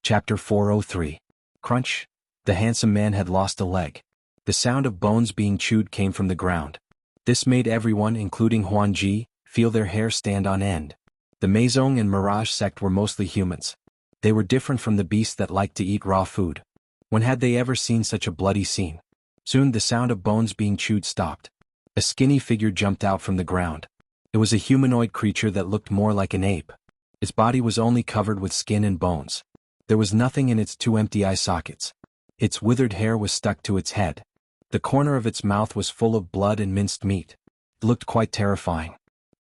Chapter 403. Crunch. The handsome man had lost a leg. The sound of bones being chewed came from the ground. This made everyone, including Huanji, feel their hair stand on end. The Meizong and Mirage sect were mostly humans. They were different from the beasts that liked to eat raw food. When had they ever seen such a bloody scene? Soon the sound of bones being chewed stopped. A skinny figure jumped out from the ground. It was a humanoid creature that looked more like an ape. Its body was only covered with skin and bones. There was nothing in its two empty eye sockets. Its withered hair was stuck to its head. The corner of its mouth was full of blood and minced meat. It looked quite terrifying.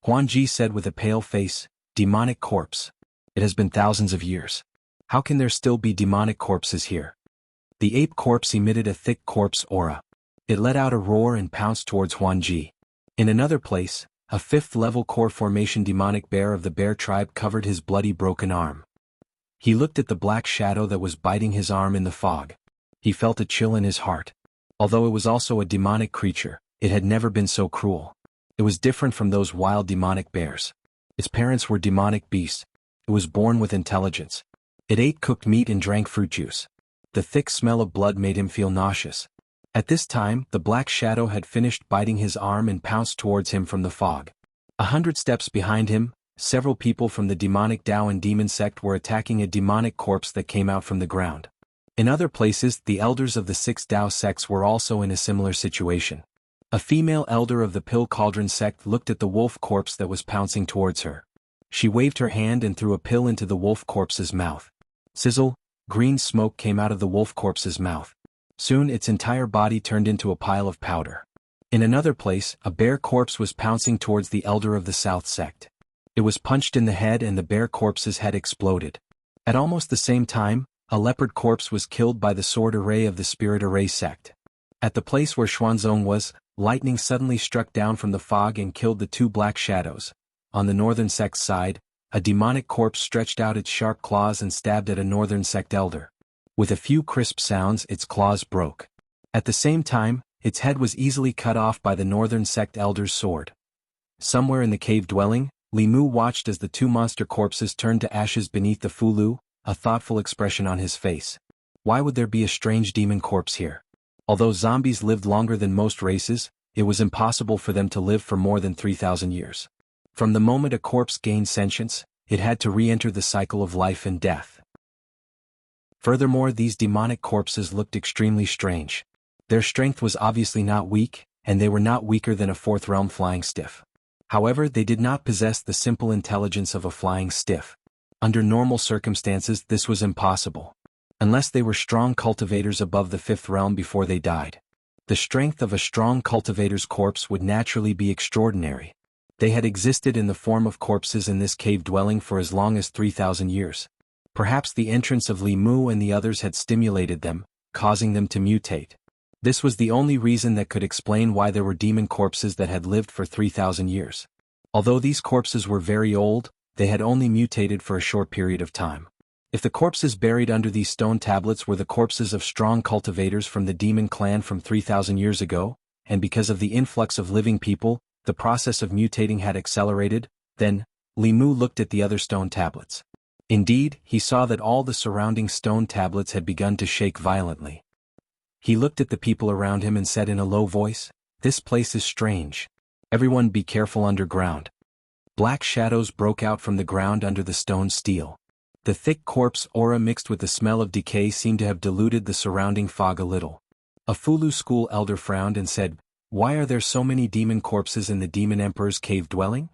Huanji said with a pale face, "Demonic corpse. It has been thousands of years. How can there still be demonic corpses here?" The ape corpse emitted a thick corpse aura. It let out a roar and pounced towards Huanji. In another place, a fifth-level core formation demonic bear of the bear tribe covered his bloody broken arm. He looked at the black shadow that was biting his arm in the fog. He felt a chill in his heart. Although it was also a demonic creature, it had never been so cruel. It was different from those wild demonic bears. Its parents were demonic beasts. It was born with intelligence. It ate cooked meat and drank fruit juice. The thick smell of blood made him feel nauseous. At this time, the black shadow had finished biting his arm and pounced towards him from the fog. 100 steps behind him, several people from the demonic Dao and demon sect were attacking a demonic corpse that came out from the ground. In other places, the elders of the 6 Dao sects were also in a similar situation. A female elder of the Pill Cauldron sect looked at the wolf corpse that was pouncing towards her. She waved her hand and threw a pill into the wolf corpse's mouth. Sizzle, green smoke came out of the wolf corpse's mouth. Soon its entire body turned into a pile of powder. In another place, a bear corpse was pouncing towards the elder of the South sect. It was punched in the head and the bear corpse's head exploded. At almost the same time, a leopard corpse was killed by the sword array of the spirit array sect. At the place where Xuanzong was, lightning suddenly struck down from the fog and killed the 2 black shadows. On the northern sect's side, a demonic corpse stretched out its sharp claws and stabbed at a northern sect elder. With a few crisp sounds, its claws broke. At the same time, its head was easily cut off by the northern sect elder's sword. Somewhere in the cave dwelling, Li Mu watched as the 2 monster corpses turned to ashes beneath the Fulu, a thoughtful expression on his face. Why would there be a strange demon corpse here? Although zombies lived longer than most races, it was impossible for them to live for more than 3,000 years. From the moment a corpse gained sentience, it had to re-enter the cycle of life and death. Furthermore, these demonic corpses looked extremely strange. Their strength was obviously not weak, and they were not weaker than a 4th realm flying stiff. However, they did not possess the simple intelligence of a flying stiff. Under normal circumstances, this was impossible. Unless they were strong cultivators above the 5th realm before they died. The strength of a strong cultivator's corpse would naturally be extraordinary. They had existed in the form of corpses in this cave dwelling for as long as 3,000 years. Perhaps the entrance of Li Mu and the others had stimulated them, causing them to mutate. This was the only reason that could explain why there were demon corpses that had lived for 3,000 years. Although these corpses were very old, they had only mutated for a short period of time. If the corpses buried under these stone tablets were the corpses of strong cultivators from the demon clan from 3,000 years ago, and because of the influx of living people, the process of mutating had accelerated, then, Li Mu looked at the other stone tablets. Indeed, he saw that all the surrounding stone tablets had begun to shake violently. He looked at the people around him and said in a low voice, "This place is strange. Everyone be careful underground." Black shadows broke out from the ground under the stone steel. The thick corpse aura mixed with the smell of decay seemed to have diluted the surrounding fog a little. A Fulu school elder frowned and said, "Why are there so many demon corpses in the Demon Emperor's cave dwelling?"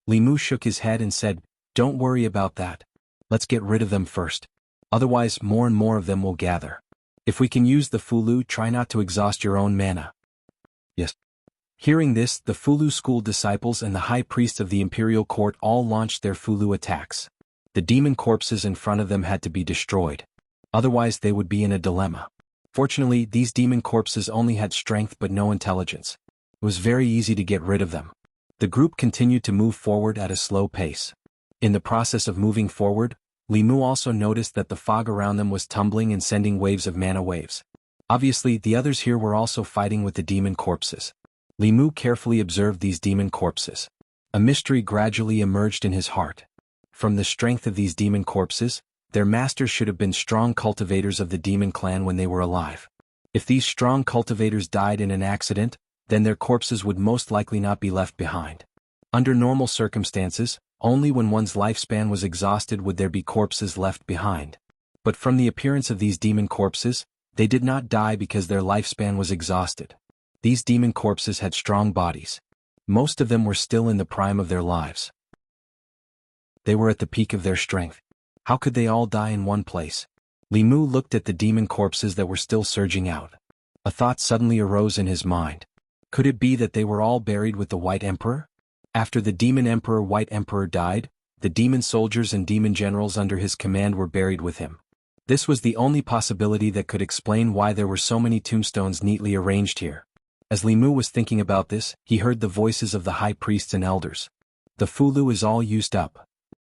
Li Mu shook his head and said, "Don't worry about that. Let's get rid of them first. Otherwise, more and more of them will gather. If we can use the Fulu, try not to exhaust your own mana." Yes. Hearing this, the Fulu school disciples and the high priest of the imperial court all launched their Fulu attacks. The demon corpses in front of them had to be destroyed. Otherwise they would be in a dilemma. Fortunately, these demon corpses only had strength but no intelligence. It was very easy to get rid of them. The group continued to move forward at a slow pace. In the process of moving forward, Li Mu also noticed that the fog around them was tumbling and sending waves of mana waves. Obviously, the others here were also fighting with the demon corpses. Li Mu carefully observed these demon corpses. A mystery gradually emerged in his heart. From the strength of these demon corpses, Their masters should have been strong cultivators of the demon clan when they were alive. If these strong cultivators died in an accident, then their corpses would most likely not be left behind. Under normal circumstances, only when one's lifespan was exhausted would there be corpses left behind. But from the appearance of these demon corpses, they did not die because their lifespan was exhausted. These demon corpses had strong bodies. Most of them were still in the prime of their lives. They were at the peak of their strength. How could they all die in one place? Li Mu looked at the demon corpses that were still surging out. A thought suddenly arose in his mind. Could it be that they were all buried with the White Emperor? After the demon emperor White Emperor died, the demon soldiers and demon generals under his command were buried with him. This was the only possibility that could explain why there were so many tombstones neatly arranged here. As Li Mu was thinking about this, he heard the voices of the high priests and elders. The Fulu is all used up.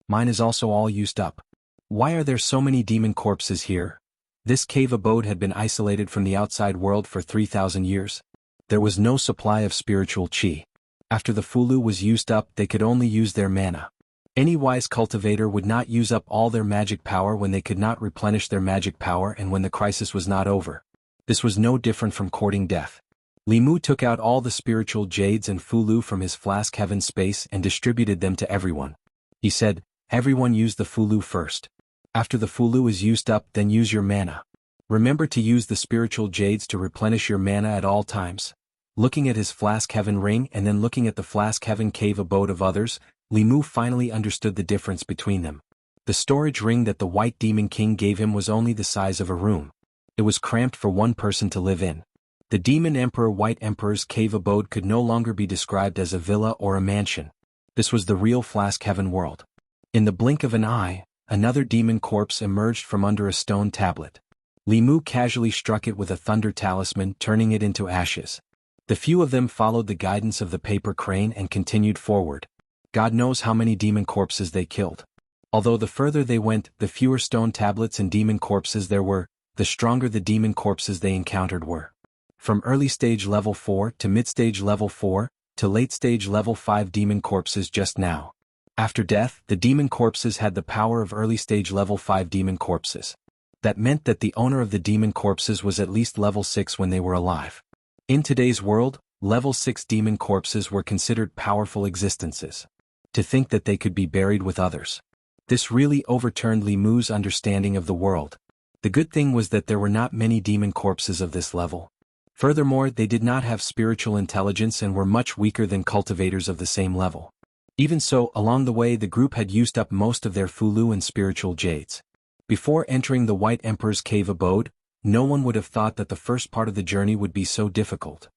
Mine is also all used up. Why are there so many demon corpses here? This cave abode had been isolated from the outside world for 3,000 years. There was no supply of spiritual qi. After the Fulu was used up, they could only use their mana. Any wise cultivator would not use up all their magic power when they could not replenish their magic power and when the crisis was not over. This was no different from courting death. Li Mu took out all the spiritual jades and Fulu from his flask heaven space and distributed them to everyone. He said, "Everyone use the Fulu first. After the Fulu is used up, then use your mana. Remember to use the spiritual jades to replenish your mana at all times." Looking at his flask heaven ring and then looking at the flask heaven cave abode of others, Li Mu finally understood the difference between them. The storage ring that the White Demon King gave him was only the size of a room. It was cramped for one person to live in. The Demon Emperor White Emperor's cave abode could no longer be described as a villa or a mansion. This was the real flask heaven world. In the blink of an eye, another demon corpse emerged from under a stone tablet. Li Mu casually struck it with a thunder talisman, turning it into ashes. The few of them followed the guidance of the paper crane and continued forward. God knows how many demon corpses they killed. Although the further they went, the fewer stone tablets and demon corpses there were, the stronger the demon corpses they encountered were. From early stage level 4 to mid-stage level 4 to late stage level 5 demon corpses just now. After death, the demon corpses had the power of early stage level 5 demon corpses. That meant that the owner of the demon corpses was at least level 6 when they were alive. In today's world, level 6 demon corpses were considered powerful existences. To think that they could be buried with others. This really overturned Li Mu's understanding of the world. The good thing was that there were not many demon corpses of this level. Furthermore, they did not have spiritual intelligence and were much weaker than cultivators of the same level. Even so, along the way the group had used up most of their Fulu and spiritual jades. Before entering the White Emperor's cave abode, no one would have thought that the first part of the journey would be so difficult.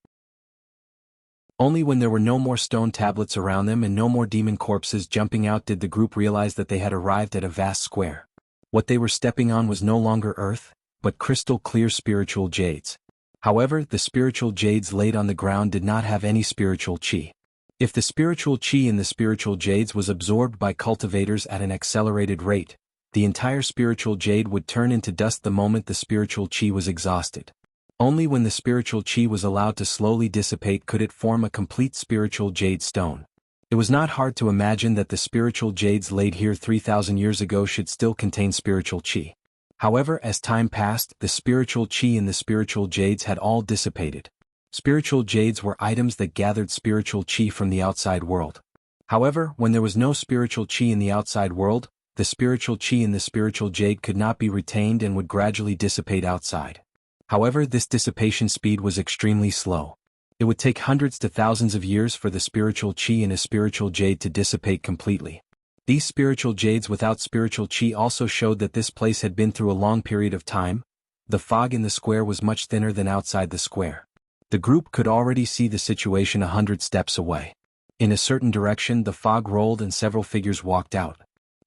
Only when there were no more stone tablets around them and no more demon corpses jumping out did the group realize that they had arrived at a vast square. What they were stepping on was no longer earth, but crystal clear spiritual jades. However, the spiritual jades laid on the ground did not have any spiritual qi. If the spiritual qi in the spiritual jades was absorbed by cultivators at an accelerated rate, the entire spiritual jade would turn into dust the moment the spiritual qi was exhausted. Only when the spiritual qi was allowed to slowly dissipate could it form a complete spiritual jade stone. It was not hard to imagine that the spiritual jades laid here 3,000 years ago should still contain spiritual qi. However, as time passed, the spiritual qi in the spiritual jades had all dissipated. Spiritual jades were items that gathered spiritual qi from the outside world. However, when there was no spiritual qi in the outside world, the spiritual qi in the spiritual jade could not be retained and would gradually dissipate outside. However, this dissipation speed was extremely slow. It would take hundreds to thousands of years for the spiritual qi in a spiritual jade to dissipate completely. These spiritual jades without spiritual qi also showed that this place had been through a long period of time. The fog in the square was much thinner than outside the square. The group could already see the situation 100 steps away. In a certain direction the fog rolled and several figures walked out.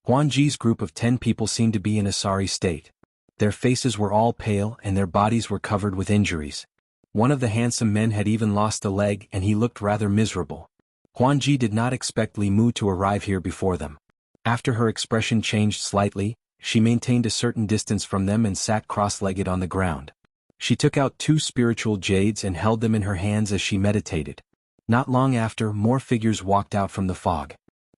Huanji's group of 10 people seemed to be in a sorry state. Their faces were all pale and their bodies were covered with injuries. One of the handsome men had even lost a leg and he looked rather miserable. Huanji did not expect Li Mu to arrive here before them. After her expression changed slightly, she maintained a certain distance from them and sat cross-legged on the ground. She took out 2 spiritual jades and held them in her hands as she meditated. Not long after, more figures walked out from the fog.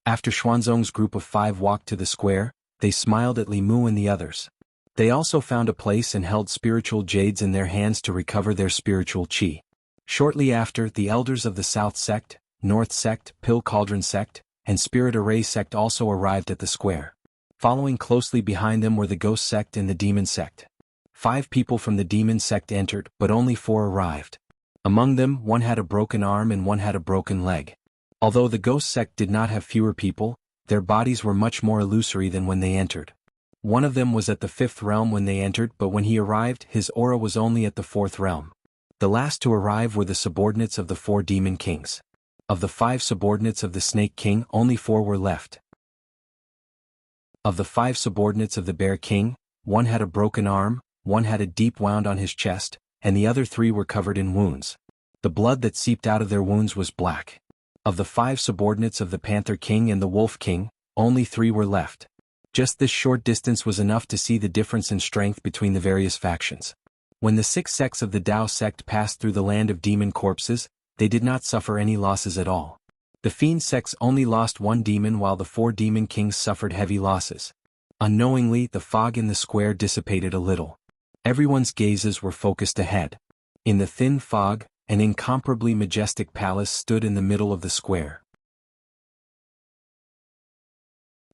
After Xuanzong's group of 5 walked to the square, They smiled at Li Mu and the others. They also found a place and held spiritual jades in their hands to recover their spiritual qi. Shortly after, the elders of the South Sect, North Sect, Pill Cauldron Sect, and Spirit Array Sect also arrived at the square. Following closely behind them were the Ghost Sect and the Demon Sect. 5 people from the Demon Sect entered, but only 4 arrived. Among them, one had a broken arm and one had a broken leg. Although the Ghost Sect did not have fewer people, their bodies were much more illusory than when they entered. One of them was at the 5th realm when they entered, but when he arrived, his aura was only at the 4th realm. The last to arrive were the subordinates of the 4 Demon Kings. Of the 5 subordinates of the Snake King, only 4 were left. Of the 5 subordinates of the Bear King, one had a broken arm, one had a deep wound on his chest, and the other 3 were covered in wounds. The blood that seeped out of their wounds was black. Of the 5 subordinates of the Panther King and the Wolf King, only 3 were left. Just this short distance was enough to see the difference in strength between the various factions. When the 6 sects of the Tao sect passed through the land of demon corpses, they did not suffer any losses at all. The Fiend sects only lost 1 demon while the 4 Demon Kings suffered heavy losses. Unknowingly, the fog in the square dissipated a little. Everyone's gazes were focused ahead. In the thin fog, an incomparably majestic palace stood in the middle of the square.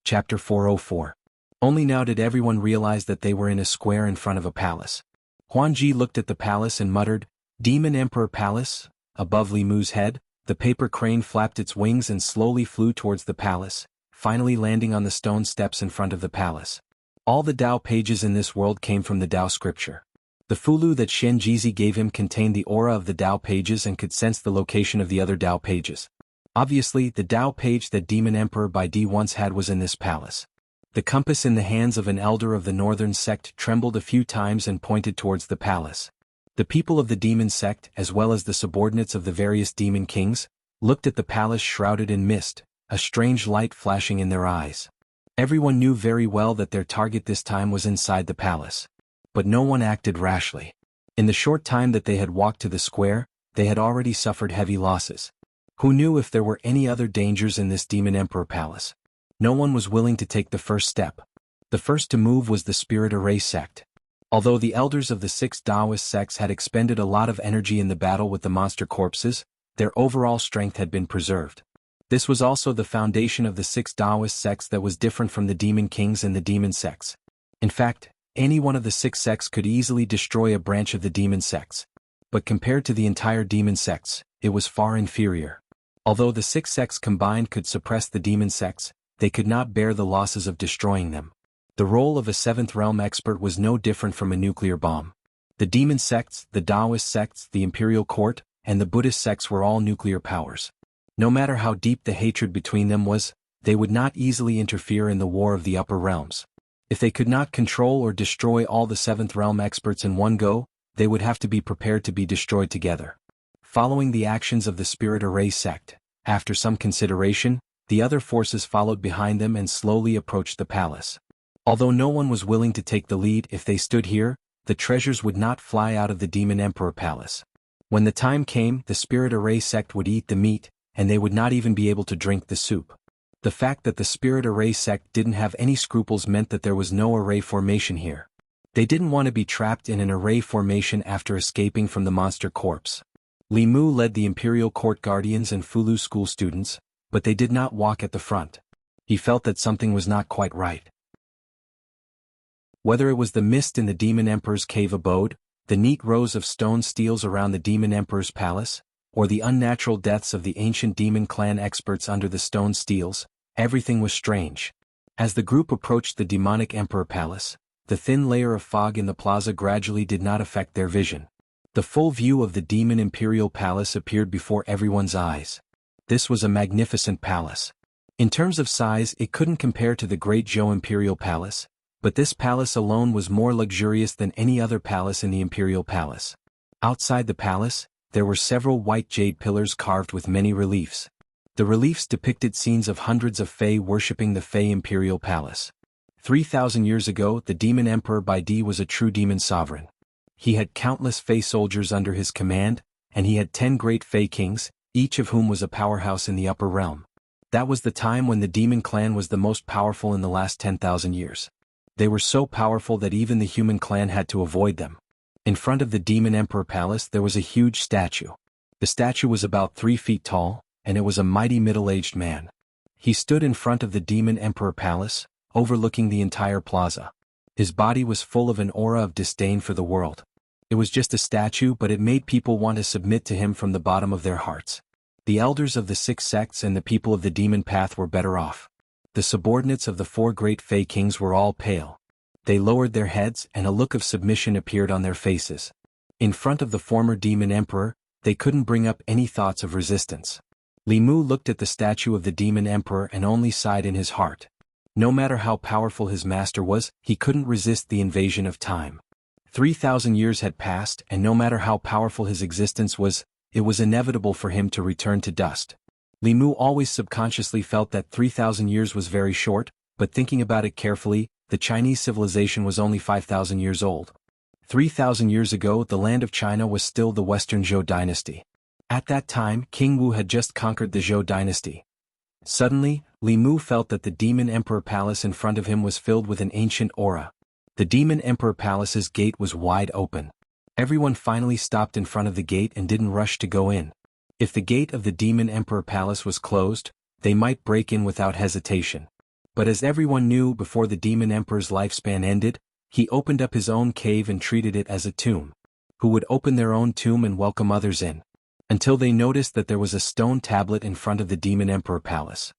Chapter 404. Only now did everyone realize that they were in a square in front of a palace. Huan Ji looked at the palace and muttered, "Demon Emperor Palace?" Above Li Mu's head, the paper crane flapped its wings and slowly flew towards the palace, finally landing on the stone steps in front of the palace. All the Tao pages in this world came from the Tao scripture. The Fulu that Shen Jizi gave him contained the aura of the Tao pages and could sense the location of the other Tao pages. Obviously, the Tao page that Demon Emperor Bai Di once had was in this palace. The compass in the hands of an elder of the northern sect trembled a few times and pointed towards the palace. The people of the demon sect, as well as the subordinates of the various demon kings, looked at the palace shrouded in mist, a strange light flashing in their eyes. Everyone knew very well that their target this time was inside the palace. But no one acted rashly. In the short time that they had walked to the square, they had already suffered heavy losses. Who knew if there were any other dangers in this Demon Emperor Palace? No one was willing to take the first step. The first to move was the Spirit Array sect. Although the elders of the 6 Taoist sects had expended a lot of energy in the battle with the monster corpses, their overall strength had been preserved. This was also the foundation of the 6 Taoist sects that was different from the Demon Kings and the Demon sects. In fact, any one of the 6 sects could easily destroy a branch of the demon sects. But compared to the entire demon sects, it was far inferior. Although the 6 sects combined could suppress the demon sects, they could not bear the losses of destroying them. The role of a 7th realm expert was no different from a nuclear bomb. The demon sects, the Taoist sects, the imperial court, and the Buddhist sects were all nuclear powers. No matter how deep the hatred between them was, they would not easily interfere in the war of the upper realms. If they could not control or destroy all the 7th realm experts in one go, they would have to be prepared to be destroyed together. Following the actions of the Spirit Array sect, after some consideration, the other forces followed behind them and slowly approached the palace. Although no one was willing to take the lead, if they stood here, the treasures would not fly out of the Demon Emperor Palace. When the time came, the Spirit Array sect would eat the meat, and they would not even be able to drink the soup. The fact that the Spirit Array sect didn't have any scruples meant that there was no array formation here. They didn't want to be trapped in an array formation after escaping from the monster corpse. Li Mu led the Imperial Court Guardians and Fulu school students, but they did not walk at the front. He felt that something was not quite right. Whether it was the mist in the Demon Emperor's cave abode, the neat rows of stone steels around the Demon Emperor's palace, or the unnatural deaths of the ancient demon clan experts under the stone steels, everything was strange. As the group approached the demonic Emperor Palace, the thin layer of fog in the plaza gradually did not affect their vision. The full view of the Demon Imperial Palace appeared before everyone's eyes. This was a magnificent palace. In terms of size, it couldn't compare to the Great Zhou Imperial Palace, but this palace alone was more luxurious than any other palace in the Imperial Palace. Outside the palace, there were several white jade pillars carved with many reliefs. The reliefs depicted scenes of hundreds of Fae worshipping the Fae Imperial Palace. 3,000 years ago, the Demon Emperor Bai Di was a true demon sovereign. He had countless Fae soldiers under his command, and he had 10 great Fae kings, each of whom was a powerhouse in the upper realm. That was the time when the demon clan was the most powerful in the last 10,000 years. They were so powerful that even the human clan had to avoid them. In front of the demon emperor palace there was a huge statue. The statue was about 3 feet tall, and it was a mighty middle-aged man. He stood in front of the demon emperor palace, overlooking the entire plaza. His body was full of an aura of disdain for the world. It was just a statue, but it made people want to submit to him from the bottom of their hearts. The elders of the 6 sects and the people of the demon path were better off. The subordinates of the 4 great Fey kings were all pale. They lowered their heads and a look of submission appeared on their faces. In front of the former demon emperor, they couldn't bring up any thoughts of resistance. Li Mu looked at the statue of the demon emperor and only sighed in his heart. No matter how powerful his master was, he couldn't resist the invasion of time. 3,000 years had passed, and no matter how powerful his existence was, it was inevitable for him to return to dust. Li Mu always subconsciously felt that 3,000 years was very short, but thinking about it carefully, the Chinese civilization was only 5,000 years old. 3,000 years ago the land of China was still the Western Zhou dynasty. At that time King Wu had just conquered the Zhou dynasty. Suddenly, Li Mu felt that the demon emperor palace in front of him was filled with an ancient aura. The demon emperor palace's gate was wide open. Everyone finally stopped in front of the gate and didn't rush to go in. If the gate of the demon emperor palace was closed, they might break in without hesitation. But as everyone knew, before the demon emperor's lifespan ended, he opened up his own cave and treated it as a tomb. Who would open their own tomb and welcome others in? Until they noticed that there was a stone tablet in front of the demon emperor palace.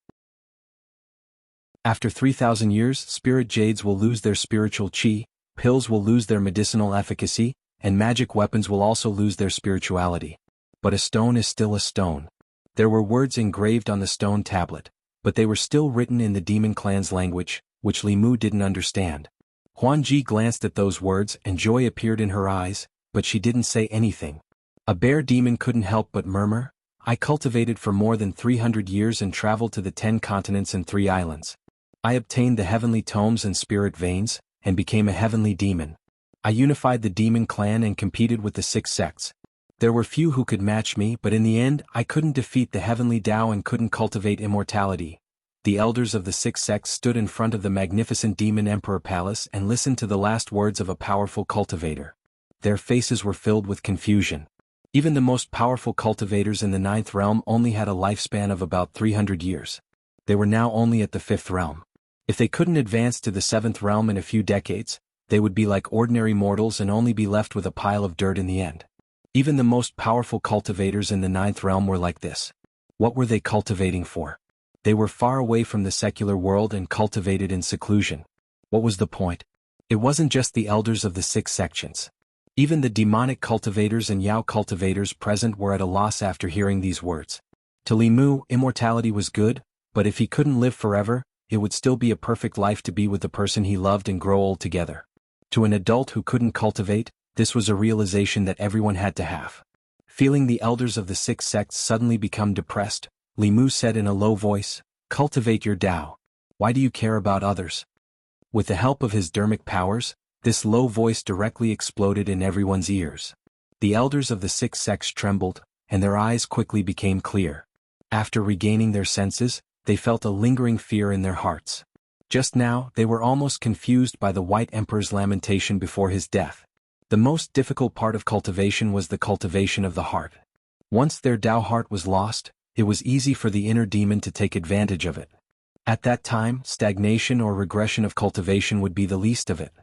After 3,000 years, spirit jades will lose their spiritual qi, pills will lose their medicinal efficacy, and magic weapons will also lose their spirituality. But a stone is still a stone. There were words engraved on the stone tablet, but they were still written in the demon clan's language, which Li Mu didn't understand. Huan Ji glanced at those words and joy appeared in her eyes, but she didn't say anything. A bear demon couldn't help but murmur, "I cultivated for more than 300 years and traveled to the 10 continents and 3 islands. I obtained the heavenly tomes and spirit veins, and became a heavenly demon. I unified the demon clan and competed with the 6 sects. There were few who could match me, but in the end I couldn't defeat the heavenly Tao and couldn't cultivate immortality." The elders of the 6 sects stood in front of the magnificent demon emperor palace and listened to the last words of a powerful cultivator. Their faces were filled with confusion. Even the most powerful cultivators in the 9th realm only had a lifespan of about 300 years. They were now only at the 5th realm. If they couldn't advance to the 7th realm in a few decades, they would be like ordinary mortals and only be left with a pile of dirt in the end. Even the most powerful cultivators in the 9th realm were like this. What were they cultivating for? They were far away from the secular world and cultivated in seclusion. What was the point? It wasn't just the elders of the 6 sections. Even the demonic cultivators and Yao cultivators present were at a loss after hearing these words. To Li Mu, immortality was good, but if he couldn't live forever, it would still be a perfect life to be with the person he loved and grow old together. To an adult who couldn't cultivate, this was a realization that everyone had to have. Feeling the elders of the 6 sects suddenly become depressed, Li Mu said in a low voice, "Cultivate your Tao. Why do you care about others?" With the help of his dermic powers, this low voice directly exploded in everyone's ears. The elders of the 6 sects trembled, and their eyes quickly became clear. After regaining their senses, they felt a lingering fear in their hearts. Just now, they were almost confused by the White Emperor's lamentation before his death. The most difficult part of cultivation was the cultivation of the heart. Once their Tao heart was lost, it was easy for the inner demon to take advantage of it. At that time, stagnation or regression of cultivation would be the least of it.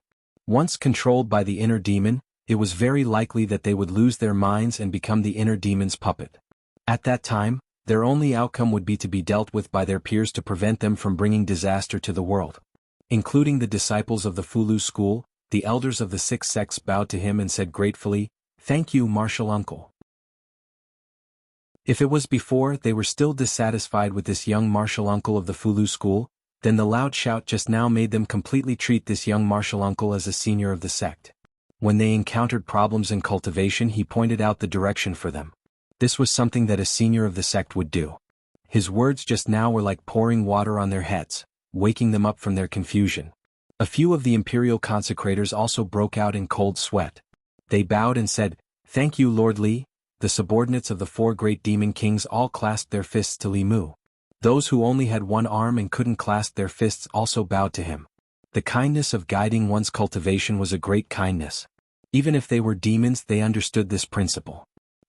Once controlled by the inner demon, it was very likely that they would lose their minds and become the inner demon's puppet. At that time, their only outcome would be to be dealt with by their peers to prevent them from bringing disaster to the world. Including the disciples of the Fulu school, the elders of the 6 sects bowed to him and said gratefully, "Thank you, martial uncle." If it was before they were still dissatisfied with this young martial uncle of the Fulu school, then the loud shout just now made them completely treat this young martial uncle as a senior of the sect. When they encountered problems in cultivation, he pointed out the direction for them. This was something that a senior of the sect would do. His words just now were like pouring water on their heads, waking them up from their confusion. A few of the imperial consecrators also broke out in cold sweat. They bowed and said, "Thank you, Lord Li." The subordinates of the 4 great demon kings all clasped their fists to Li Mu. Those who only had one arm and couldn't clasp their fists also bowed to him. The kindness of guiding one's cultivation was a great kindness. Even if they were demons, they understood this principle.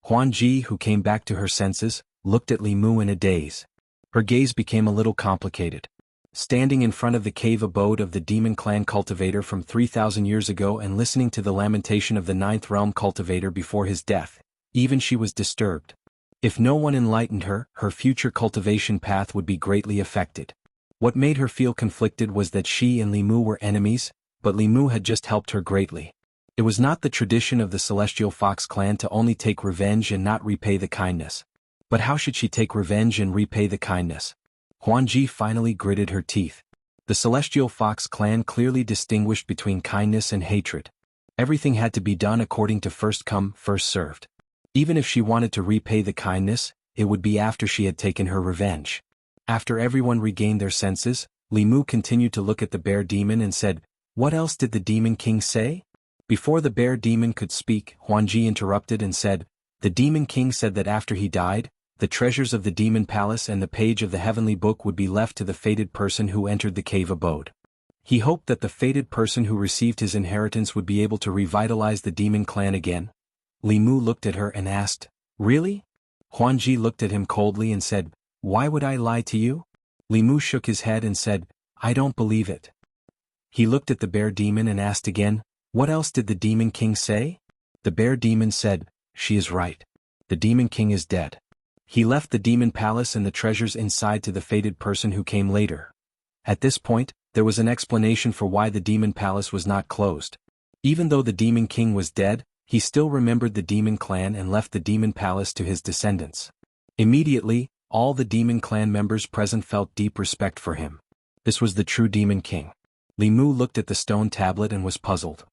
Huanji, who came back to her senses, looked at Li Mu in a daze. Her gaze became a little complicated. Standing in front of the cave abode of the demon clan cultivator from 3,000 years ago and listening to the lamentation of the ninth realm cultivator before his death, even she was disturbed. If no one enlightened her, her future cultivation path would be greatly affected. What made her feel conflicted was that she and Li Mu were enemies, but Li Mu had just helped her greatly. It was not the tradition of the Celestial Fox clan to only take revenge and not repay the kindness. But how should she take revenge and repay the kindness? Huanji finally gritted her teeth. The Celestial Fox clan clearly distinguished between kindness and hatred. Everything had to be done according to first come, first served. Even if she wanted to repay the kindness, it would be after she had taken her revenge. After everyone regained their senses, Li Mu continued to look at the bear demon and said, "What else did the demon king say?" Before the bear demon could speak, Huanji interrupted and said, "The demon king said that after he died, the treasures of the demon palace and the page of the heavenly book would be left to the fated person who entered the cave abode. He hoped that the fated person who received his inheritance would be able to revitalize the demon clan again." Li Mu looked at her and asked, "Really?" Huanji looked at him coldly and said, "Why would I lie to you?" Li Mu shook his head and said, "I don't believe it." He looked at the bear demon and asked again, "What else did the demon king say?" The bear demon said, "She is right. The demon king is dead. He left the demon palace and the treasures inside to the fated person who came later." At this point, there was an explanation for why the demon palace was not closed. Even though the demon king was dead, he still remembered the demon clan and left the demon palace to his descendants. Immediately, all the demon clan members present felt deep respect for him. This was the true demon king. Li Mu looked at the stone tablet and was puzzled.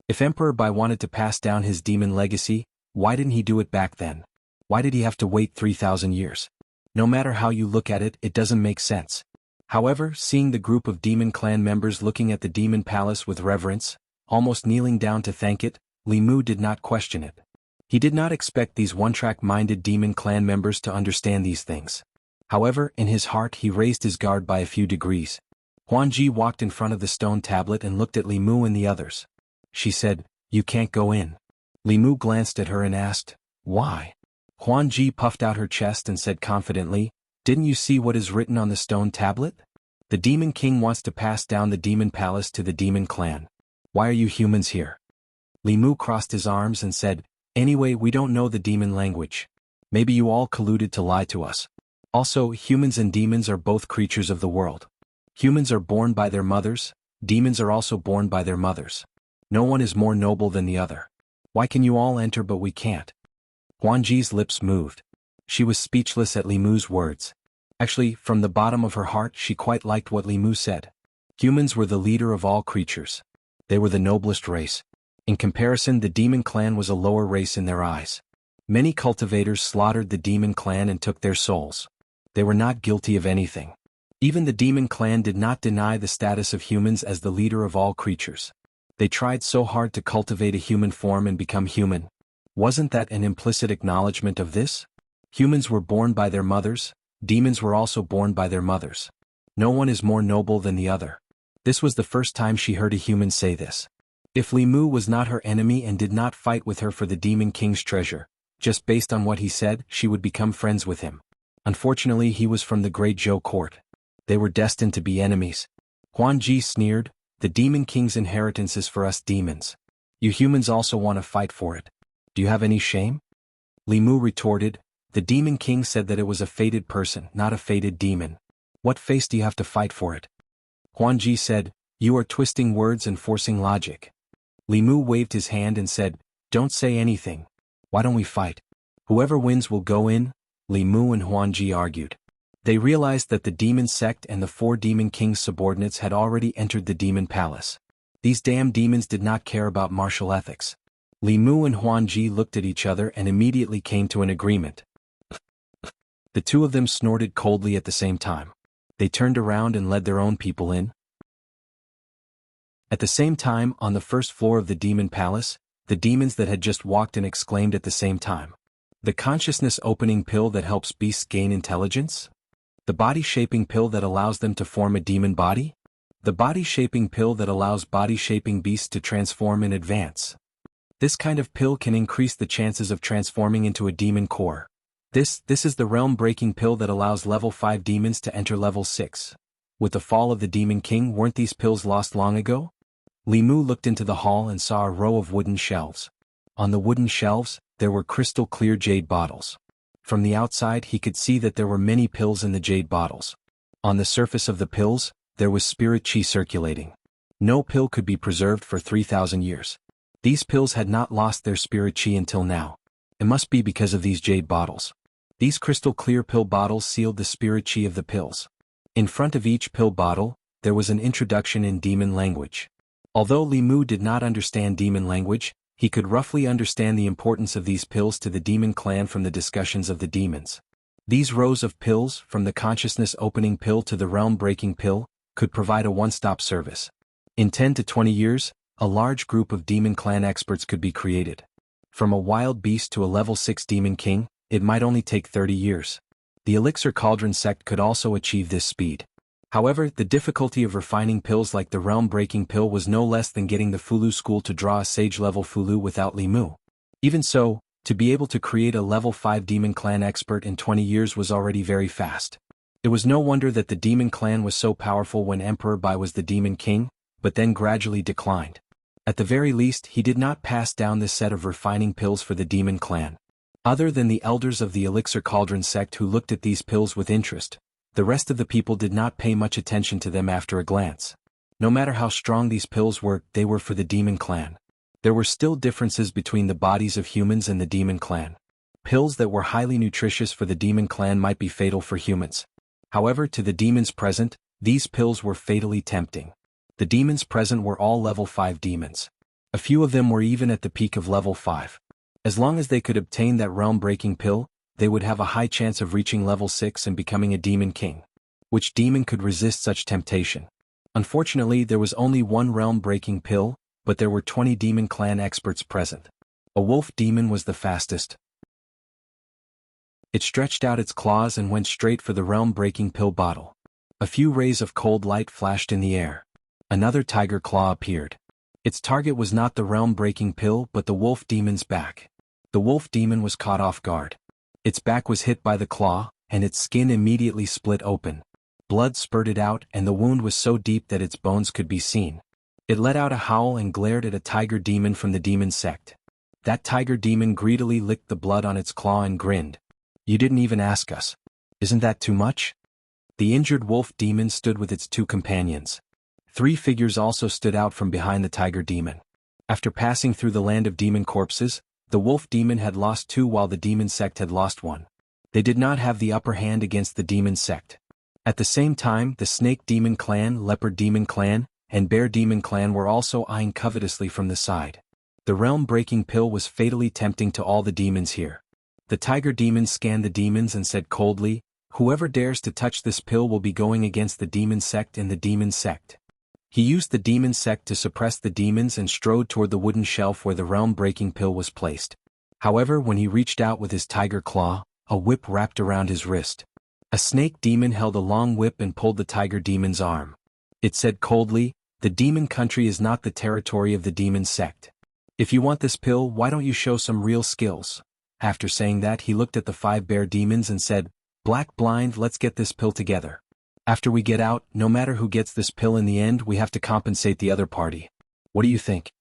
If Emperor Bai wanted to pass down his demon legacy, why didn't he do it back then? Why did he have to wait 3,000 years? No matter how you look at it, it doesn't make sense. However, seeing the group of demon clan members looking at the demon palace with reverence, almost kneeling down to thank it, Li Mu did not question it. He did not expect these one-track-minded demon clan members to understand these things. However, in his heart he raised his guard by a few degrees. Huanji walked in front of the stone tablet and looked at Li Mu and the others. She said, "You can't go in." Li Mu glanced at her and asked, "Why?" Huanji puffed out her chest and said confidently, "Didn't you see what is written on the stone tablet? The demon king wants to pass down the demon palace to the demon clan. Why are you humans here?" Li Mu crossed his arms and said, "Anyway, we don't know the demon language. Maybe you all colluded to lie to us. Also, humans and demons are both creatures of the world. Humans are born by their mothers, demons are also born by their mothers. No one is more noble than the other. Why can you all enter but we can't?" Huanji's lips moved. She was speechless at Li Mu's words. Actually, from the bottom of her heart she quite liked what Li Mu said. Humans were the leader of all creatures. They were the noblest race. In comparison, the demon clan was a lower race in their eyes. Many cultivators slaughtered the demon clan and took their souls. They were not guilty of anything. Even the demon clan did not deny the status of humans as the leader of all creatures. They tried so hard to cultivate a human form and become human. Wasn't that an implicit acknowledgement of this? Humans were born by their mothers, demons were also born by their mothers. No one is more noble than the other. This was the first time she heard a human say this. If Li Mu was not her enemy and did not fight with her for the demon king's treasure, just based on what he said, she would become friends with him. Unfortunately, he was from the Great Zhou court. They were destined to be enemies. Huanji sneered, "The demon king's inheritance is for us demons. You humans also want to fight for it. Do you have any shame?" Li Mu retorted, "The demon king said that it was a fated person, not a fated demon. What face do you have to fight for it?" Huanji said, "You are twisting words and forcing logic." Li Mu waved his hand and said, "Don't say anything. Why don't we fight? Whoever wins will go in." Li Mu and Huanji argued. They realized that the demon sect and the 4 demon king's subordinates had already entered the demon palace. These damn demons did not care about martial ethics. Li Mu and Huanji looked at each other and immediately came to an agreement. The two of them snorted coldly at the same time. They turned around and led their own people in. At the same time, on the first floor of the demon palace, the demons that had just walked in exclaimed at the same time. The consciousness-opening pill that helps beasts gain intelligence? The body-shaping pill that allows them to form a demon body? The body-shaping pill that allows body-shaping beasts to transform in advance. This kind of pill can increase the chances of transforming into a demon core. This is the realm-breaking pill that allows level 5 demons to enter level 6. With the fall of the Demon King, weren't these pills lost long ago? Li Mu looked into the hall and saw a row of wooden shelves. On the wooden shelves, there were crystal-clear jade bottles. From the outside he could see that there were many pills in the jade bottles. On the surface of the pills, there was spirit chi circulating. No pill could be preserved for 3,000 years. These pills had not lost their spirit chi until now. It must be because of these jade bottles. These crystal-clear pill bottles sealed the spirit chi of the pills. In front of each pill bottle, there was an introduction in demon language. Although Li Mu did not understand demon language, he could roughly understand the importance of these pills to the demon clan from the discussions of the demons. These rows of pills, from the consciousness-opening pill to the realm-breaking pill, could provide a one-stop service. In 10 to 20 years, a large group of demon clan experts could be created. From a wild beast to a level 6 demon king, it might only take 30 years. The Elixir Cauldron sect could also achieve this speed. However, the difficulty of refining pills like the realm-breaking pill was no less than getting the Fulu school to draw a sage-level Fulu without Li Mu. Even so, to be able to create a level 5 demon clan expert in 20 years was already very fast. It was no wonder that the demon clan was so powerful when Emperor Bai was the demon king, but then gradually declined. At the very least, he did not pass down this set of refining pills for the demon clan. Other than the elders of the Elixir Cauldron sect who looked at these pills with interest, the rest of the people did not pay much attention to them after a glance. No matter how strong these pills were, they were for the demon clan. There were still differences between the bodies of humans and the demon clan. Pills that were highly nutritious for the demon clan might be fatal for humans. However, to the demons present, these pills were fatally tempting. The demons present were all level 5 demons. A few of them were even at the peak of level 5. As long as they could obtain that realm-breaking pill, they would have a high chance of reaching level 6 and becoming a demon king. Which demon could resist such temptation? Unfortunately, there was only one realm-breaking pill, but there were 20 demon clan experts present. A wolf demon was the fastest. It stretched out its claws and went straight for the realm-breaking pill bottle. A few rays of cold light flashed in the air. Another tiger claw appeared. Its target was not the realm-breaking pill but the wolf demon's back. The wolf demon was caught off guard. Its back was hit by the claw, and its skin immediately split open. Blood spurted out and the wound was so deep that its bones could be seen. It let out a howl and glared at a tiger demon from the demon sect. That tiger demon greedily licked the blood on its claw and grinned. "You didn't even ask us. Isn't that too much?" The injured wolf demon stood with its 2 companions. 3 figures also stood out from behind the tiger demon. After passing through the land of demon corpses, the wolf demon had lost 2 while the demon sect had lost 1. They did not have the upper hand against the demon sect. At the same time, the snake demon clan, leopard demon clan, and bear demon clan were also eyeing covetously from the side. The realm-breaking pill was fatally tempting to all the demons here. The tiger demon scanned the demons and said coldly, "Whoever dares to touch this pill will be going against the demon sect and the demon sect." He used the demon sect to suppress the demons and strode toward the wooden shelf where the realm-breaking pill was placed. However, when he reached out with his tiger claw, a whip wrapped around his wrist. A snake demon held a long whip and pulled the tiger demon's arm. It said coldly, "The demon country is not the territory of the demon sect. If you want this pill, why don't you show some real skills?" After saying that, he looked at the 5 bear demons and said, "Black Blind, let's get this pill together. After we get out, no matter who gets this pill in the end, we have to compensate the other party. What do you think?"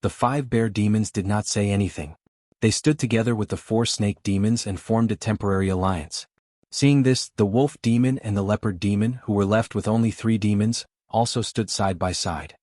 The 5 bear demons did not say anything. They stood together with the 4 snake demons and formed a temporary alliance. Seeing this, the wolf demon and the leopard demon, who were left with only 3 demons, also stood side by side.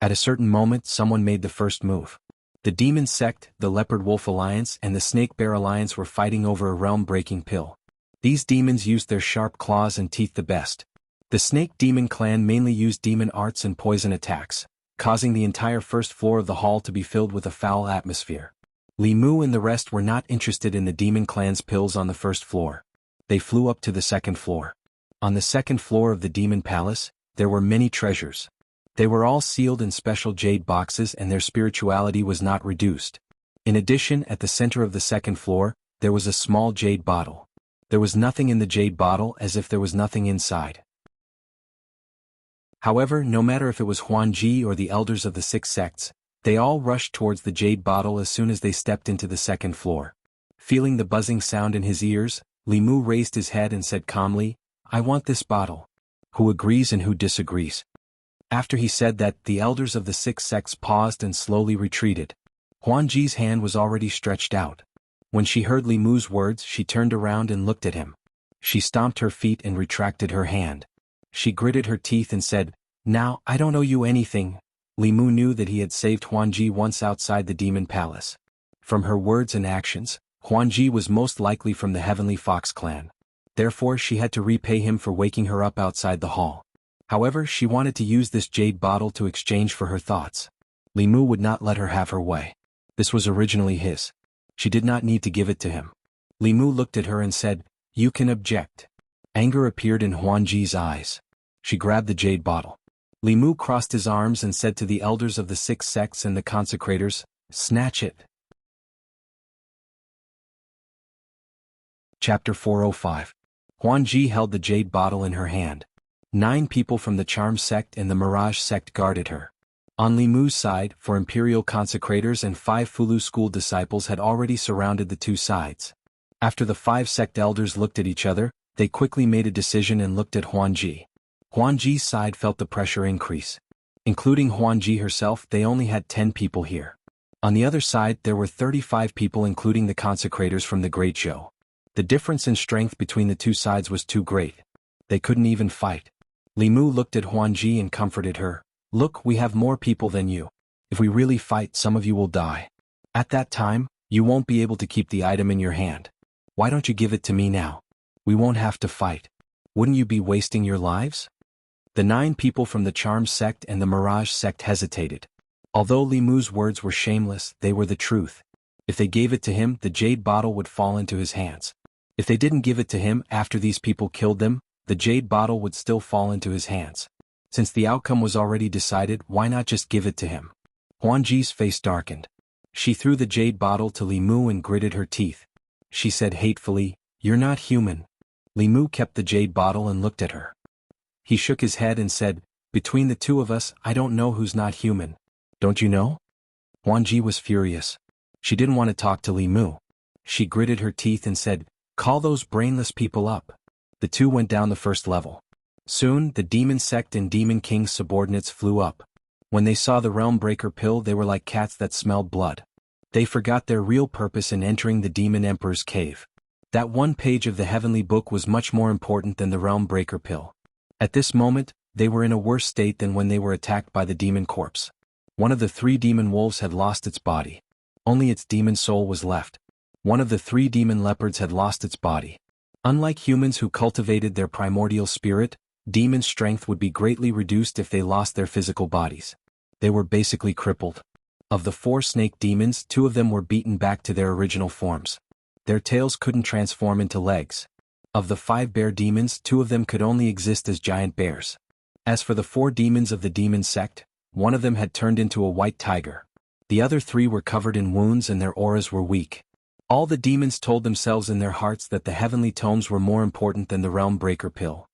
At a certain moment, someone made the first move. The demon sect, the leopard wolf alliance, and the snake bear alliance were fighting over a realm-breaking pill. These demons used their sharp claws and teeth the best. The snake demon clan mainly used demon arts and poison attacks, causing the entire first floor of the hall to be filled with a foul atmosphere. Li Mu and the rest were not interested in the demon clan's pills on the first floor. They flew up to the second floor. On the second floor of the demon palace, there were many treasures. They were all sealed in special jade boxes and their spirituality was not reduced. In addition, at the center of the second floor, there was a small jade bottle. There was nothing in the jade bottle, as if there was nothing inside. However, no matter if it was Huanji or the elders of the 6 sects, they all rushed towards the jade bottle as soon as they stepped into the second floor. Feeling the buzzing sound in his ears, Li Mu raised his head and said calmly, "I want this bottle. Who agrees and who disagrees?" After he said that, the elders of the 6 sects paused and slowly retreated. Huanji's hand was already stretched out. When she heard Li Mu's words, she turned around and looked at him. She stomped her feet and retracted her hand. She gritted her teeth and said, "Now, I don't owe you anything." Li Mu knew that he had saved Huanji once outside the demon palace. From her words and actions, Huanji was most likely from the Heavenly Fox clan. Therefore she had to repay him for waking her up outside the hall. However, she wanted to use this jade bottle to exchange for her thoughts. Li Mu would not let her have her way. This was originally his. She did not need to give it to him. Li Mu looked at her and said, "You can object." Anger appeared in Huanji's eyes. She grabbed the jade bottle. Li Mu crossed his arms and said to the elders of the 6 sects and the consecrators, "Snatch it." Chapter 405. Huanji held the jade bottle in her hand. 9 people from the Charm sect and the Mirage sect guarded her. On Li Mu's side, 4 imperial consecrators and 5 Fulu school disciples had already surrounded the 2 sides. After the 5 sect elders looked at each other, they quickly made a decision and looked at Huanji. Huanji's side felt the pressure increase. Including Huanji herself, they only had 10 people here. On the other side, there were 35 people including the consecrators from the Great Zhou. The difference in strength between the 2 sides was too great. They couldn't even fight. Li Mu looked at Huanji and comforted her. "Look, we have more people than you. If we really fight, some of you will die. At that time, you won't be able to keep the item in your hand. Why don't you give it to me now? We won't have to fight. Wouldn't you be wasting your lives?" The 9 people from the Charm sect and the Mirage sect hesitated. Although Li Mu's words were shameless, they were the truth. If they gave it to him, the jade bottle would fall into his hands. If they didn't give it to him after these people killed them, the jade bottle would still fall into his hands. Since the outcome was already decided, why not just give it to him? Huanji's face darkened. She threw the jade bottle to Li Mu and gritted her teeth. She said hatefully, "You're not human." Li Mu kept the jade bottle and looked at her. He shook his head and said, "Between the 2 of us, I don't know who's not human. Don't you know?" Huanji was furious. She didn't want to talk to Li Mu. She gritted her teeth and said, "Call those brainless people up." The 2 went down the first level. Soon, the Demon Sect and Demon King's subordinates flew up. When they saw the Realm Breaker pill, they were like cats that smelled blood. They forgot their real purpose in entering the Demon Emperor's cave. That one page of the Heavenly Book was much more important than the Realm Breaker pill. At this moment, they were in a worse state than when they were attacked by the demon corpse. One of the 3 demon wolves had lost its body. Only its demon soul was left. One of the 3 demon leopards had lost its body. Unlike humans who cultivated their primordial spirit, demon strength would be greatly reduced if they lost their physical bodies. They were basically crippled. Of the 4 snake demons, 2 of them were beaten back to their original forms. Their tails couldn't transform into legs. Of the 5 bear demons, 2 of them could only exist as giant bears. As for the 4 demons of the demon sect, one of them had turned into a white tiger. The other 3 were covered in wounds and their auras were weak. All the demons told themselves in their hearts that the heavenly tomes were more important than the Realm Breaker pill.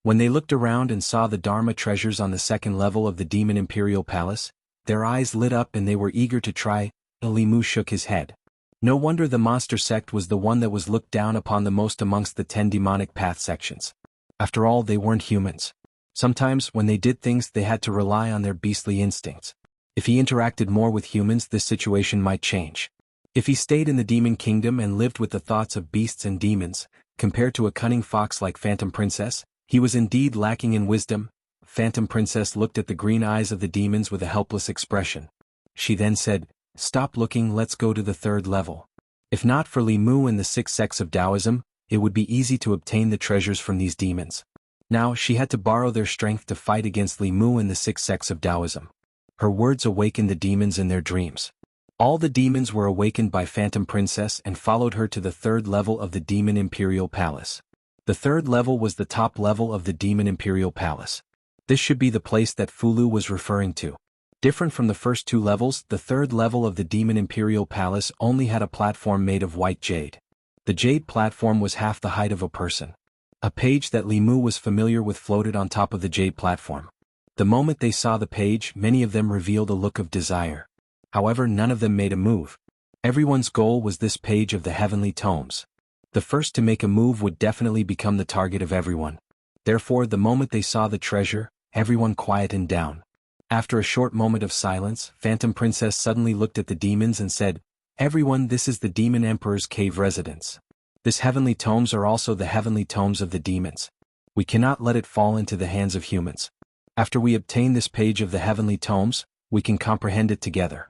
When they looked around and saw the Dharma treasures on the 2nd level of the Demon Imperial Palace, their eyes lit up and they were eager to try. Li Mu shook his head. No wonder the monster sect was the one that was looked down upon the most amongst the 10 demonic path sections. After all, they weren't humans. Sometimes, when they did things, they had to rely on their beastly instincts. If he interacted more with humans, this situation might change. If he stayed in the demon kingdom and lived with the thoughts of beasts and demons, compared to a cunning fox like Phantom Princess, he was indeed lacking in wisdom. Phantom Princess looked at the green eyes of the demons with a helpless expression. She then said, "Stop looking, let's go to the 3rd level." If not for Li Mu and the 6 sects of Taoism, it would be easy to obtain the treasures from these demons. Now she had to borrow their strength to fight against Li Mu and the 6 sects of Taoism. Her words awakened the demons in their dreams. All the demons were awakened by Phantom Princess and followed her to the 3rd level of the Demon Imperial Palace. The 3rd level was the top level of the Demon Imperial Palace. This should be the place that Fulu was referring to. Different from the first two levels, the third level of the Demon Imperial Palace only had a platform made of white jade. The jade platform was half the height of a person. A page that Li Mu was familiar with floated on top of the jade platform. The moment they saw the page, many of them revealed a look of desire. However, none of them made a move. Everyone's goal was this page of the heavenly tomes. The first to make a move would definitely become the target of everyone. Therefore, the moment they saw the treasure, everyone quietened down. After a short moment of silence, Phantom Princess suddenly looked at the demons and said, "Everyone, this is the Demon Emperor's cave residence. This heavenly tomes are also the heavenly tomes of the demons. We cannot let it fall into the hands of humans. After we obtain this page of the heavenly tomes, we can comprehend it together."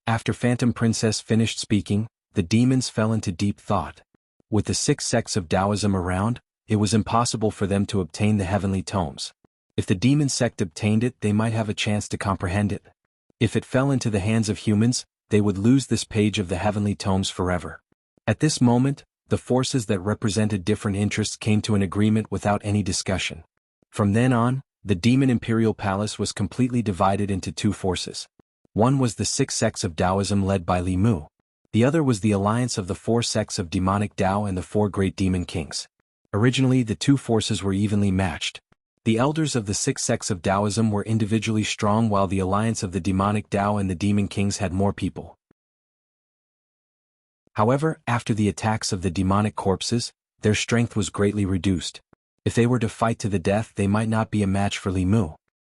After Phantom Princess finished speaking, the demons fell into deep thought. With the 6 sects of Taoism around, it was impossible for them to obtain the heavenly tomes. If the demon sect obtained it, they might have a chance to comprehend it. If it fell into the hands of humans, they would lose this page of the heavenly tomes forever. At this moment, the forces that represented different interests came to an agreement without any discussion. From then on, the Demon Imperial Palace was completely divided into 2 forces. One was the 6 sects of Taoism led by Li Mu. The other was the alliance of the 4 sects of demonic Tao and the 4 great demon kings. Originally, the 2 forces were evenly matched. The elders of the 6 sects of Taoism were individually strong, while the alliance of the demonic Tao and the demon kings had more people. However, after the attacks of the demonic corpses, their strength was greatly reduced. If they were to fight to the death, they might not be a match for Li Mu.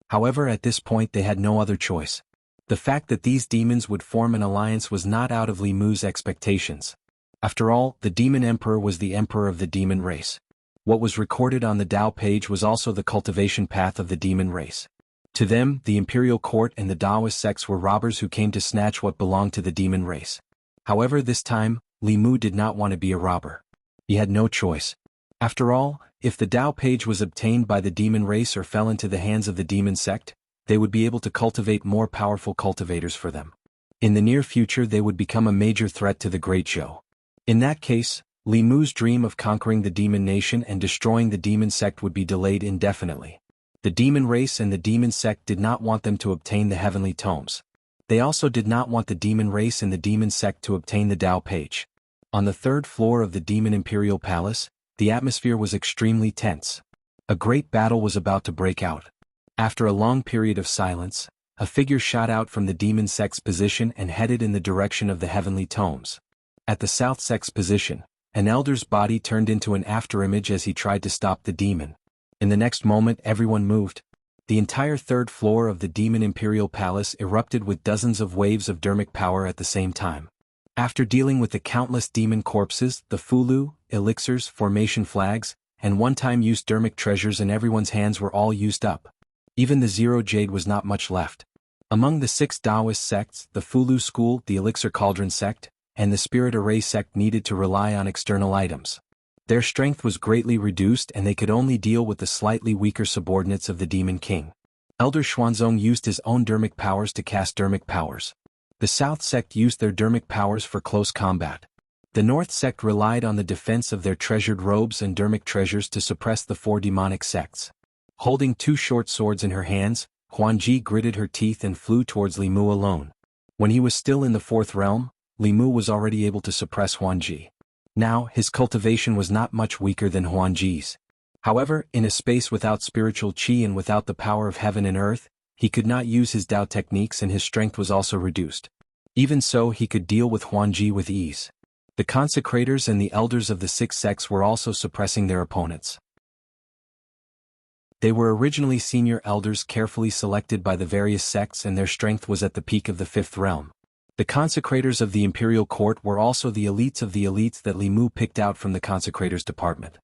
However, at this point they had no other choice. The fact that these demons would form an alliance was not out of Li Mu's expectations. After all, the Demon Emperor was the emperor of the demon race. What was recorded on the Tao page was also the cultivation path of the demon race. To them, the imperial court and the Taoist sects were robbers who came to snatch what belonged to the demon race. However, this time, Li Mu did not want to be a robber. He had no choice. After all, if the Tao page was obtained by the demon race or fell into the hands of the demon sect, they would be able to cultivate more powerful cultivators for them. In the near future, they would become a major threat to the Great Zhou. In that case, Li Mu's dream of conquering the demon nation and destroying the demon sect would be delayed indefinitely. The demon race and the demon sect did not want them to obtain the heavenly tomes. They also did not want the demon race and the demon sect to obtain the Tao page. On the 3rd floor of the Demon Imperial Palace, the atmosphere was extremely tense. A great battle was about to break out. After a long period of silence, a figure shot out from the demon sect's position and headed in the direction of the heavenly tomes. At the south sect's position, an elder's body turned into an afterimage as he tried to stop the demon. In the next moment, everyone moved. The entire 3rd floor of the Demon Imperial Palace erupted with dozens of waves of dermic power at the same time. After dealing with the countless demon corpses, the fulu, elixirs, formation flags, and one-time use dermic treasures in everyone's hands were all used up. Even the 0 jade was not much left. Among the 6 Taoist sects, the Fulu school, the Elixir Cauldron sect, and the Spirit Array sect needed to rely on external items. Their strength was greatly reduced and they could only deal with the slightly weaker subordinates of the Demon King. Elder Xuanzong used his own dermic powers to cast dermic powers. The South sect used their dermic powers for close combat. The North sect relied on the defense of their treasured robes and dermic treasures to suppress the 4 demonic sects. Holding 2 short swords in her hands, Huanji gritted her teeth and flew towards Li Mu alone. When he was still in the 4th realm, Li Mu was already able to suppress Huanji. Now, his cultivation was not much weaker than Huanji's. However, in a space without spiritual qi and without the power of heaven and earth, he could not use his Tao techniques and his strength was also reduced. Even so, he could deal with Huanji with ease. The consecrators and the elders of the 6 sects were also suppressing their opponents. They were originally senior elders carefully selected by the various sects and their strength was at the peak of the 5th realm. The consecrators of the imperial court were also the elites of the elites that Li Mu picked out from the consecrators department.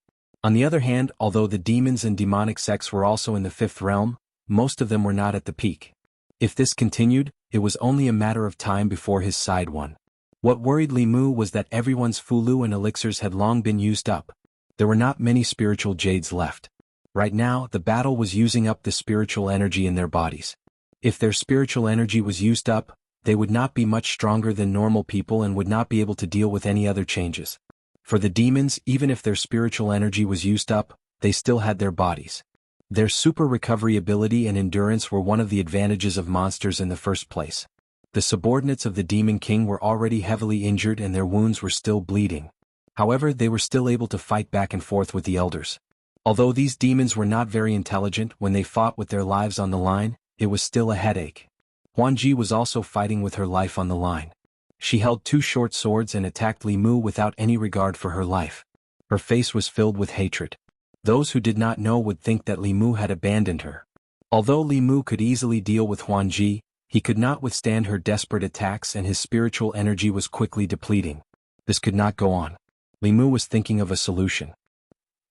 On the other hand, although the demons and demonic sects were also in the 5th realm, most of them were not at the peak. If this continued, it was only a matter of time before his side won. What worried Li Mu was that everyone's fulu and elixirs had long been used up. There were not many spiritual jades left. Right now, the battle was using up the spiritual energy in their bodies. If their spiritual energy was used up, they would not be much stronger than normal people and would not be able to deal with any other changes. For the demons, even if their spiritual energy was used up, they still had their bodies. Their super recovery ability and endurance were one of the advantages of monsters in the first place. The subordinates of the Demon King were already heavily injured and their wounds were still bleeding. However, they were still able to fight back and forth with the elders. Although these demons were not very intelligent when they fought with their lives on the line, it was still a headache. Huanji was also fighting with her life on the line. She held two short swords and attacked Li Mu without any regard for her life. Her face was filled with hatred. Those who did not know would think that Li Mu had abandoned her. Although Li Mu could easily deal with Huanji, he could not withstand her desperate attacks and his spiritual energy was quickly depleting. This could not go on. Li Mu was thinking of a solution.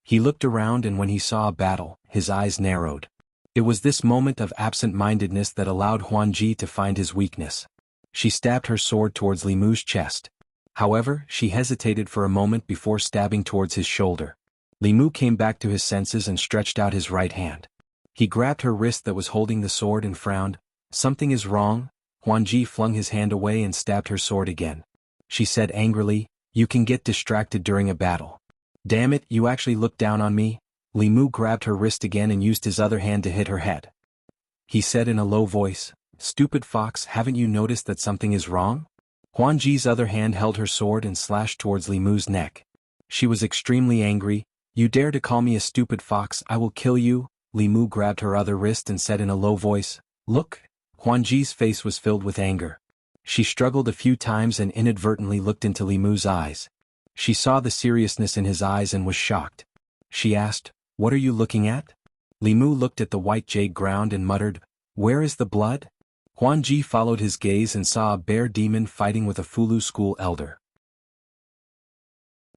He looked around and when he saw a battle, his eyes narrowed. It was this moment of absent-mindedness that allowed Huanji to find his weakness. She stabbed her sword towards Li Mu's chest. However, she hesitated for a moment before stabbing towards his shoulder. Li Mu came back to his senses and stretched out his right hand. He grabbed her wrist that was holding the sword and frowned. "Something is wrong." Huanji flung his hand away and stabbed her sword again. She said angrily, "You can get distracted during a battle. Damn it, you actually looked down on me?" Li Mu grabbed her wrist again and used his other hand to hit her head. He said in a low voice, "Stupid fox, haven't you noticed that something is wrong?" Huanji's other hand held her sword and slashed towards Li Mu's neck. She was extremely angry. "You dare to call me a stupid fox, I will kill you." Li Mu grabbed her other wrist and said in a low voice, "Look." Huanji's face was filled with anger. She struggled a few times and inadvertently looked into Li Mu's eyes. She saw the seriousness in his eyes and was shocked. She asked, "What are you looking at?" Li Mu looked at the white jade ground and muttered, "Where is the blood?" Huanji followed his gaze and saw a bear demon fighting with a Fulu school elder.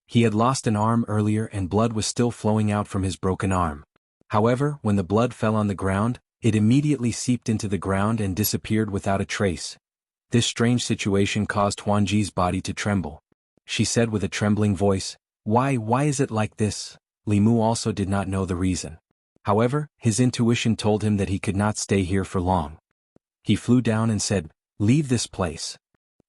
He had lost an arm earlier and blood was still flowing out from his broken arm. However, when the blood fell on the ground, it immediately seeped into the ground and disappeared without a trace. This strange situation caused Huanji's body to tremble. She said with a trembling voice, Why is it like this?" Li Mu also did not know the reason. However, his intuition told him that he could not stay here for long. He flew down and said, "Leave this place."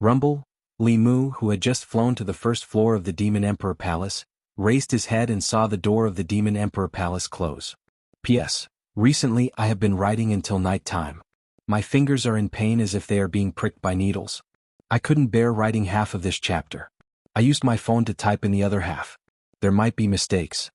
Rumble. Li Mu, who had just flown to the first floor of the Demon Emperor Palace, raised his head and saw the door of the Demon Emperor Palace close. P.S. Recently I have been writing until night time. My fingers are in pain as if they are being pricked by needles. I couldn't bear writing half of this chapter. I used my phone to type in the other half. There might be mistakes.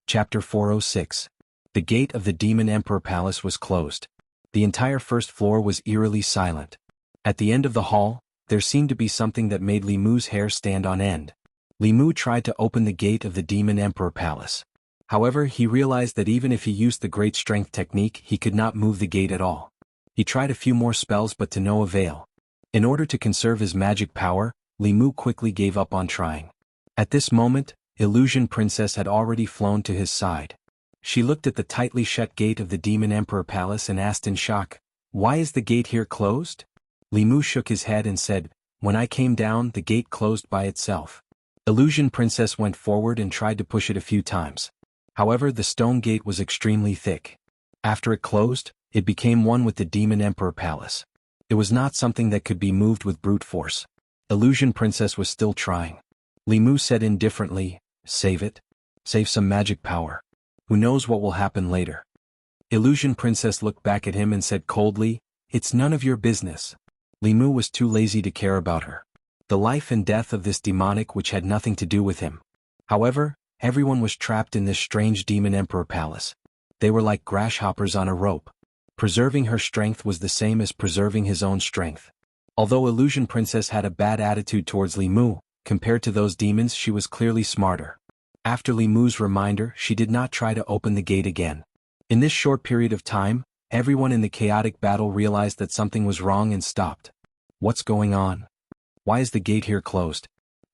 Chapter 406. The gate of the Demon Emperor Palace was closed. The entire first floor was eerily silent. At the end of the hall, there seemed to be something that made Li Mu's hair stand on end. Li Mu tried to open the gate of the Demon Emperor Palace. However, he realized that even if he used the Great Strength technique, he could not move the gate at all. He tried a few more spells but to no avail. In order to conserve his magic power, Li Mu quickly gave up on trying. At this moment, Illusion Princess had already flown to his side. She looked at the tightly shut gate of the Demon Emperor Palace and asked in shock, "Why is the gate here closed?" Li Mu shook his head and said, "When I came down, the gate closed by itself." Illusion Princess went forward and tried to push it a few times. However, the stone gate was extremely thick. After it closed, it became one with the Demon Emperor Palace. It was not something that could be moved with brute force. Illusion Princess was still trying. Li Mu said indifferently, "Save it. Save some magic power. Who knows what will happen later." Illusion Princess looked back at him and said coldly, "It's none of your business." Li Mu was too lazy to care about her. The life and death of this demonic which had nothing to do with him. However, everyone was trapped in this strange Demon Emperor Palace. They were like grasshoppers on a rope. Preserving her strength was the same as preserving his own strength. Although Illusion Princess had a bad attitude towards Li Mu, compared to those demons she was clearly smarter. After Li Mu's reminder, she did not try to open the gate again. In this short period of time, everyone in the chaotic battle realized that something was wrong and stopped. What's going on? Why is the gate here closed?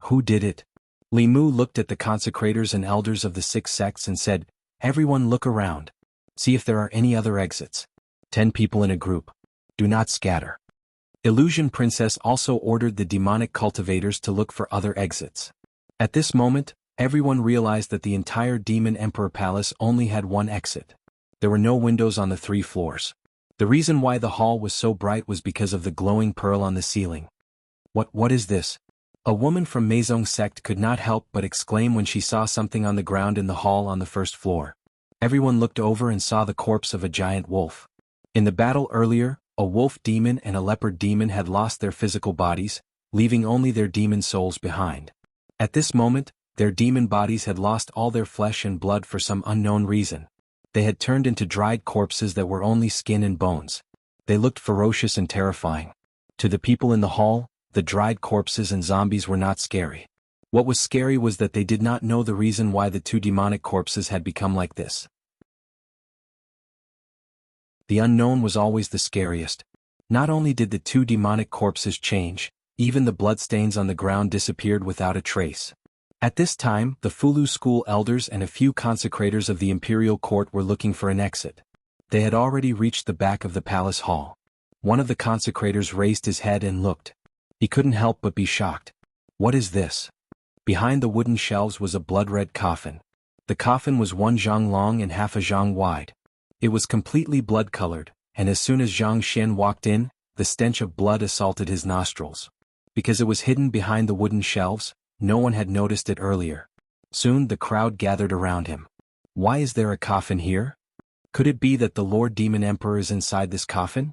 Who did it? Li Mu looked at the consecrators and elders of the 6 sects and said, "Everyone look around. See if there are any other exits. 10 people in a group. Do not scatter." Illusion Princess also ordered the demonic cultivators to look for other exits. At this moment, everyone realized that the entire Demon Emperor Palace only had one exit. There were no windows on the 3 floors. The reason why the hall was so bright was because of the glowing pearl on the ceiling. What is this?" A woman from Meizong sect could not help but exclaim when she saw something on the ground in the hall on the first floor. Everyone looked over and saw the corpse of a giant wolf. In the battle earlier, a wolf demon and a leopard demon had lost their physical bodies, leaving only their demon souls behind. At this moment, their demon bodies had lost all their flesh and blood for some unknown reason. They had turned into dried corpses that were only skin and bones. They looked ferocious and terrifying. To the people in the hall, the dried corpses and zombies were not scary. What was scary was that they did not know the reason why the two demonic corpses had become like this. The unknown was always the scariest. Not only did the two demonic corpses change, even the bloodstains on the ground disappeared without a trace. At this time, the Fulu school elders and a few consecrators of the imperial court were looking for an exit. They had already reached the back of the palace hall. One of the consecrators raised his head and looked. He couldn't help but be shocked. What is this? Behind the wooden shelves was a blood-red coffin. The coffin was 1 zhang long and half a zhang wide. It was completely blood-colored, and as soon as Zhang Xian walked in, the stench of blood assaulted his nostrils. Because it was hidden behind the wooden shelves, no one had noticed it earlier. Soon the crowd gathered around him. Why is there a coffin here? Could it be that the Lord Demon Emperor is inside this coffin?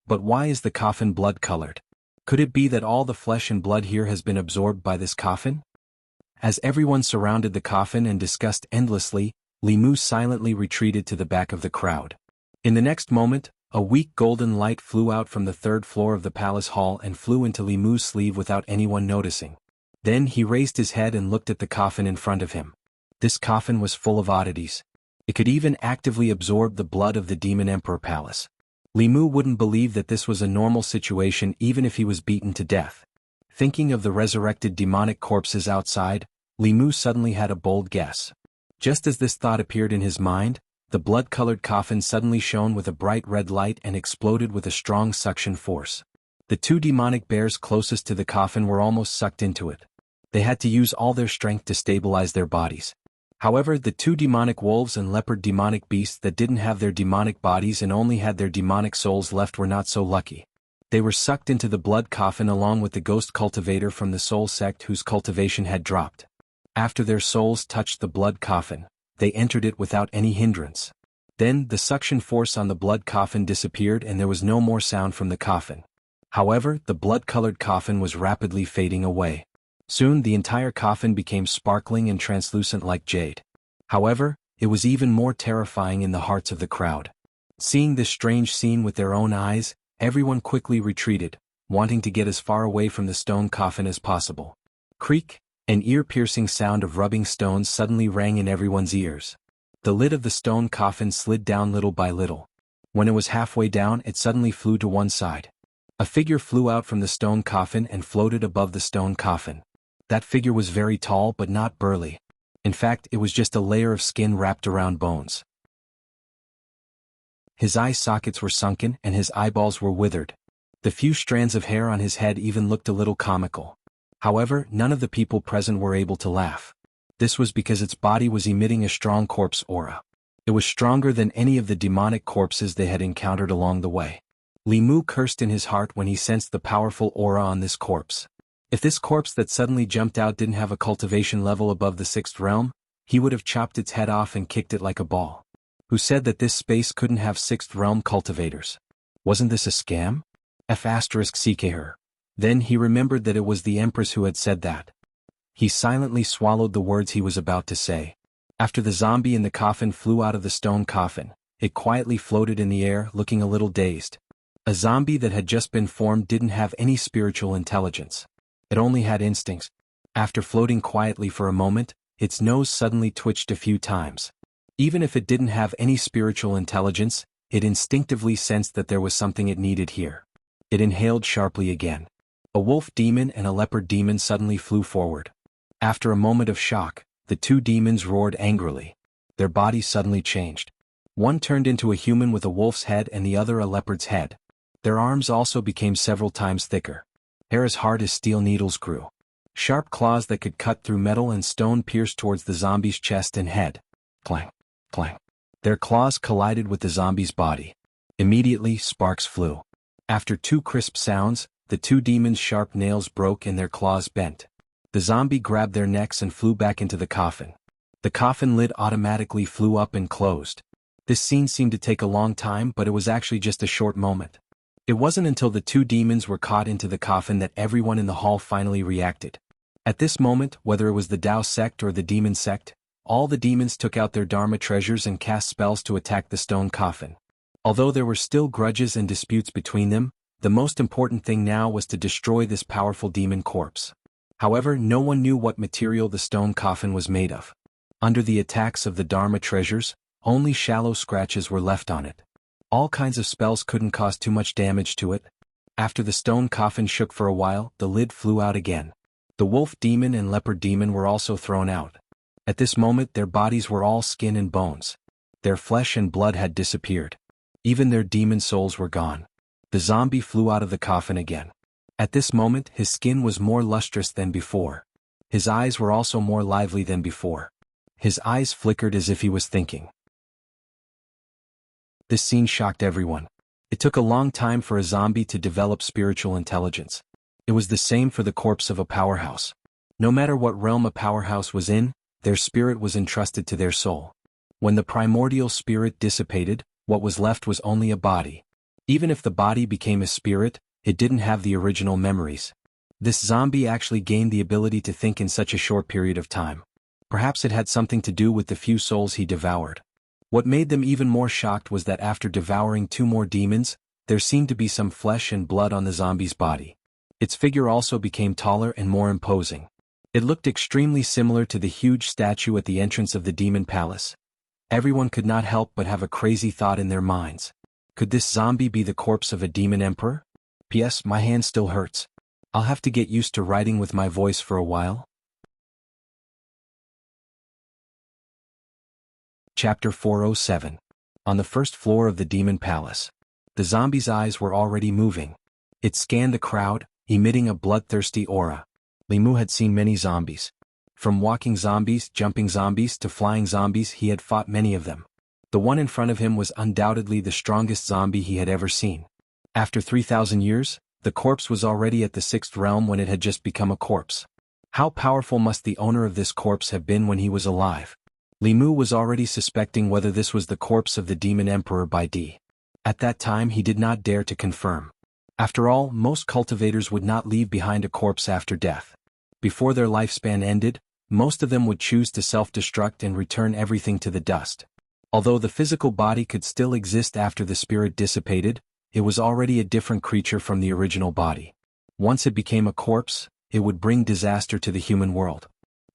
But why is the coffin blood-colored? Could it be that all the flesh and blood here has been absorbed by this coffin? As everyone surrounded the coffin and discussed endlessly, Li Mu silently retreated to the back of the crowd. In the next moment, a weak golden light flew out from the third floor of the palace hall and flew into Li Mu's sleeve without anyone noticing. Then he raised his head and looked at the coffin in front of him. This coffin was full of oddities. It could even actively absorb the blood of the Demon Emperor Palace. Li Mu wouldn't believe that this was a normal situation even if he was beaten to death. Thinking of the resurrected demonic corpses outside, Li Mu suddenly had a bold guess. Just as this thought appeared in his mind, the blood-colored coffin suddenly shone with a bright red light and exploded with a strong suction force. The two demonic bears closest to the coffin were almost sucked into it. They had to use all their strength to stabilize their bodies. However, the two demonic wolves and leopard demonic beasts that didn't have their demonic bodies and only had their demonic souls left were not so lucky. They were sucked into the blood coffin along with the ghost cultivator from the soul sect whose cultivation had dropped. After their souls touched the blood coffin, they entered it without any hindrance. Then the suction force on the blood coffin disappeared and there was no more sound from the coffin. However, the blood-colored coffin was rapidly fading away. Soon the entire coffin became sparkling and translucent like jade. However, it was even more terrifying in the hearts of the crowd. Seeing this strange scene with their own eyes, everyone quickly retreated, wanting to get as far away from the stone coffin as possible. Creak! An ear-piercing sound of rubbing stones suddenly rang in everyone's ears. The lid of the stone coffin slid down little by little. When it was halfway down, it suddenly flew to one side. A figure flew out from the stone coffin and floated above the stone coffin. That figure was very tall but not burly. In fact, it was just a layer of skin wrapped around bones. His eye sockets were sunken and his eyeballs were withered. The few strands of hair on his head even looked a little comical. However, none of the people present were able to laugh. This was because its body was emitting a strong corpse aura. It was stronger than any of the demonic corpses they had encountered along the way. Li Mu cursed in his heart when he sensed the powerful aura on this corpse. If this corpse that suddenly jumped out didn't have a cultivation level above the 6th realm, he would have chopped its head off and kicked it like a ball. Who said that this space couldn't have 6th realm cultivators? Wasn't this a scam? F***CKR. Then he remembered that it was the Empress who had said that. He silently swallowed the words he was about to say. After the zombie in the coffin flew out of the stone coffin, it quietly floated in the air, looking a little dazed. A zombie that had just been formed didn't have any spiritual intelligence. It only had instincts. After floating quietly for a moment, its nose suddenly twitched a few times. Even if it didn't have any spiritual intelligence, it instinctively sensed that there was something it needed here. It inhaled sharply again. A wolf demon and a leopard demon suddenly flew forward. After a moment of shock, the two demons roared angrily. Their bodies suddenly changed. One turned into a human with a wolf's head and the other a leopard's head. Their arms also became several times thicker. Hair as hard as steel needles grew. Sharp claws that could cut through metal and stone pierced towards the zombie's chest and head. Clang, clang. Their claws collided with the zombie's body. Immediately, sparks flew. After two crisp sounds, the two demons' sharp nails broke and their claws bent. The zombie grabbed their necks and flew back into the coffin. The coffin lid automatically flew up and closed. This scene seemed to take a long time, but it was actually just a short moment. It wasn't until the two demons were caught into the coffin that everyone in the hall finally reacted. At this moment, whether it was the Tao sect or the demon sect, all the demons took out their Dharma treasures and cast spells to attack the stone coffin. Although there were still grudges and disputes between them, the most important thing now was to destroy this powerful demon corpse. However, no one knew what material the stone coffin was made of. Under the attacks of the Dharma treasures, only shallow scratches were left on it. All kinds of spells couldn't cause too much damage to it. After the stone coffin shook for a while, the lid flew out again. The wolf demon and leopard demon were also thrown out. At this moment their bodies were all skin and bones. Their flesh and blood had disappeared. Even their demon souls were gone. The zombie flew out of the coffin again. At this moment his skin was more lustrous than before. His eyes were also more lively than before. His eyes flickered as if he was thinking. This scene shocked everyone. It took a long time for a zombie to develop spiritual intelligence. It was the same for the corpse of a powerhouse. No matter what realm a powerhouse was in, their spirit was entrusted to their soul. When the primordial spirit dissipated, what was left was only a body. Even if the body became a spirit, it didn't have the original memories. This zombie actually gained the ability to think in such a short period of time. Perhaps it had something to do with the few souls he devoured. What made them even more shocked was that after devouring two more demons, there seemed to be some flesh and blood on the zombie's body. Its figure also became taller and more imposing. It looked extremely similar to the huge statue at the entrance of the demon palace. Everyone could not help but have a crazy thought in their minds. Could this zombie be the corpse of a demon emperor? P.S. My hand still hurts. I'll have to get used to writing with my voice for a while. Chapter 407. On the first floor of the demon palace. The zombie's eyes were already moving. It scanned the crowd, emitting a bloodthirsty aura. Li Mu had seen many zombies. From walking zombies, jumping zombies to flying zombies, he had fought many of them. The one in front of him was undoubtedly the strongest zombie he had ever seen. After 3,000 years, the corpse was already at the sixth realm when it had just become a corpse. How powerful must the owner of this corpse have been when he was alive? Li Mu was already suspecting whether this was the corpse of the demon emperor by D. At that time he did not dare to confirm. After all, most cultivators would not leave behind a corpse after death. Before their lifespan ended, most of them would choose to self-destruct and return everything to the dust. Although the physical body could still exist after the spirit dissipated, it was already a different creature from the original body. Once it became a corpse, it would bring disaster to the human world.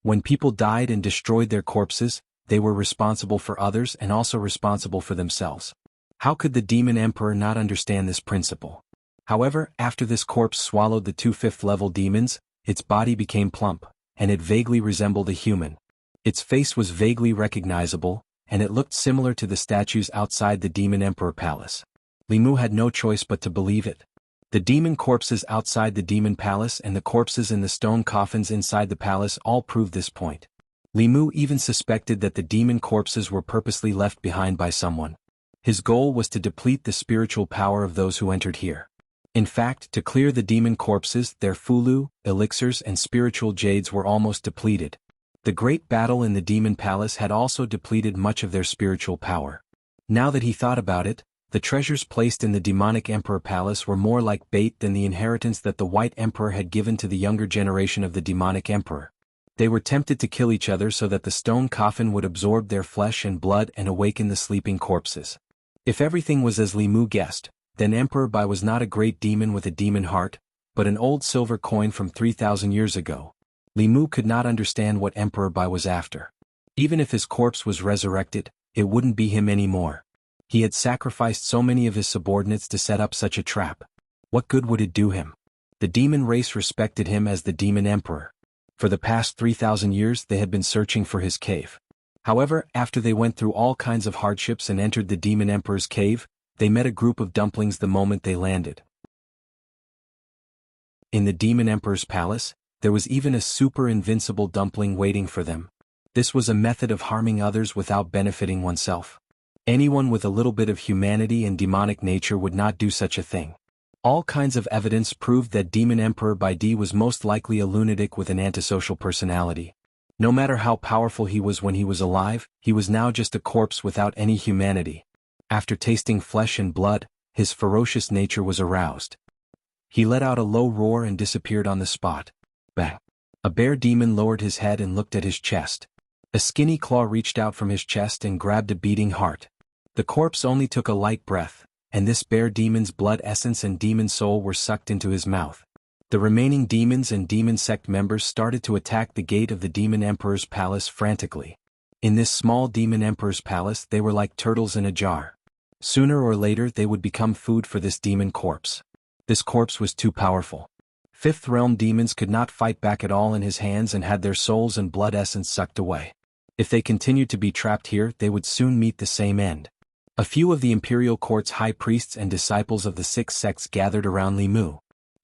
When people died and destroyed their corpses, they were responsible for others and also responsible for themselves. How could the demon emperor not understand this principle? However, after this corpse swallowed the two fifth-level demons, its body became plump, and it vaguely resembled a human. Its face was vaguely recognizable, and it looked similar to the statues outside the demon emperor palace. Li Mu had no choice but to believe it. The demon corpses outside the demon palace and the corpses in the stone coffins inside the palace all proved this point. Li Mu even suspected that the demon corpses were purposely left behind by someone. His goal was to deplete the spiritual power of those who entered here. In fact, to clear the demon corpses, their fulu, elixirs and spiritual jades were almost depleted. The great battle in the demon palace had also depleted much of their spiritual power. Now that he thought about it, the treasures placed in the demonic emperor palace were more like bait than the inheritance that the white emperor had given to the younger generation of the demonic emperor. They were tempted to kill each other so that the stone coffin would absorb their flesh and blood and awaken the sleeping corpses. If everything was as Li Mu guessed, then Emperor Bai was not a great demon with a demon heart, but an old silver coin from 3,000 years ago. Li Mu could not understand what Emperor Bai was after. Even if his corpse was resurrected, it wouldn't be him anymore. He had sacrificed so many of his subordinates to set up such a trap. What good would it do him? The demon race respected him as the demon emperor. For the past 3,000 years they had been searching for his cave. However, after they went through all kinds of hardships and entered the demon emperor's cave, they met a group of dumplings the moment they landed. In the demon emperor's palace, there was even a super invincible dumpling waiting for them. This was a method of harming others without benefiting oneself. Anyone with a little bit of humanity and demonic nature would not do such a thing. All kinds of evidence proved that Demon Emperor Bai Di was most likely a lunatic with an antisocial personality. No matter how powerful he was when he was alive, he was now just a corpse without any humanity. After tasting flesh and blood, his ferocious nature was aroused. He let out a low roar and disappeared on the spot. Bang! A bear demon lowered his head and looked at his chest. A skinny claw reached out from his chest and grabbed a beating heart. The corpse only took a light breath, and this bear demon's blood essence and demon soul were sucked into his mouth. The remaining demons and demon sect members started to attack the gate of the Demon Emperor's palace frantically. In this small Demon Emperor's palace they were like turtles in a jar. Sooner or later they would become food for this demon corpse. This corpse was too powerful. Fifth realm demons could not fight back at all in his hands and had their souls and blood essence sucked away. If they continued to be trapped here they would soon meet the same end. A few of the imperial court's high priests and disciples of the six sects gathered around Li Mu.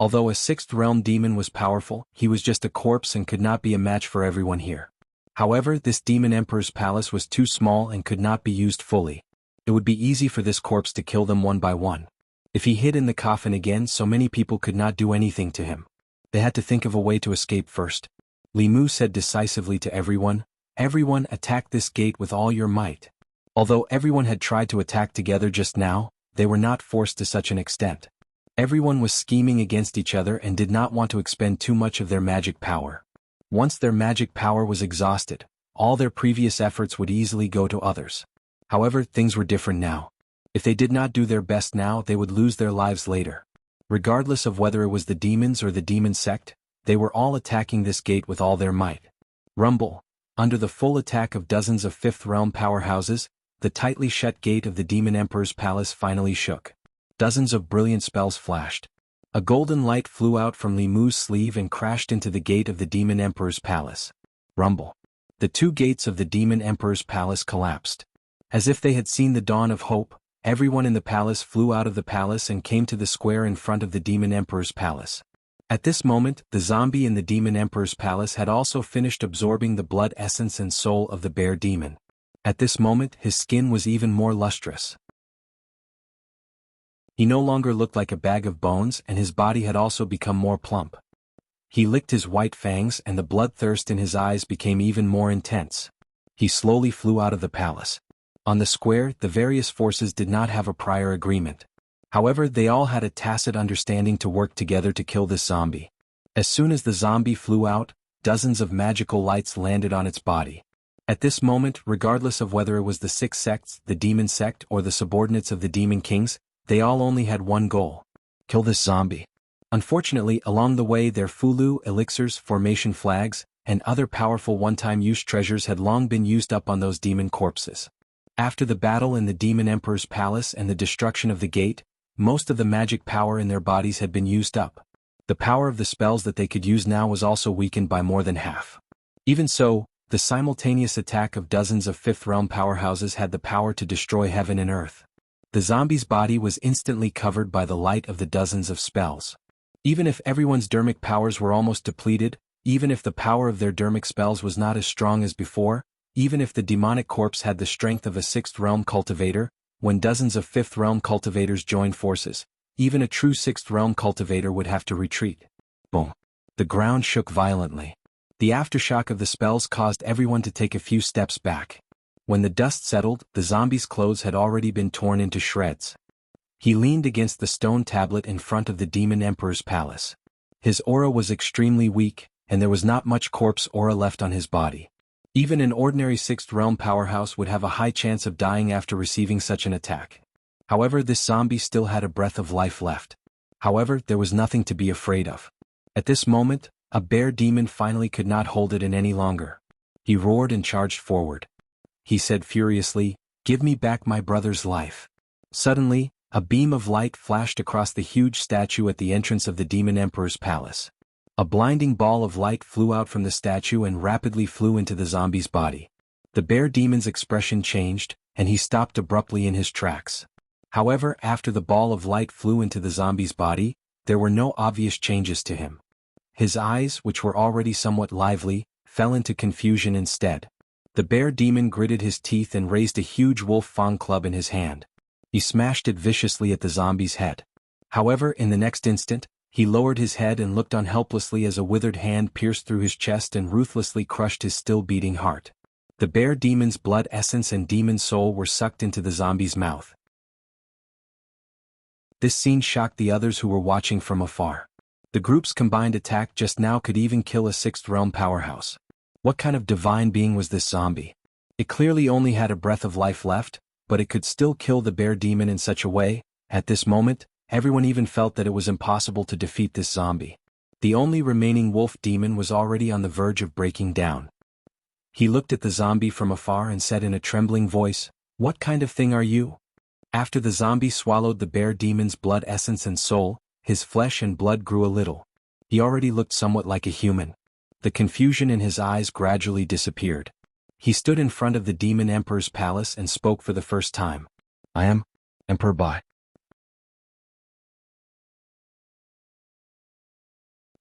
Although a sixth realm demon was powerful, he was just a corpse and could not be a match for everyone here. However, this demon emperor's palace was too small and could not be used fully. It would be easy for this corpse to kill them one by one. If he hid in the coffin again, so many people could not do anything to him. They had to think of a way to escape first. Li Mu said decisively to everyone, "Everyone attack this gate with all your might." Although everyone had tried to attack together just now, they were not forced to such an extent. Everyone was scheming against each other and did not want to expend too much of their magic power. Once their magic power was exhausted, all their previous efforts would easily go to others. However, things were different now. If they did not do their best now, they would lose their lives later. Regardless of whether it was the demons or the demon sect, they were all attacking this gate with all their might. Rumble. Under the full attack of dozens of fifth realm powerhouses, the tightly shut gate of the Demon Emperor's palace finally shook. Dozens of brilliant spells flashed. A golden light flew out from Li Mu's sleeve and crashed into the gate of the Demon Emperor's palace. Rumble. The two gates of the Demon Emperor's palace collapsed. As if they had seen the dawn of hope, everyone in the palace flew out of the palace and came to the square in front of the Demon Emperor's palace. At this moment, the zombie in the Demon Emperor's palace had also finished absorbing the blood essence and soul of the bear demon. At this moment, his skin was even more lustrous. He no longer looked like a bag of bones, and his body had also become more plump. He licked his white fangs and the bloodthirst in his eyes became even more intense. He slowly flew out of the palace. On the square, the various forces did not have a prior agreement. However, they all had a tacit understanding to work together to kill this zombie. As soon as the zombie flew out, dozens of magical lights landed on its body. At this moment, regardless of whether it was the six sects, the demon sect, or the subordinates of the demon kings, they all only had one goal: kill this zombie. Unfortunately, along the way their fulu, elixirs, formation flags, and other powerful one-time use treasures had long been used up on those demon corpses. After the battle in the Demon Emperor's palace and the destruction of the gate, most of the magic power in their bodies had been used up. The power of the spells that they could use now was also weakened by more than half. Even so, the simultaneous attack of dozens of fifth realm powerhouses had the power to destroy heaven and earth. The zombie's body was instantly covered by the light of the dozens of spells. Even if everyone's dermic powers were almost depleted, even if the power of their dermic spells was not as strong as before, even if the demonic corpse had the strength of a sixth realm cultivator, when dozens of fifth realm cultivators joined forces, even a true sixth realm cultivator would have to retreat. Boom. The ground shook violently. The aftershock of the spells caused everyone to take a few steps back. When the dust settled, the zombie's clothes had already been torn into shreds. He leaned against the stone tablet in front of the Demon Emperor's palace. His aura was extremely weak, and there was not much corpse aura left on his body. Even an ordinary sixth realm powerhouse would have a high chance of dying after receiving such an attack. However, this zombie still had a breath of life left. However, there was nothing to be afraid of. At this moment, a bear demon finally could not hold it in any longer. He roared and charged forward. He said furiously, "Give me back my brother's life." Suddenly, a beam of light flashed across the huge statue at the entrance of the Demon Emperor's palace. A blinding ball of light flew out from the statue and rapidly flew into the zombie's body. The bear demon's expression changed, and he stopped abruptly in his tracks. However, after the ball of light flew into the zombie's body, there were no obvious changes to him. His eyes, which were already somewhat lively, fell into confusion instead. The bear demon gritted his teeth and raised a huge wolf fang club in his hand. He smashed it viciously at the zombie's head. However, in the next instant, he lowered his head and looked on helplessly as a withered hand pierced through his chest and ruthlessly crushed his still beating heart. The bear demon's blood essence and demon soul were sucked into the zombie's mouth. This scene shocked the others who were watching from afar. The group's combined attack just now could even kill a sixth realm powerhouse. What kind of divine being was this zombie? It clearly only had a breath of life left, but it could still kill the bear demon in such a way. At this moment, everyone even felt that it was impossible to defeat this zombie. The only remaining wolf demon was already on the verge of breaking down. He looked at the zombie from afar and said in a trembling voice, "What kind of thing are you?" After the zombie swallowed the bear demon's blood essence and soul, his flesh and blood grew a little. He already looked somewhat like a human. The confusion in his eyes gradually disappeared. He stood in front of the demon emperor's palace and spoke for the first time. "I am Emperor Bai."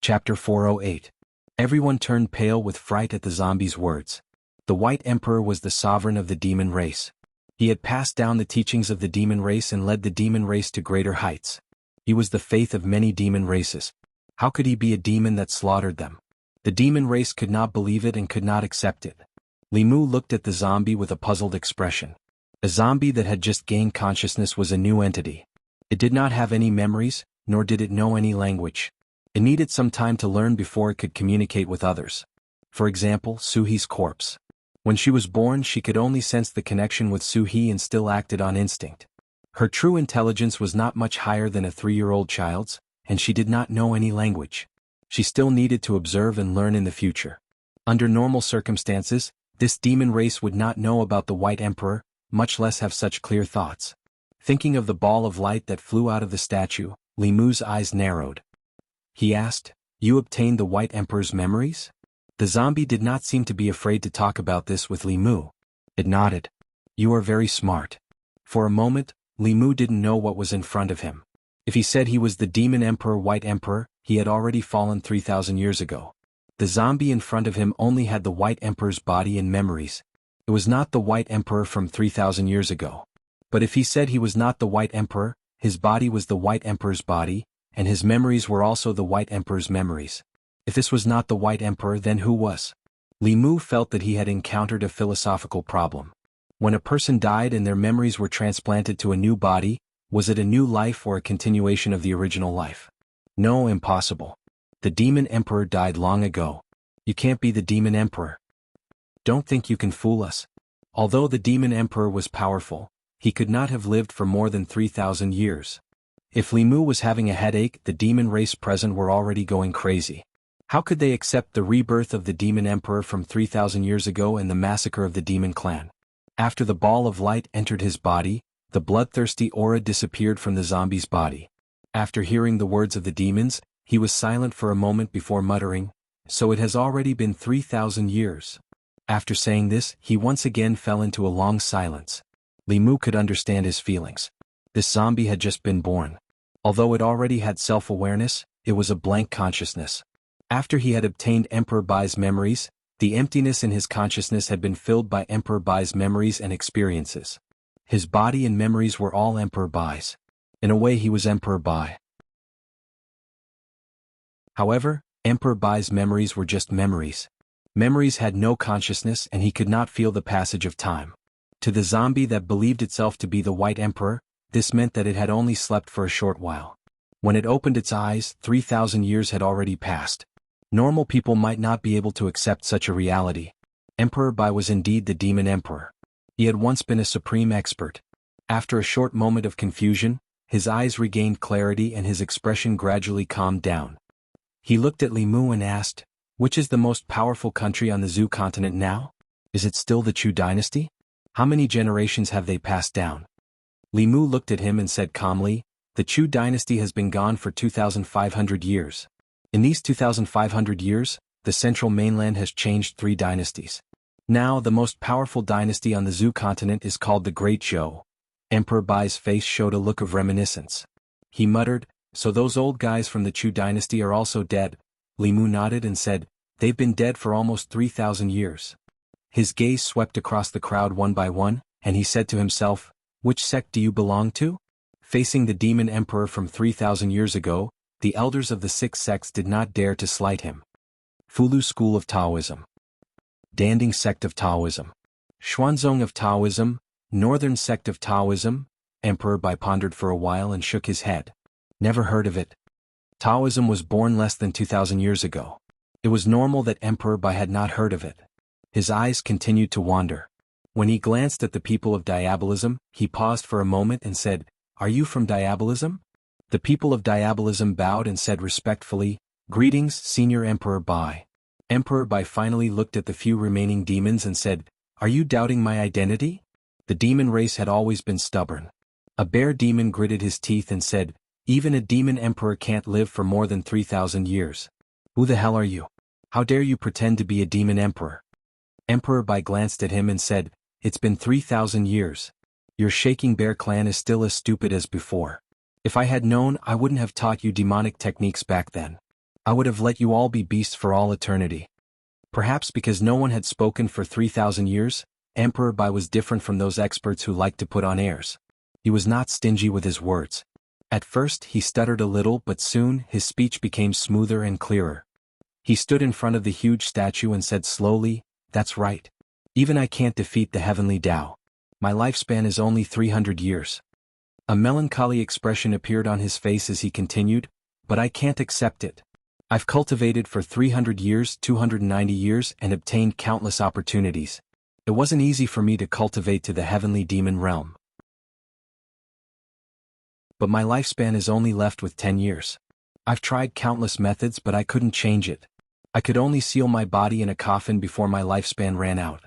Chapter 408. Everyone turned pale with fright at the zombie's words. The White Emperor was the sovereign of the demon race. He had passed down the teachings of the demon race and led the demon race to greater heights. He was the faith of many demon races. How could he be a demon that slaughtered them? The demon race could not believe it and could not accept it. Li Mu looked at the zombie with a puzzled expression. A zombie that had just gained consciousness was a new entity. It did not have any memories, nor did it know any language. It needed some time to learn before it could communicate with others. For example, Suhi's corpse. When she was born, she could only sense the connection with Suhi and still acted on instinct. Her true intelligence was not much higher than a 3-year-old child's, and she did not know any language. She still needed to observe and learn in the future. Under normal circumstances, this demon race would not know about the White Emperor, much less have such clear thoughts. Thinking of the ball of light that flew out of the statue, Li Mu's eyes narrowed. He asked, "You obtained the White Emperor's memories?" The zombie did not seem to be afraid to talk about this with Li Mu. It nodded. "You are very smart." For a moment, Li Mu didn't know what was in front of him. If he said he was the Demon Emperor White Emperor, he had already fallen 3,000 years ago. The zombie in front of him only had the White Emperor's body and memories. It was not the White Emperor from 3,000 years ago. But if he said he was not the White Emperor, his body was the White Emperor's body, and his memories were also the White Emperor's memories. If this was not the White Emperor, then who was? Li Mu felt that he had encountered a philosophical problem. When a person died and their memories were transplanted to a new body, was it a new life or a continuation of the original life? No, impossible. The Demon Emperor died long ago. You can't be the Demon Emperor. Don't think you can fool us. Although the Demon Emperor was powerful, he could not have lived for more than 3,000 years. If Li Mu was having a headache, the demon race present were already going crazy. How could they accept the rebirth of the Demon Emperor from 3,000 years ago and the massacre of the Demon Clan? After the ball of light entered his body, the bloodthirsty aura disappeared from the zombie's body. After hearing the words of the demons, he was silent for a moment before muttering, "So it has already been 3,000 years. After saying this, he once again fell into a long silence. Li Mu could understand his feelings. This zombie had just been born. Although it already had self-awareness, it was a blank consciousness. After he had obtained Emperor Bai's memories, the emptiness in his consciousness had been filled by Emperor Bai's memories and experiences. His body and memories were all Emperor Bai's. In a way, he was Emperor Bai. However, Emperor Bai's memories were just memories. Memories had no consciousness and he could not feel the passage of time. To the zombie that believed itself to be the White Emperor, this meant that it had only slept for a short while. When it opened its eyes, 3,000 years had already passed. Normal people might not be able to accept such a reality. Emperor Bai was indeed the Demon Emperor. He had once been a supreme expert. After a short moment of confusion, his eyes regained clarity and his expression gradually calmed down. He looked at Li Mu and asked, "Which is the most powerful country on the Zhu continent now? Is it still the Chu dynasty? How many generations have they passed down?" Li Mu looked at him and said calmly, "The Chu dynasty has been gone for 2,500 years. In these 2,500 years, the central mainland has changed 3 dynasties. Now the most powerful dynasty on the Zhu continent is called the Great Zhou." Emperor Bai's face showed a look of reminiscence. He muttered, "So those old guys from the Chu dynasty are also dead?" Li Mu nodded and said, "They've been dead for almost 3,000 years. His gaze swept across the crowd one by one, and he said to himself, "Which sect do you belong to?" Facing the demon emperor from 3,000 years ago, the elders of the six sects did not dare to slight him. Fulu school of Taoism. Danding sect of Taoism. Xuanzong of Taoism, northern sect of Taoism. Emperor Bai pondered for a while and shook his head. Never heard of it. Taoism was born less than 2,000 years ago. It was normal that Emperor Bai had not heard of it. His eyes continued to wander. When he glanced at the people of Diabolism, he paused for a moment and said, "Are you from Diabolism?" The people of Diabolism bowed and said respectfully, "Greetings, Senior Emperor Bai." Emperor Bai finally looked at the few remaining demons and said, "Are you doubting my identity?" The demon race had always been stubborn. A bear demon gritted his teeth and said, "Even a demon emperor can't live for more than 3,000 years. Who the hell are you? How dare you pretend to be a demon emperor?" Emperor Bai glanced at him and said, "It's been 3,000 years. Your shaking bear clan is still as stupid as before. If I had known, I wouldn't have taught you demonic techniques back then. I would have let you all be beasts for all eternity." Perhaps because no one had spoken for 3,000 years, Emperor Bai was different from those experts who liked to put on airs. He was not stingy with his words. At first he stuttered a little, but soon his speech became smoother and clearer. He stood in front of the huge statue and said slowly, "That's right. Even I can't defeat the heavenly Tao. My lifespan is only 300 years. A melancholy expression appeared on his face as he continued, "But I can't accept it. I've cultivated for 300 years, 290 years, and obtained countless opportunities. It wasn't easy for me to cultivate to the heavenly demon realm. But my lifespan is only left with 10 years. I've tried countless methods, but I couldn't change it. I could only seal my body in a coffin before my lifespan ran out.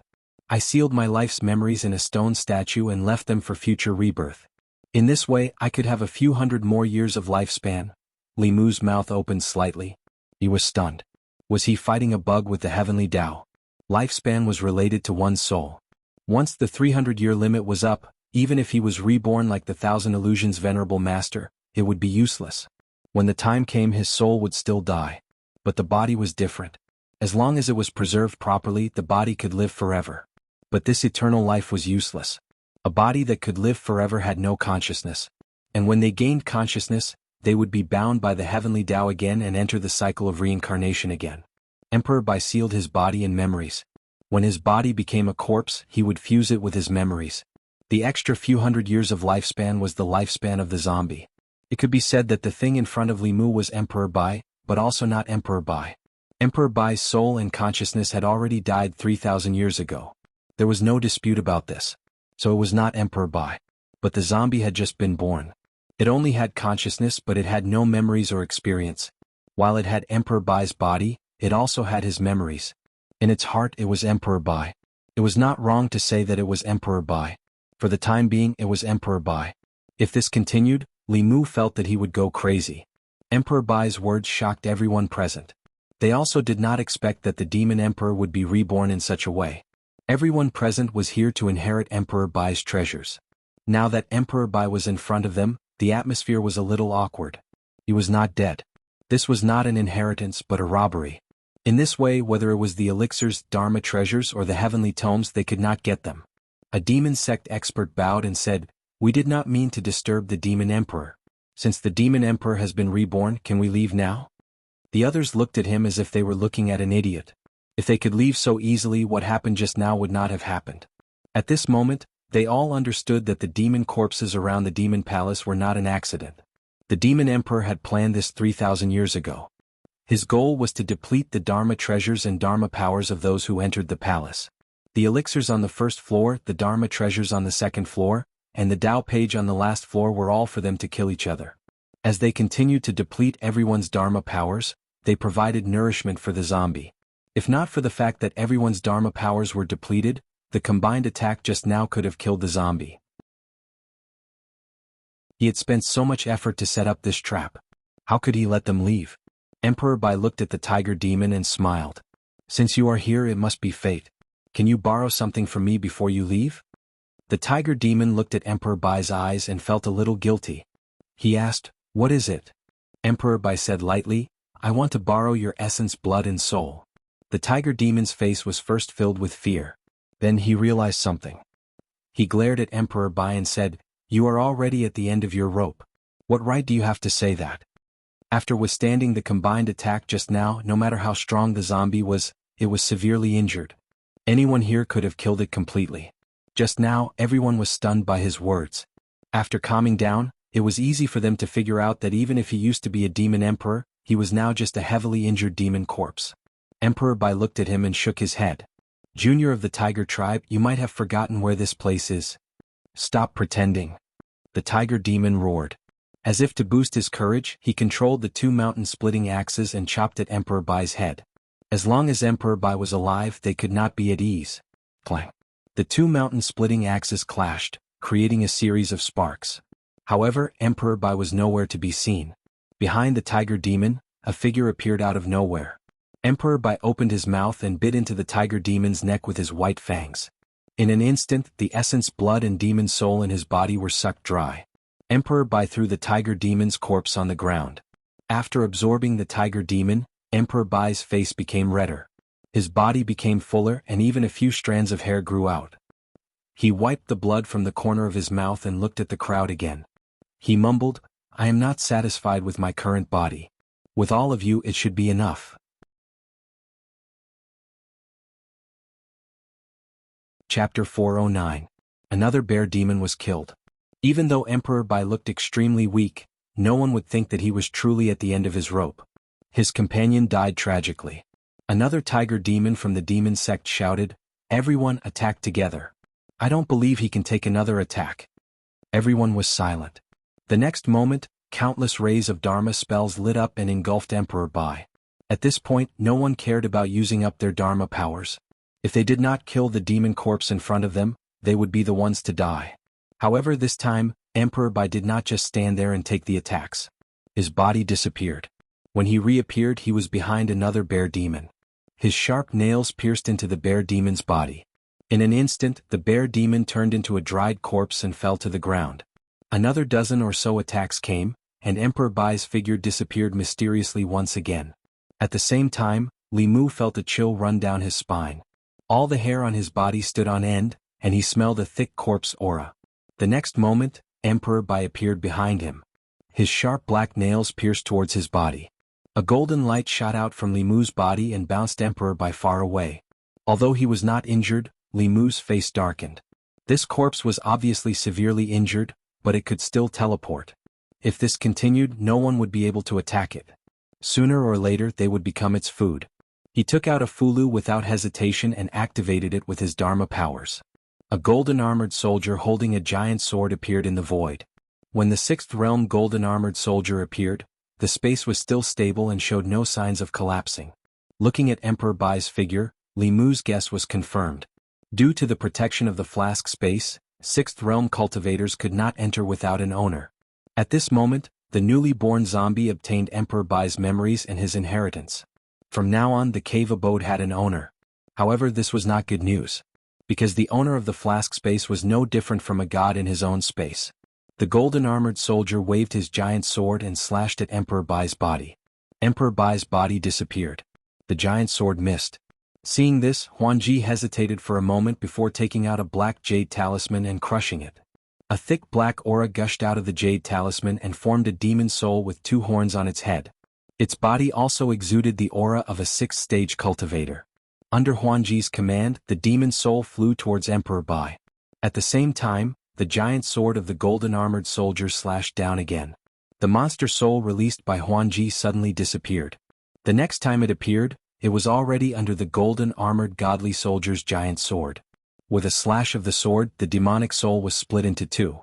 I sealed my life's memories in a stone statue and left them for future rebirth. In this way I could have a few hundred more years of lifespan." Li Mu's mouth opened slightly. He was stunned. Was he fighting a bug with the heavenly Tao? Lifespan was related to one's soul. Once the 300-year limit was up, even if he was reborn like the Thousand Illusions Venerable Master, it would be useless. When the time came, his soul would still die. But the body was different. As long as it was preserved properly, the body could live forever. But this eternal life was useless. A body that could live forever had no consciousness. And when they gained consciousness, they would be bound by the heavenly Tao again and enter the cycle of reincarnation again. Emperor Bai sealed his body in memories. When his body became a corpse, he would fuse it with his memories. The extra few hundred years of lifespan was the lifespan of the zombie. It could be said that the thing in front of Li Mu was Emperor Bai, but also not Emperor Bai. Emperor Bai's soul and consciousness had already died 3,000 years ago. There was no dispute about this. So it was not Emperor Bai. But the zombie had just been born. It only had consciousness, but it had no memories or experience. While it had Emperor Bai's body, it also had his memories. In its heart it was Emperor Bai. It was not wrong to say that it was Emperor Bai. For the time being it was Emperor Bai. If this continued, Li Mu felt that he would go crazy. Emperor Bai's words shocked everyone present. They also did not expect that the demon emperor would be reborn in such a way. Everyone present was here to inherit Emperor Bai's treasures. Now that Emperor Bai was in front of them, the atmosphere was a little awkward. He was not dead. This was not an inheritance but a robbery. In this way, whether it was the elixirs, Dharma treasures, or the heavenly tomes, they could not get them. A demon sect expert bowed and said, "We did not mean to disturb the demon emperor. Since the demon emperor has been reborn, can we leave now?" The others looked at him as if they were looking at an idiot. If they could leave so easily, what happened just now would not have happened. At this moment, they all understood that the demon corpses around the demon palace were not an accident. The demon emperor had planned this 3,000 years ago. His goal was to deplete the Dharma treasures and Dharma powers of those who entered the palace. The elixirs on the first floor, the Dharma treasures on the second floor, and the Tao page on the last floor were all for them to kill each other. As they continued to deplete everyone's Dharma powers, they provided nourishment for the zombie. If not for the fact that everyone's Dharma powers were depleted, the combined attack just now could have killed the zombie. He had spent so much effort to set up this trap. How could he let them leave? Emperor Bai looked at the tiger demon and smiled. "Since you are here, it must be fate. Can you borrow something from me before you leave?" The tiger demon looked at Emperor Bai's eyes and felt a little guilty. He asked, "What is it?" Emperor Bai said lightly, "I want to borrow your essence, blood and soul." The tiger demon's face was first filled with fear. Then he realized something. He glared at Emperor Bai and said, You are already at the end of your rope. What right do you have to say that? After withstanding the combined attack just now, no matter how strong the zombie was, it was severely injured. Anyone here could have killed it completely. Just now, everyone was stunned by his words. After calming down, it was easy for them to figure out that even if he used to be a demon emperor, he was now just a heavily injured demon corpse. Emperor Bai looked at him and shook his head. Junior of the Tiger tribe, you might have forgotten where this place is. Stop pretending. The tiger demon roared. As if to boost his courage, he controlled the two mountain-splitting axes and chopped at Emperor Bai's head. As long as Emperor Bai was alive, they could not be at ease. Clang. The two mountain-splitting axes clashed, creating a series of sparks. However, Emperor Bai was nowhere to be seen. Behind the tiger demon, a figure appeared out of nowhere. Emperor Bai opened his mouth and bit into the tiger demon's neck with his white fangs. In an instant, the essence, blood and demon soul in his body were sucked dry. Emperor Bai threw the tiger demon's corpse on the ground. After absorbing the tiger demon, Emperor Bai's face became redder. His body became fuller and even a few strands of hair grew out. He wiped the blood from the corner of his mouth and looked at the crowd again. He mumbled, I am not satisfied with my current body. With all of you it should be enough. Chapter 409. Another bear demon was killed. Even though Emperor Bai looked extremely weak, no one would think that he was truly at the end of his rope. His companion died tragically. Another tiger demon from the demon sect shouted, Everyone attack together. I don't believe he can take another attack. Everyone was silent. The next moment, countless rays of Dharma spells lit up and engulfed Emperor Bai. At this point, no one cared about using up their Dharma powers. If they did not kill the demon corpse in front of them, they would be the ones to die. However, this time, Emperor Bai did not just stand there and take the attacks. His body disappeared. When he reappeared, he was behind another bear demon. His sharp nails pierced into the bear demon's body. In an instant, the bear demon turned into a dried corpse and fell to the ground. Another dozen or so attacks came, and Emperor Bai's figure disappeared mysteriously once again. At the same time, Li Mu felt a chill run down his spine. All the hair on his body stood on end, and he smelled a thick corpse aura. The next moment, Emperor Bai appeared behind him. His sharp black nails pierced towards his body. A golden light shot out from Li Mu's body and bounced Emperor Bai far away. Although he was not injured, Li Mu's face darkened. This corpse was obviously severely injured, but it could still teleport. If this continued, no one would be able to attack it. Sooner or later they would become its food. He took out a Fulu without hesitation and activated it with his Dharma powers. A golden armored soldier holding a giant sword appeared in the void. When the 6th realm golden armored soldier appeared, the space was still stable and showed no signs of collapsing. Looking at Emperor Bai's figure, Li Mu's guess was confirmed. Due to the protection of the flask space, 6th realm cultivators could not enter without an owner. At this moment, the newly born zombie obtained Emperor Bai's memories and his inheritance. From now on, the cave abode had an owner. However, this was not good news. Because the owner of the flask space was no different from a god in his own space. The golden armored soldier waved his giant sword and slashed at Emperor Bai's body. Emperor Bai's body disappeared. The giant sword missed. Seeing this, Huanji hesitated for a moment before taking out a black jade talisman and crushing it. A thick black aura gushed out of the jade talisman and formed a demon soul with 2 horns on its head. Its body also exuded the aura of a 6th-stage cultivator. Under Huanji's command, the demon soul flew towards Emperor Bai. At the same time, the giant sword of the golden armored soldier slashed down again. The monster soul released by Huanji suddenly disappeared. The next time it appeared, it was already under the golden armored godly soldier's giant sword. With a slash of the sword, the demonic soul was split into 2.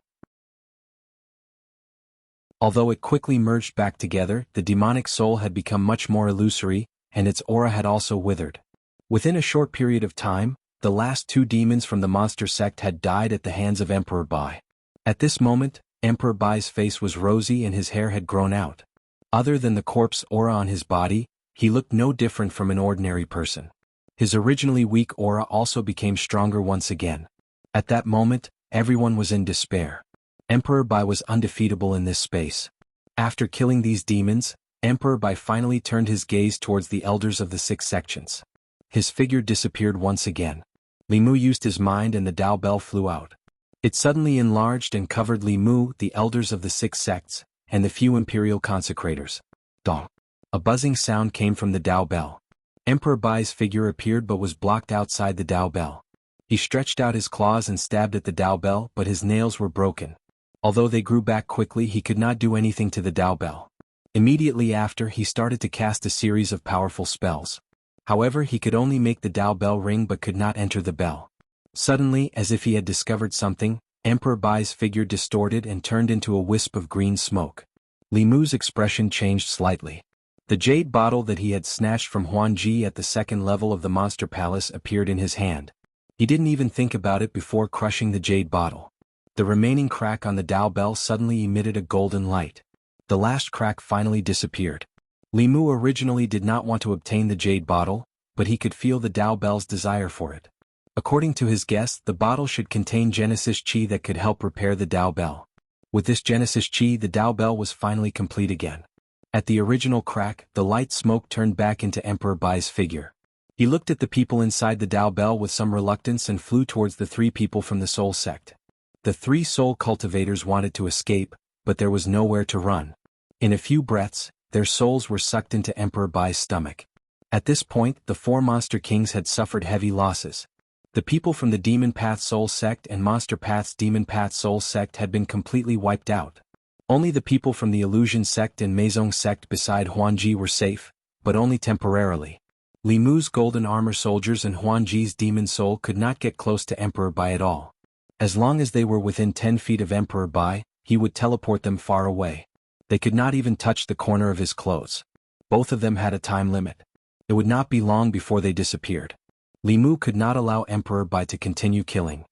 Although it quickly merged back together, the demonic soul had become much more illusory, and its aura had also withered. Within a short period of time, the last 2 demons from the monster sect had died at the hands of Emperor Bai. At this moment, Emperor Bai's face was rosy and his hair had grown out. Other than the corpse aura on his body, he looked no different from an ordinary person. His originally weak aura also became stronger once again. At that moment, everyone was in despair. Emperor Bai was undefeatable in this space. After killing these demons, Emperor Bai finally turned his gaze towards the elders of the 6 sections. His figure disappeared once again. Li Mu used his mind and the Dao Bell flew out. It suddenly enlarged and covered Li Mu, the elders of the 6 sects, and the few imperial consecrators. Dong. A buzzing sound came from the Dao Bell. Emperor Bai's figure appeared but was blocked outside the Dao Bell. He stretched out his claws and stabbed at the Dao Bell, but his nails were broken. Although they grew back quickly, he could not do anything to the Dao Bell. Immediately after, he started to cast a series of powerful spells. However, he could only make the Dao Bell ring but could not enter the bell. Suddenly, as if he had discovered something, Emperor Bai's figure distorted and turned into a wisp of green smoke. Li Mu's expression changed slightly. The jade bottle that he had snatched from Huan Ji at the 2nd level of the Monster Palace appeared in his hand. He didn't even think about it before crushing the jade bottle. The remaining crack on the Dao Bell suddenly emitted a golden light. The last crack finally disappeared. Li Mu originally did not want to obtain the jade bottle, but he could feel the Dao Bell's desire for it. According to his guess, the bottle should contain Genesis Qi that could help repair the Dao Bell. With this Genesis Qi, the Dao Bell was finally complete again. At the original crack, the light smoke turned back into Emperor Bai's figure. He looked at the people inside the Dao Bell with some reluctance and flew towards the 3 people from the Soul Sect. The 3 soul cultivators wanted to escape, but there was nowhere to run. In a few breaths, their souls were sucked into Emperor Bai's stomach. At this point, the 4 monster kings had suffered heavy losses. The people from the Demon Path Soul Sect and Monster Path's Demon Path Soul Sect had been completely wiped out. Only the people from the Illusion Sect and Meizong Sect beside Huan Ji were safe, but only temporarily. Li Mu's golden armor soldiers and Huan Ji's demon soul could not get close to Emperor Bai at all. As long as they were within 10 feet of Emperor Bai, he would teleport them far away. They could not even touch the corner of his clothes. Both of them had a time limit. It would not be long before they disappeared. Li Mu could not allow Emperor Bai to continue killing.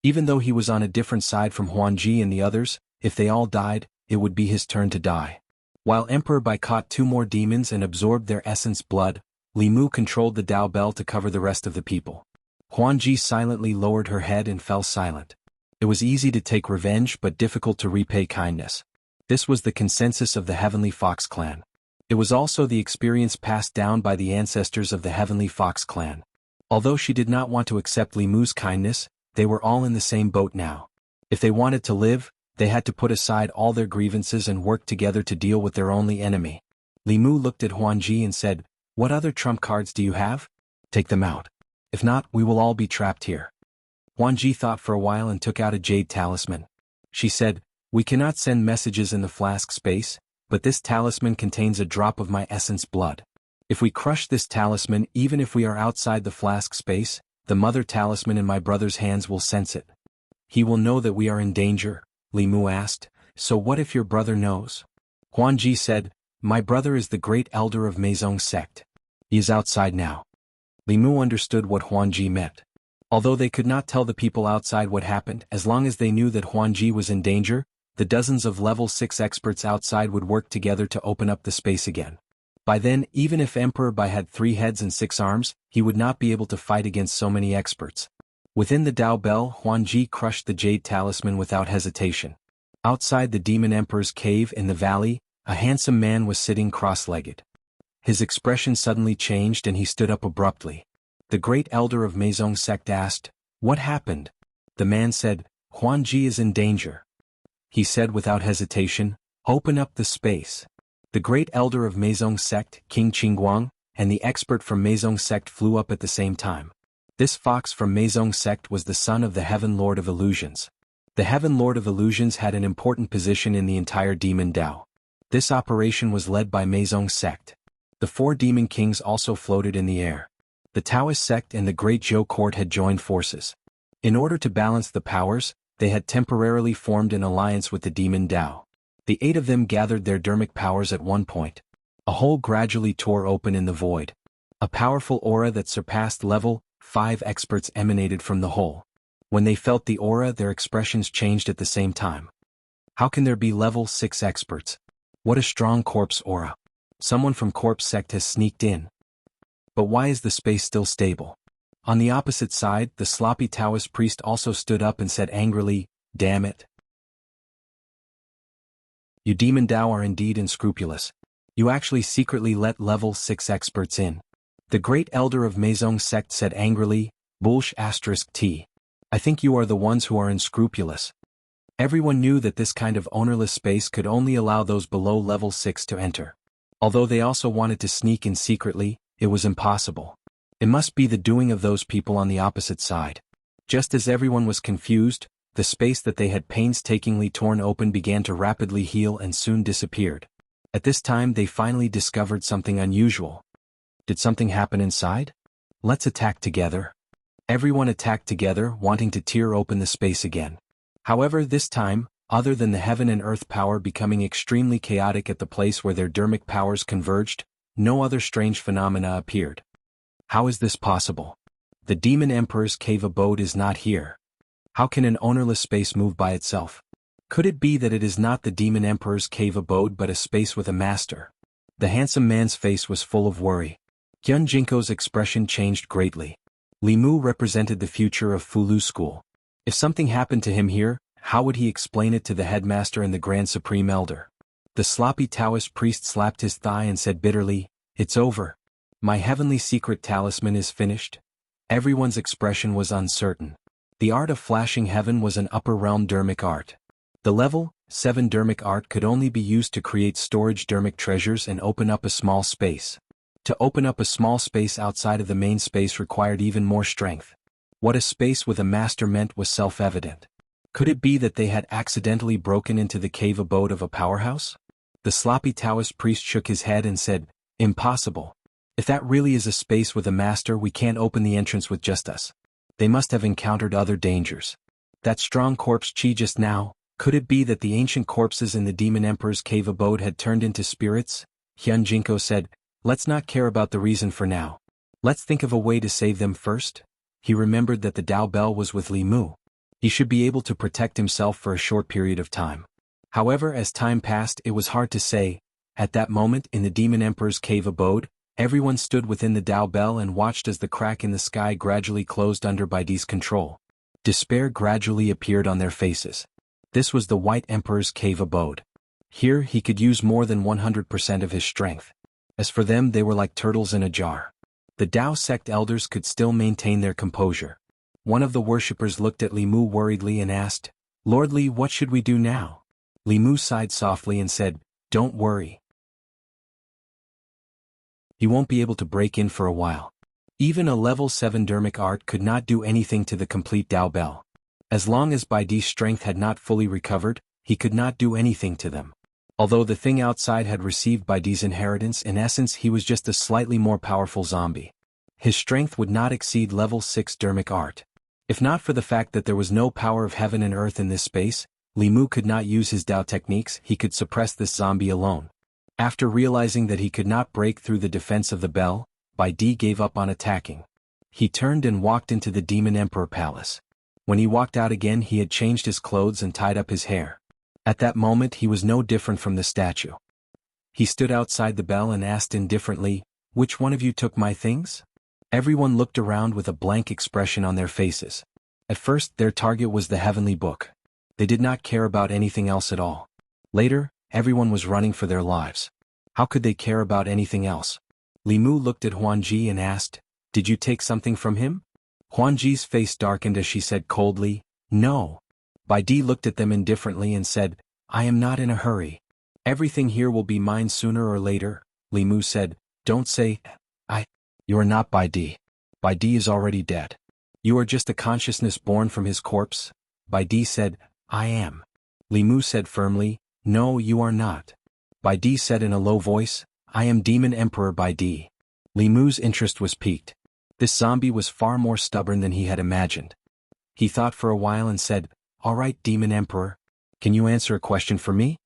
Even though he was on a different side from Huan Ji and the others, if they all died, it would be his turn to die. While Emperor Bai caught 2 more demons and absorbed their essence blood, Li Mu controlled the Dao Bell to cover the rest of the people. Huan Ji silently lowered her head and fell silent. It was easy to take revenge but difficult to repay kindness. This was the consensus of the Heavenly Fox clan. It was also the experience passed down by the ancestors of the Heavenly Fox clan. Although she did not want to accept Li Mu's kindness, they were all in the same boat now. If they wanted to live, they had to put aside all their grievances and work together to deal with their only enemy. Li Mu looked at Huan Ji and said, "What other trump cards do you have? Take them out. If not, we will all be trapped here." Huan Ji thought for a while and took out a jade talisman. She said, "We cannot send messages in the flask space, but this talisman contains a drop of my essence blood. If we crush this talisman, even if we are outside the flask space, the mother talisman in my brother's hands will sense it. He will know that we are in danger." Li Mu asked, "So what if your brother knows?" Huan Ji said, "My brother is the great elder of Meizong Sect. He is outside now." Li Mu understood what Huan Ji meant. Although they could not tell the people outside what happened, as long as they knew that Huan Ji was in danger, the dozens of level 6 experts outside would work together to open up the space again. By then, even if Emperor Bai had 3 heads and 6 arms, he would not be able to fight against so many experts. Within the Dao Bell, Huan Ji crushed the jade talisman without hesitation. Outside the Demon Emperor's cave in the valley, a handsome man was sitting cross-legged. His expression suddenly changed and he stood up abruptly. The great elder of Meizong Sect asked, "What happened?" The man said, "Huan Ji is in danger." He said without hesitation, "Open up the space." The great elder of Meizong Sect, King Qingguang, and the expert from Meizong Sect flew up at the same time. This fox from Meizong Sect was the son of the Heaven Lord of Illusions. The Heaven Lord of Illusions had an important position in the entire Demon Dao. This operation was led by Meizong Sect. The 4 demon kings also floated in the air. The Taoist sect and the Great Zhou court had joined forces. In order to balance the powers, they had temporarily formed an alliance with the Demon Dao. The 8 of them gathered their dermic powers at one point. A hole gradually tore open in the void. A powerful aura that surpassed level 5 experts emanated from the hole. When they felt the aura, their expressions changed at the same time. How can there be level 6 experts? What a strong corpse aura. Someone from Corpse Sect has sneaked in. But why is the space still stable? On the opposite side, the sloppy Taoist priest also stood up and said angrily, "Damn it. You Demon Dao are indeed unscrupulous. You actually secretly let level 6 experts in." The great elder of Meizong Sect said angrily, "Bullsh*t." I think you are the ones who are unscrupulous. Everyone knew that this kind of ownerless space could only allow those below level 6 to enter. Although they also wanted to sneak in secretly, it was impossible. It must be the doing of those people on the opposite side. Just as everyone was confused, the space that they had painstakingly torn open began to rapidly heal and soon disappeared. At this time they finally discovered something unusual. Did something happen inside? Let's attack together. Everyone attacked together, wanting to tear open the space again. However, this time, other than the heaven and earth power becoming extremely chaotic at the place where their dermic powers converged, no other strange phenomena appeared. How is this possible? The Demon Emperor's cave abode is not here. How can an ownerless space move by itself? Could it be that it is not the Demon Emperor's cave abode but a space with a master? The handsome man's face was full of worry. Hyun Jinko's expression changed greatly. Li Mu represented the future of Fulu School. If something happened to him here, how would he explain it to the headmaster and the Grand Supreme Elder? The sloppy Taoist priest slapped his thigh and said bitterly, "It's over. My heavenly secret talisman is finished." Everyone's expression was uncertain. The art of flashing heaven was an upper realm dermic art. The level 7 dermic art could only be used to create storage dermic treasures and open up a small space. To open up a small space outside of the main space required even more strength. What a space with a master meant was self-evident. Could it be that they had accidentally broken into the cave abode of a powerhouse? The sloppy Taoist priest shook his head and said, "Impossible. If that really is a space with a master, we can't open the entrance with just us. They must have encountered other dangers. That strong corpse chi just now, could it be that the ancient corpses in the Demon Emperor's cave abode had turned into spirits?" Hyun Jinko said, "Let's not care about the reason for now. Let's think of a way to save them first." He remembered that the Dao Bell was with Li Mu. He should be able to protect himself for a short period of time. However, as time passed, it was hard to say. At that moment, in the Demon Emperor's cave abode, everyone stood within the Dao Bell and watched as the crack in the sky gradually closed under Baidi's control. Despair gradually appeared on their faces. This was the White Emperor's cave abode. Here, he could use more than 100% of his strength. As for them, they were like turtles in a jar. The Dao sect elders could still maintain their composure. One of the worshippers looked at Li Mu worriedly and asked, "Lord Li, what should we do now?" Li Mu sighed softly and said, "Don't worry. He won't be able to break in for a while." Even a level 7 dermic art could not do anything to the complete Dao Bell. As long as Baidi's strength had not fully recovered, he could not do anything to them. Although the thing outside had received Baidi's inheritance, in essence he was just a slightly more powerful zombie. His strength would not exceed level 6 dermic art. If not for the fact that there was no power of heaven and earth in this space, Li Mu could not use his Dao techniques, he could suppress this zombie alone. After realizing that he could not break through the defense of the bell, Baidi gave up on attacking. He turned and walked into the Demon Emperor Palace. When he walked out again, he had changed his clothes and tied up his hair. At that moment he was no different from the statue. He stood outside the bell and asked indifferently, "Which one of you took my things?" Everyone looked around with a blank expression on their faces. At first their target was the heavenly book. They did not care about anything else at all. Later, everyone was running for their lives. How could they care about anything else? Li Mu looked at Huanji and asked, "Did you take something from him?" Huanji's face darkened as she said coldly, "No." Baidi looked at them indifferently and said, "I am not in a hurry. Everything here will be mine sooner or later." Li Mu said, "Don't say, I. You are not Baidi. Baidi is already dead. You are just a consciousness born from his corpse." Baidi said, "I am." Li Mu said firmly, "No, you are not." Baidi said in a low voice, "I am Demon Emperor Baidi." Li Mu's interest was piqued. This zombie was far more stubborn than he had imagined. He thought for a while and said, "All right, Demon Emperor. Can you answer a question for me?"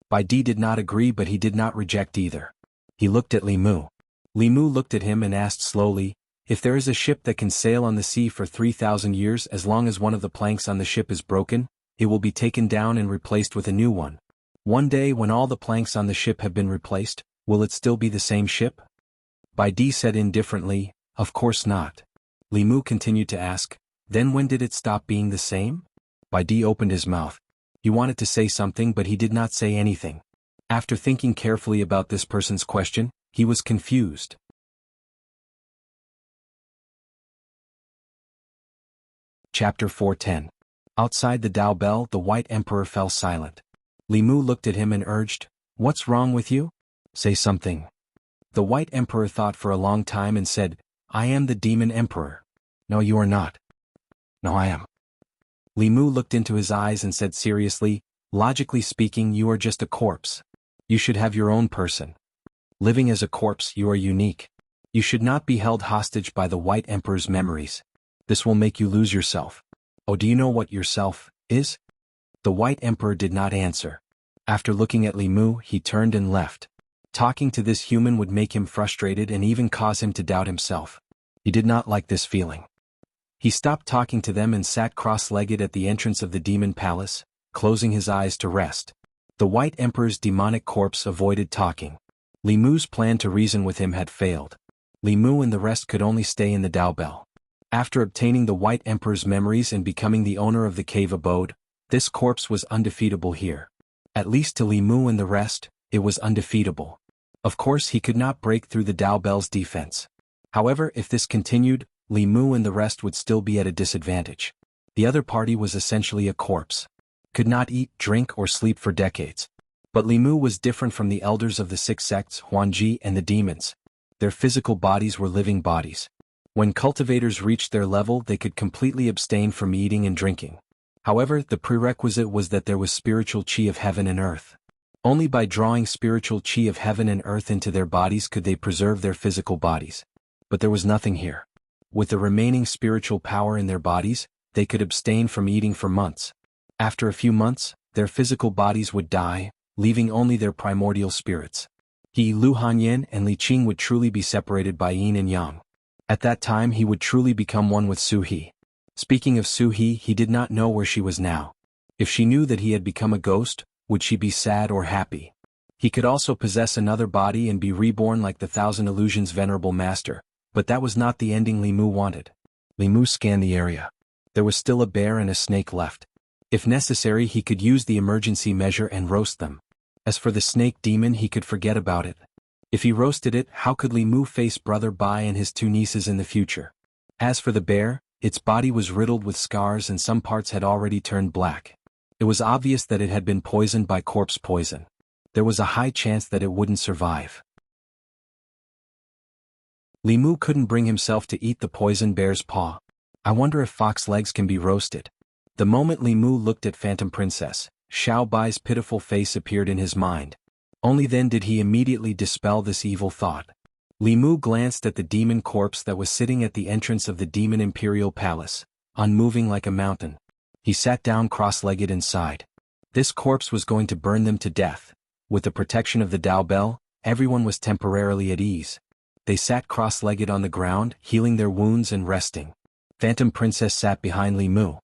Baidi did not agree, but he did not reject either. He looked at Li Mu. Li Mu looked at him and asked slowly, "If there is a ship that can sail on the sea for 3,000 years, as long as one of the planks on the ship is broken, it will be taken down and replaced with a new one. One day when all the planks on the ship have been replaced, will it still be the same ship?" Baidi said indifferently, "Of course not." Li Mu continued to ask, "Then when did it stop being the same?" Baidi opened his mouth. He wanted to say something, but he did not say anything. After thinking carefully about this person's question, he was confused. Chapter 410. Outside the Dao Bell, the White Emperor fell silent. Li Mu looked at him and urged, "What's wrong with you? Say something." The White Emperor thought for a long time and said, "I am the Demon Emperor." "No, you are not." "No, I am." Li Mu looked into his eyes and said seriously, "Logically speaking, you are just a corpse. You should have your own person. Living as a corpse, you are unique. You should not be held hostage by the White Emperor's memories. This will make you lose yourself." "Oh, do you know what yourself is?" The White Emperor did not answer. After looking at Li Mu, he turned and left. Talking to this human would make him frustrated and even cause him to doubt himself. He did not like this feeling. He stopped talking to them and sat cross-legged at the entrance of the demon palace, closing his eyes to rest. The White Emperor's demonic corpse avoided talking. Li Mu's plan to reason with him had failed. Li Mu and the rest could only stay in the Dao Bell. After obtaining the White Emperor's memories and becoming the owner of the cave abode, this corpse was undefeatable here. At least to Li Mu and the rest, it was undefeatable. Of course, he could not break through the Dao Bell's defense. However, if this continued, Li Mu and the rest would still be at a disadvantage. The other party was essentially a corpse. Could not eat, drink, or sleep for decades. But Li Mu was different from the elders of the six sects, Huanji and the demons. Their physical bodies were living bodies. When cultivators reached their level, they could completely abstain from eating and drinking. However, the prerequisite was that there was spiritual qi of heaven and earth. Only by drawing spiritual qi of heaven and earth into their bodies could they preserve their physical bodies. But there was nothing here. With the remaining spiritual power in their bodies, they could abstain from eating for months. After a few months, their physical bodies would die, leaving only their primordial spirits. He, Lu Hanyan, and Li Qing would truly be separated by yin and yang. At that time he would truly become one with Su He. Speaking of Su He, he did not know where she was now. If she knew that he had become a ghost, would she be sad or happy? He could also possess another body and be reborn like the Thousand Illusions' venerable master, but that was not the ending Li Mu wanted. Li Mu scanned the area. There was still a bear and a snake left. If necessary, he could use the emergency measure and roast them. As for the snake demon, he could forget about it. If he roasted it, how could Li Mu face Brother Bai and his two nieces in the future? As for the bear, its body was riddled with scars and some parts had already turned black. It was obvious that it had been poisoned by corpse poison. There was a high chance that it wouldn't survive. Li Mu couldn't bring himself to eat the poisoned bear's paw. I wonder if fox legs can be roasted. The moment Li Mu looked at Phantom Princess, Xiao Bai's pitiful face appeared in his mind. Only then did he immediately dispel this evil thought. Li Mu glanced at the demon corpse that was sitting at the entrance of the demon imperial palace, unmoving like a mountain. He sat down cross-legged inside. This corpse was going to burn them to death. With the protection of the Dao Bell, everyone was temporarily at ease. They sat cross-legged on the ground, healing their wounds and resting. Phantom Princess sat behind Li Mu.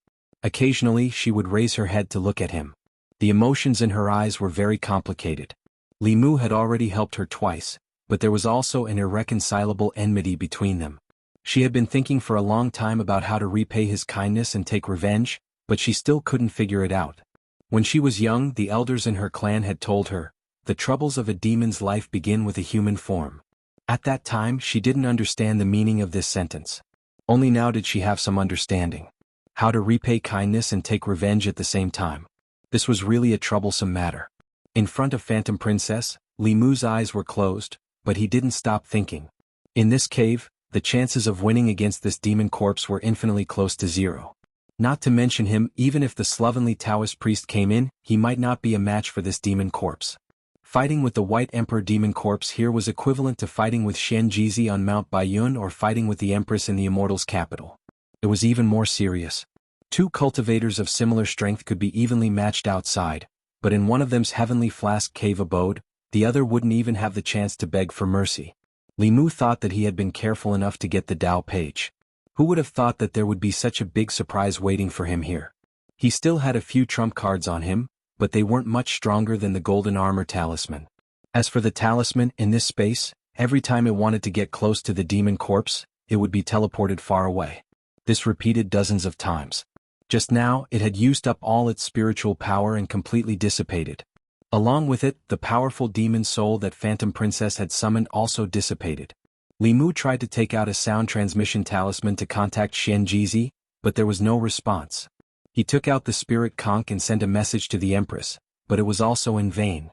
Occasionally she would raise her head to look at him. The emotions in her eyes were very complicated. Li Mu had already helped her twice, but there was also an irreconcilable enmity between them. She had been thinking for a long time about how to repay his kindness and take revenge, but she still couldn't figure it out. When she was young, the elders in her clan had told her, "The troubles of a demon's life begin with a human form." At that time, she didn't understand the meaning of this sentence. Only now did she have some understanding. How to repay kindness and take revenge at the same time. This was really a troublesome matter. In front of Phantom Princess, Li Mu's eyes were closed, but he didn't stop thinking. In this cave, the chances of winning against this demon corpse were infinitely close to zero. Not to mention him, even if the slovenly Taoist priest came in, he might not be a match for this demon corpse. Fighting with the White Emperor demon corpse here was equivalent to fighting with Shen Jizi on Mount Baiyun or fighting with the Empress in the Immortals' capital. It was even more serious. Two cultivators of similar strength could be evenly matched outside, but in one of them's heavenly flask cave abode, the other wouldn't even have the chance to beg for mercy. Li Mu thought that he had been careful enough to get the Dao page. Who would have thought that there would be such a big surprise waiting for him here? He still had a few trump cards on him, but they weren't much stronger than the golden armor talisman. As for the talisman, in this space, every time it wanted to get close to the demon corpse, it would be teleported far away. This repeated dozens of times. Just now, it had used up all its spiritual power and completely dissipated. Along with it, the powerful demon soul that Phantom Princess had summoned also dissipated. Li Mu tried to take out a sound transmission talisman to contact Shen Jizi, but there was no response. He took out the spirit conch and sent a message to the Empress, but it was also in vain.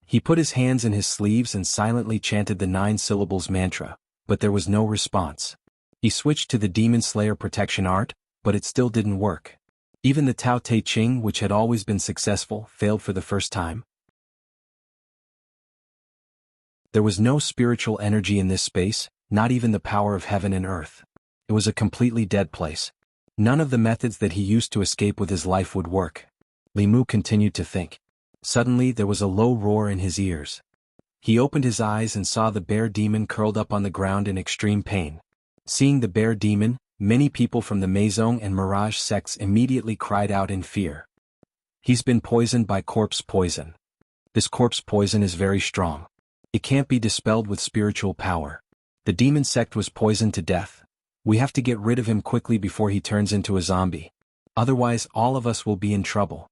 He put his hands in his sleeves and silently chanted the 9 syllables mantra, but there was no response. He switched to the Demon Slayer protection art, but it still didn't work. Even the Tao Te Ching, which had always been successful, failed for the first time. There was no spiritual energy in this space, not even the power of heaven and earth. It was a completely dead place. None of the methods that he used to escape with his life would work. Li Mu continued to think. Suddenly there was a low roar in his ears. He opened his eyes and saw the bear demon curled up on the ground in extreme pain. Seeing the bear demon, many people from the Meizong and Mirage sects immediately cried out in fear. He's been poisoned by corpse poison. This corpse poison is very strong. It can't be dispelled with spiritual power. The demon sect was poisoned to death. We have to get rid of him quickly before he turns into a zombie. Otherwise all of us will be in trouble.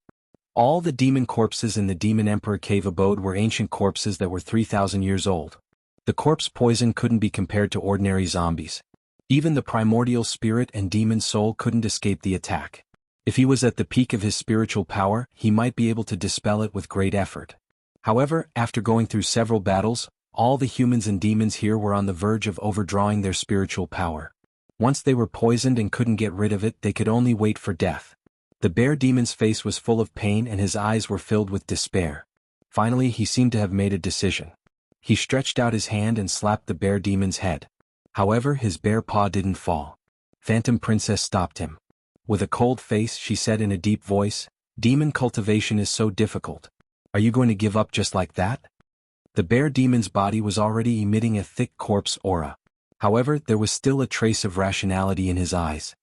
All the demon corpses in the Demon Emperor cave abode were ancient corpses that were 3,000 years old. The corpse poison couldn't be compared to ordinary zombies. Even the primordial spirit and demon soul couldn't escape the attack. If he was at the peak of his spiritual power, he might be able to dispel it with great effort. However, after going through several battles, all the humans and demons here were on the verge of overdrawing their spiritual power. Once they were poisoned and couldn't get rid of it, they could only wait for death. The bear demon's face was full of pain and his eyes were filled with despair. Finally, he seemed to have made a decision. He stretched out his hand and slapped the bear demon's head. However, his bare paw didn't fall. Phantom Princess stopped him. With a cold face, she said in a deep voice, "Demon cultivation is so difficult. Are you going to give up just like that?" The bear demon's body was already emitting a thick corpse aura. However, there was still a trace of rationality in his eyes.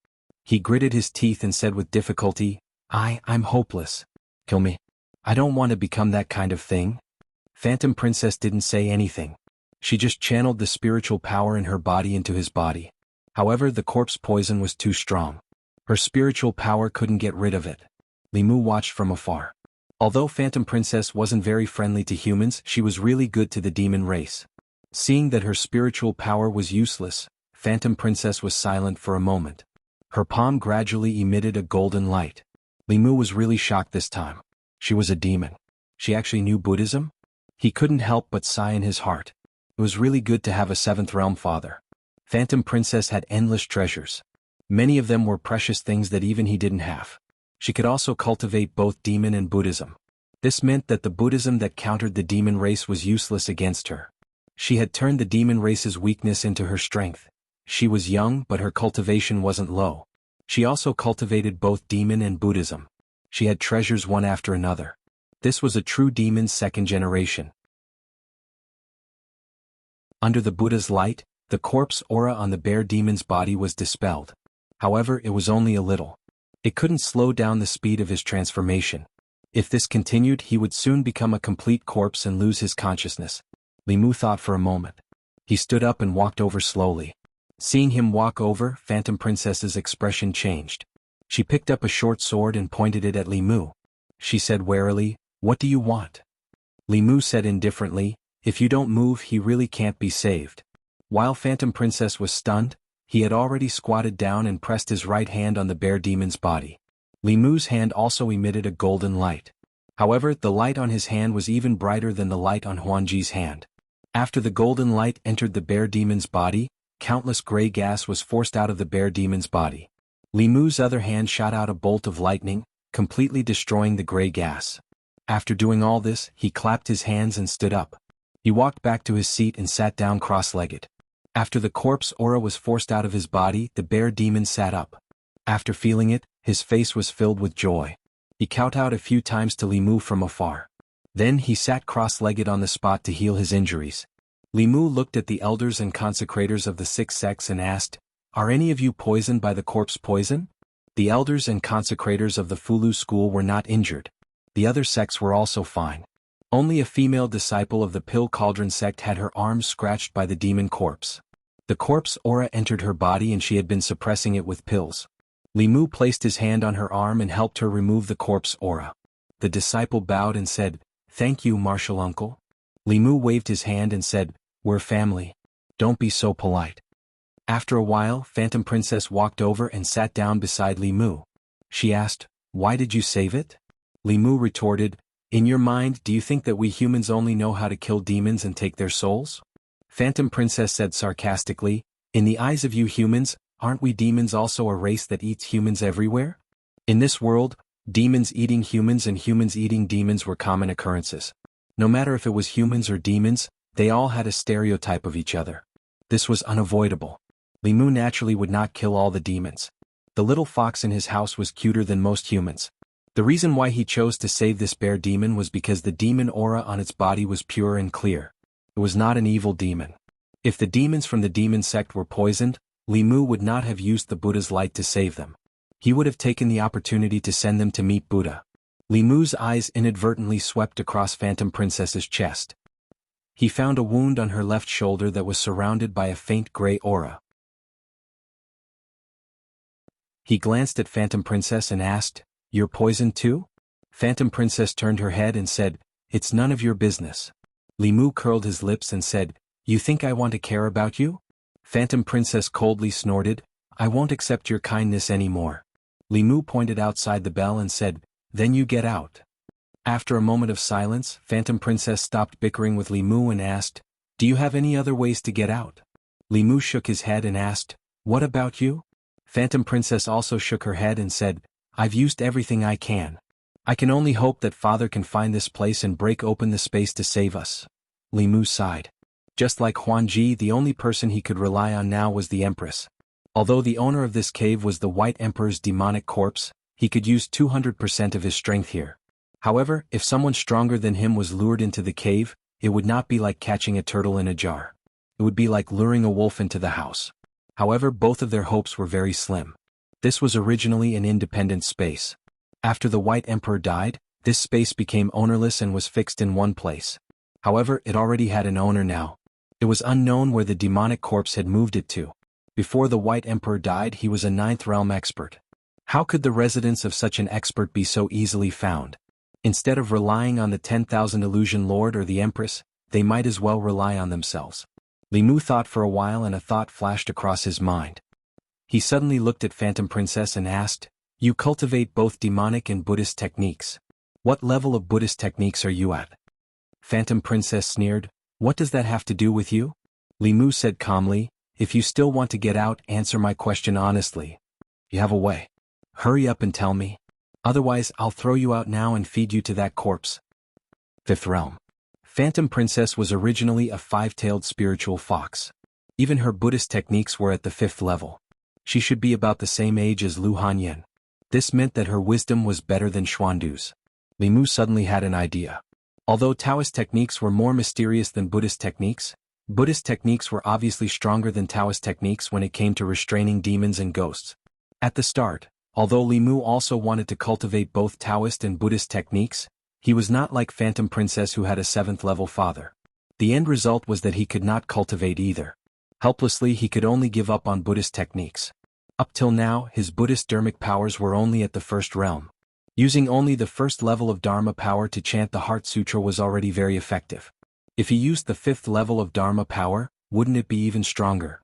He gritted his teeth and said with difficulty, I'm hopeless. Kill me. I don't want to become that kind of thing." Phantom Princess didn't say anything. She just channeled the spiritual power in her body into his body. However, the corpse poison was too strong. Her spiritual power couldn't get rid of it. Li Mu watched from afar. Although Phantom Princess wasn't very friendly to humans, she was really good to the demon race. Seeing that her spiritual power was useless, Phantom Princess was silent for a moment. Her palm gradually emitted a golden light. Li Mu was really shocked this time. She was a demon. She actually knew Buddhism? He couldn't help but sigh in his heart. It was really good to have a 7th realm father. Phantom Princess had endless treasures. Many of them were precious things that even he didn't have. She could also cultivate both demon and Buddhism. This meant that the Buddhism that countered the demon race was useless against her. She had turned the demon race's weakness into her strength. She was young, but her cultivation wasn't low. She also cultivated both demon and Buddhism. She had treasures one after another. This was a true demon's 2nd generation. Under the Buddha's light, the corpse aura on the bear demon's body was dispelled. However, it was only a little. It couldn't slow down the speed of his transformation. If this continued, he would soon become a complete corpse and lose his consciousness. Li Mu thought for a moment. He stood up and walked over slowly. Seeing him walk over, Phantom Princess's expression changed. She picked up a short sword and pointed it at Li Mu. She said warily, "What do you want?" Li Mu said indifferently, "If you don't move, he really can't be saved." While Phantom Princess was stunned, he had already squatted down and pressed his right hand on the bear demon's body. Li Mu's hand also emitted a golden light. However, the light on his hand was even brighter than the light on Huanji's hand. After the golden light entered the bear demon's body, countless gray gas was forced out of the bear demon's body. Li Mu's other hand shot out a bolt of lightning, completely destroying the gray gas. After doing all this, he clapped his hands and stood up. He walked back to his seat and sat down cross-legged. After the corpse aura was forced out of his body, the bear demon sat up. After feeling it, his face was filled with joy. He kowtowed a few times to Li Mu from afar. Then he sat cross-legged on the spot to heal his injuries. Li Mu looked at the elders and consecrators of the 6 sects and asked, "Are any of you poisoned by the corpse poison?" The elders and consecrators of the Fulu school were not injured. The other sects were also fine. Only a female disciple of the Pill Cauldron sect had her arms scratched by the demon corpse. The corpse aura entered her body and she had been suppressing it with pills. Li Mu placed his hand on her arm and helped her remove the corpse aura. The disciple bowed and said, "Thank you, Martial Uncle." Li Mu waved his hand and said, "We're family. Don't be so polite." After a while, Phantom Princess walked over and sat down beside Li Mu. She asked, "Why did you save it?" Li Mu retorted, "In your mind, do you think that we humans only know how to kill demons and take their souls?" Phantom Princess said sarcastically, "In the eyes of you humans, aren't we demons also a race that eats humans everywhere? In this world, demons eating humans and humans eating demons were common occurrences. No matter if it was humans or demons, they all had a stereotype of each other. This was unavoidable. Li Mu naturally would not kill all the demons. The little fox in his house was cuter than most humans. The reason why he chose to save this bear demon was because the demon aura on its body was pure and clear. It was not an evil demon. If the demons from the demon sect were poisoned, Li Mu would not have used the Buddha's light to save them. He would have taken the opportunity to send them to meet Buddha. Li Mu's eyes inadvertently swept across Phantom Princess's chest. He found a wound on her left shoulder that was surrounded by a faint gray aura. He glanced at Phantom Princess and asked, "You're poisoned too?" Phantom Princess turned her head and said, "It's none of your business." Li Mu curled his lips and said, "You think I want to care about you?" Phantom Princess coldly snorted, "I won't accept your kindness anymore." Li Mu pointed outside the bell and said, "Then you get out." After a moment of silence, Phantom Princess stopped bickering with Li Mu and asked, "Do you have any other ways to get out?" Li Mu shook his head and asked, "What about you?" Phantom Princess also shook her head and said, "I've used everything I can. I can only hope that Father can find this place and break open the space to save us." Li Mu sighed. Just like Huanji, the only person he could rely on now was the Empress. Although the owner of this cave was the White Emperor's demonic corpse, he could use 200% of his strength here. However, if someone stronger than him was lured into the cave, it would not be like catching a turtle in a jar. It would be like luring a wolf into the house. However, both of their hopes were very slim. This was originally an independent space. After the White Emperor died, this space became ownerless and was fixed in one place. However, it already had an owner now. It was unknown where the demonic corpse had moved it to. Before the White Emperor died, he was a ninth realm expert. How could the residence of such an expert be so easily found? Instead of relying on the 10,000 Illusion Lord or the Empress, they might as well rely on themselves. Li Mu thought for a while and a thought flashed across his mind. He suddenly looked at Phantom Princess and asked, "You cultivate both demonic and Buddhist techniques. What level of Buddhist techniques are you at?" Phantom Princess sneered, "What does that have to do with you?" Li Mu said calmly, "If you still want to get out, answer my question honestly. You have a way. Hurry up and tell me. Otherwise, I'll throw you out now and feed you to that corpse." Fifth Realm. Phantom Princess was originally a five-tailed spiritual fox. Even her Buddhist techniques were at the 5th level. She should be about the same age as Lu Hanyan. This meant that her wisdom was better than Xuandu's. Li Mu suddenly had an idea. Although Taoist techniques were more mysterious than Buddhist techniques were obviously stronger than Taoist techniques when it came to restraining demons and ghosts. At the start, although Li Mu also wanted to cultivate both Taoist and Buddhist techniques, he was not like Phantom Princess who had a 7th-level father. The end result was that he could not cultivate either. Helplessly, he could only give up on Buddhist techniques. Up till now, his Buddhist dharmic powers were only at the 1st realm. Using only the 1st level of Dharma power to chant the Heart Sutra was already very effective. If he used the 5th level of Dharma power, wouldn't it be even stronger?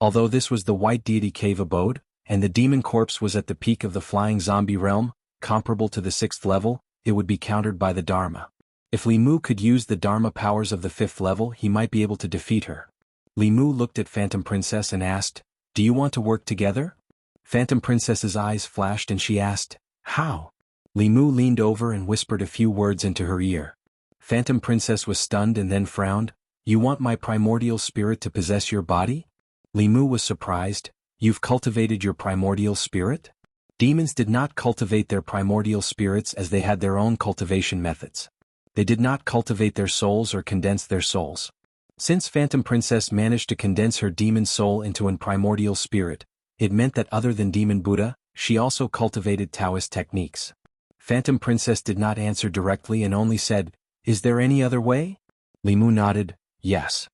Although this was the White Deity Cave abode, and the demon corpse was at the peak of the flying zombie realm, comparable to the 6th level, it would be countered by the Dharma. If Li Mu could use the Dharma powers of the 5th level, he might be able to defeat her. Li Mu looked at Phantom Princess and asked, "Do you want to work together?" Phantom Princess's eyes flashed and she asked, "How?" Li Mu leaned over and whispered a few words into her ear. Phantom Princess was stunned and then frowned. "You want my primordial spirit to possess your body?" Li Mu was surprised. "You've cultivated your primordial spirit?" Demons did not cultivate their primordial spirits as they had their own cultivation methods. They did not cultivate their souls or condense their souls. Since Phantom Princess managed to condense her demon soul into an primordial spirit, it meant that other than Demon Buddha, she also cultivated Taoist techniques. Phantom Princess did not answer directly and only said, "Is there any other way?" Li Mu nodded, "Yes."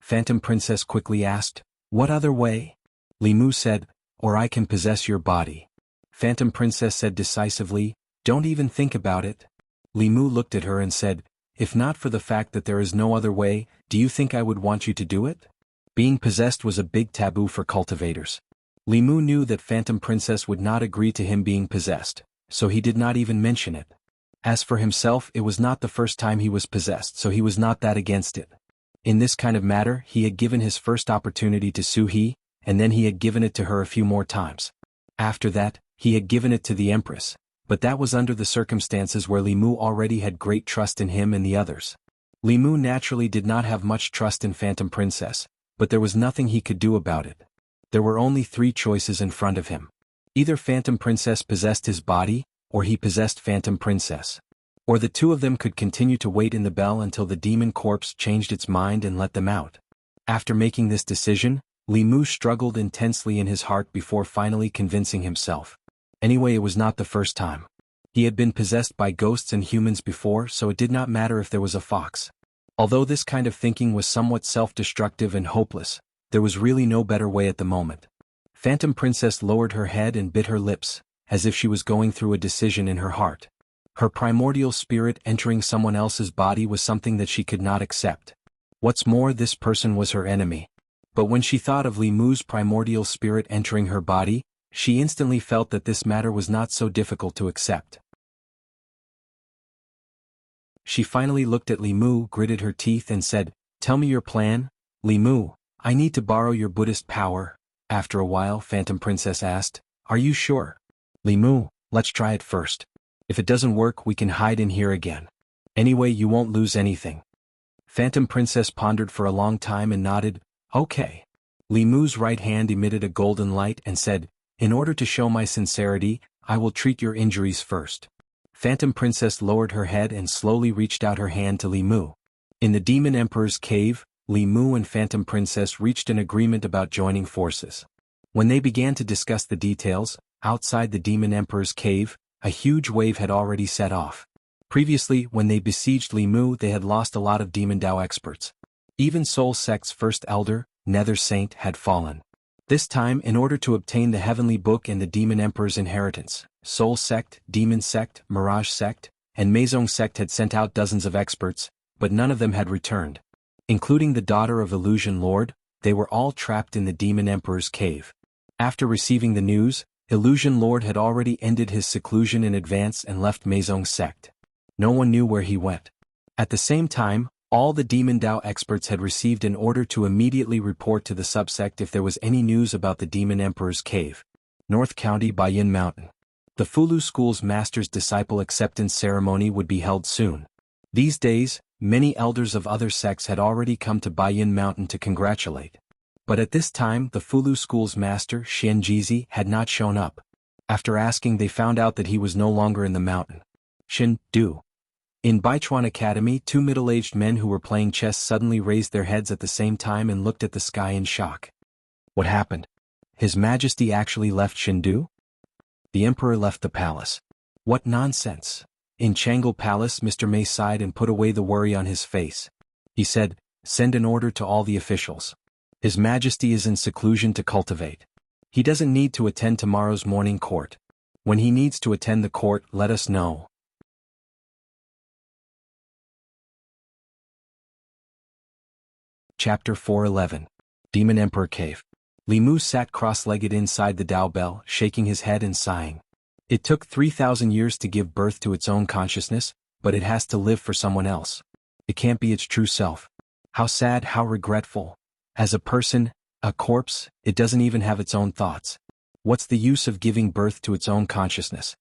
Phantom Princess quickly asked, "What other way?" Li Mu said, "Or I can possess your body." Phantom Princess said decisively, "Don't even think about it." Li Mu looked at her and said, If not for the fact that there is no other way, do you think I would want you to do it? Being possessed was a big taboo for cultivators. Li Mu knew that Phantom Princess would not agree to him being possessed, so he did not even mention it. As for himself, it was not the first time he was possessed, so he was not that against it. In this kind of matter, he had given his first opportunity to Su He, and then he had given it to her a few more times. After that, he had given it to the Empress, but that was under the circumstances where Li Mu already had great trust in him and the others. Li Mu naturally did not have much trust in Phantom Princess, but there was nothing he could do about it. There were only 3 choices in front of him. Either Phantom Princess possessed his body, or he possessed Phantom Princess. Or the two of them could continue to wait in the bell until the demon corpse changed its mind and let them out. After making this decision, Li Mu struggled intensely in his heart before finally convincing himself. Anyway, it was not the first time. He had been possessed by ghosts and humans before, so it did not matter if there was a fox. Although this kind of thinking was somewhat self-destructive and hopeless, there was really no better way at the moment. Phantom Princess lowered her head and bit her lips, as if she was going through a decision in her heart. Her primordial spirit entering someone else's body was something that she could not accept. What's more, this person was her enemy. But when she thought of Li Mu's primordial spirit entering her body, she instantly felt that this matter was not so difficult to accept. She finally looked at Li Mu, gritted her teeth and said, "Tell me your plan, Li Mu. I need to borrow your Buddhist power." After a while, Phantom Princess asked, "Are you sure?" "Li Mu, let's try it first. If it doesn't work, we can hide in here again. Anyway, you won't lose anything." Phantom Princess pondered for a long time and nodded, "Okay." Li Mu's right hand emitted a golden light and said, "In order to show my sincerity, I will treat your injuries first." Phantom Princess lowered her head and slowly reached out her hand to Li Mu. In the Demon Emperor's cave, Li Mu and Phantom Princess reached an agreement about joining forces. When they began to discuss the details, outside the Demon Emperor's cave, a huge wave had already set off. Previously, when they besieged Li Mu, they had lost a lot of Demon Dao experts. Even Soul Sect's first elder, Nether Saint, had fallen. This time, in order to obtain the Heavenly Book and the Demon Emperor's inheritance, Soul Sect, Demon Sect, Mirage Sect, and Meizong Sect had sent out dozens of experts, but none of them had returned. Including the daughter of Illusion Lord, they were all trapped in the Demon Emperor's cave. After receiving the news, Illusion Lord had already ended his seclusion in advance and left Meizong Sect. No one knew where he went. At the same time, all the Demon Dao experts had received an order to immediately report to the subsect if there was any news about the Demon Emperor's cave. North County, Baiyin Mountain. The Fulu School's Master's Disciple Acceptance Ceremony would be held soon. These days, many elders of other sects had already come to Baiyin Mountain to congratulate. But at this time, the Fulu School's master, Xianjizi, had not shown up. After asking, they found out that he was no longer in the mountain. Xin Du. In Baichuan Academy, 2 middle-aged men who were playing chess suddenly raised their heads at the same time and looked at the sky in shock. What happened? His Majesty actually left Shindu? The Emperor left the palace. What nonsense! In Chang'an Palace, Mr. Mei sighed and put away the worry on his face. He said, "Send an order to all the officials. His Majesty is in seclusion to cultivate. He doesn't need to attend tomorrow's morning court. When he needs to attend the court, let us know." Chapter 411. Demon Emperor Cave. Li Mu sat cross-legged inside the Dao Bell, shaking his head and sighing. It took 3,000 years to give birth to its own consciousness, but it has to live for someone else. It can't be its true self. How sad, how regretful. As a person, a corpse, it doesn't even have its own thoughts. What's the use of giving birth to its own consciousness?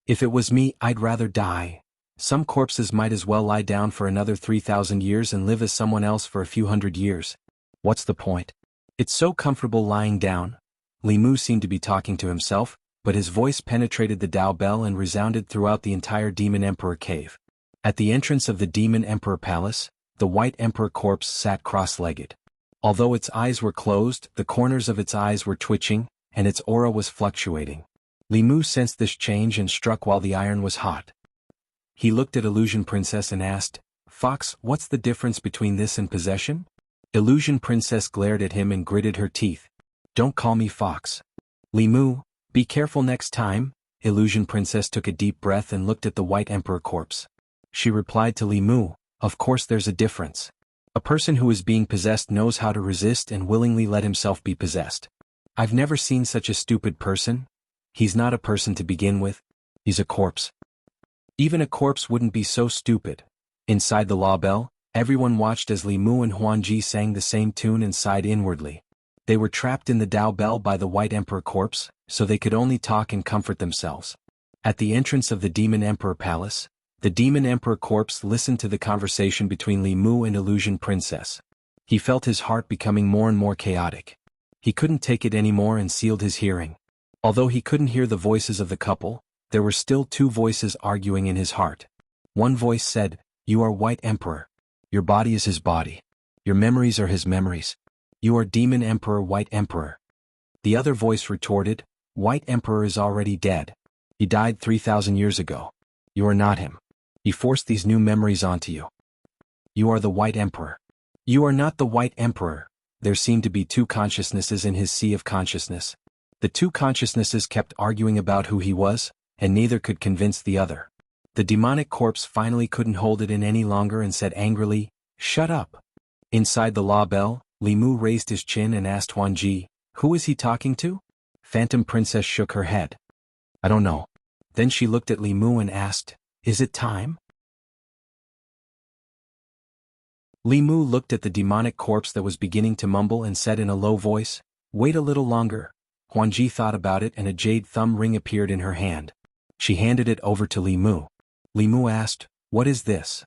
If it was me, I'd rather die. Some corpses might as well lie down for another 3,000 years and live as someone else for a few hundred years. What's the point? It's so comfortable lying down. Li Mu seemed to be talking to himself, but his voice penetrated the Dao Bell and resounded throughout the entire Demon Emperor cave. At the entrance of the Demon Emperor Palace, the White Emperor corpse sat cross-legged. Although its eyes were closed, the corners of its eyes were twitching, and its aura was fluctuating. Li Mu sensed this change and struck while the iron was hot. He looked at Illusion Princess and asked, "Fox, what's the difference between this and possession?" Illusion Princess glared at him and gritted her teeth. "Don't call me Fox. Li Mu, be careful next time." Illusion Princess took a deep breath and looked at the White Emperor corpse. She replied to Li Mu, "Of course there's a difference. A person who is being possessed knows how to resist and willingly let himself be possessed. I've never seen such a stupid person. He's not a person to begin with. He's a corpse." Even a corpse wouldn't be so stupid. Inside the law bell, everyone watched as Li Mu and Huanji sang the same tune and sighed inwardly. They were trapped in the Dao Bell by the White Emperor corpse, so they could only talk and comfort themselves. At the entrance of the Demon Emperor Palace, the Demon Emperor corpse listened to the conversation between Li Mu and Illusion Princess. He felt his heart becoming more and more chaotic. He couldn't take it anymore and sealed his hearing. Although he couldn't hear the voices of the couple, there were still two voices arguing in his heart. One voice said, "You are White Emperor. Your body is his body. Your memories are his memories. You are Demon Emperor White Emperor." The other voice retorted, "White Emperor is already dead. He died 3,000 years ago. You are not him. He forced these new memories onto you. You are the White Emperor. You are not the White Emperor." There seemed to be two consciousnesses in his sea of consciousness. The two consciousnesses kept arguing about who he was, and neither could convince the other. The demonic corpse finally couldn't hold it in any longer and said angrily, "Shut up." Inside the law bell, Li Mu raised his chin and asked Huanji, "Who is he talking to?" Phantom Princess shook her head. "I don't know." Then she looked at Li Mu and asked, "Is it time?" Li Mu looked at the demonic corpse that was beginning to mumble and said in a low voice, "Wait a little longer." Huanji thought about it and a jade thumb ring appeared in her hand. She handed it over to Li Mu. Li Mu asked, "What is this?"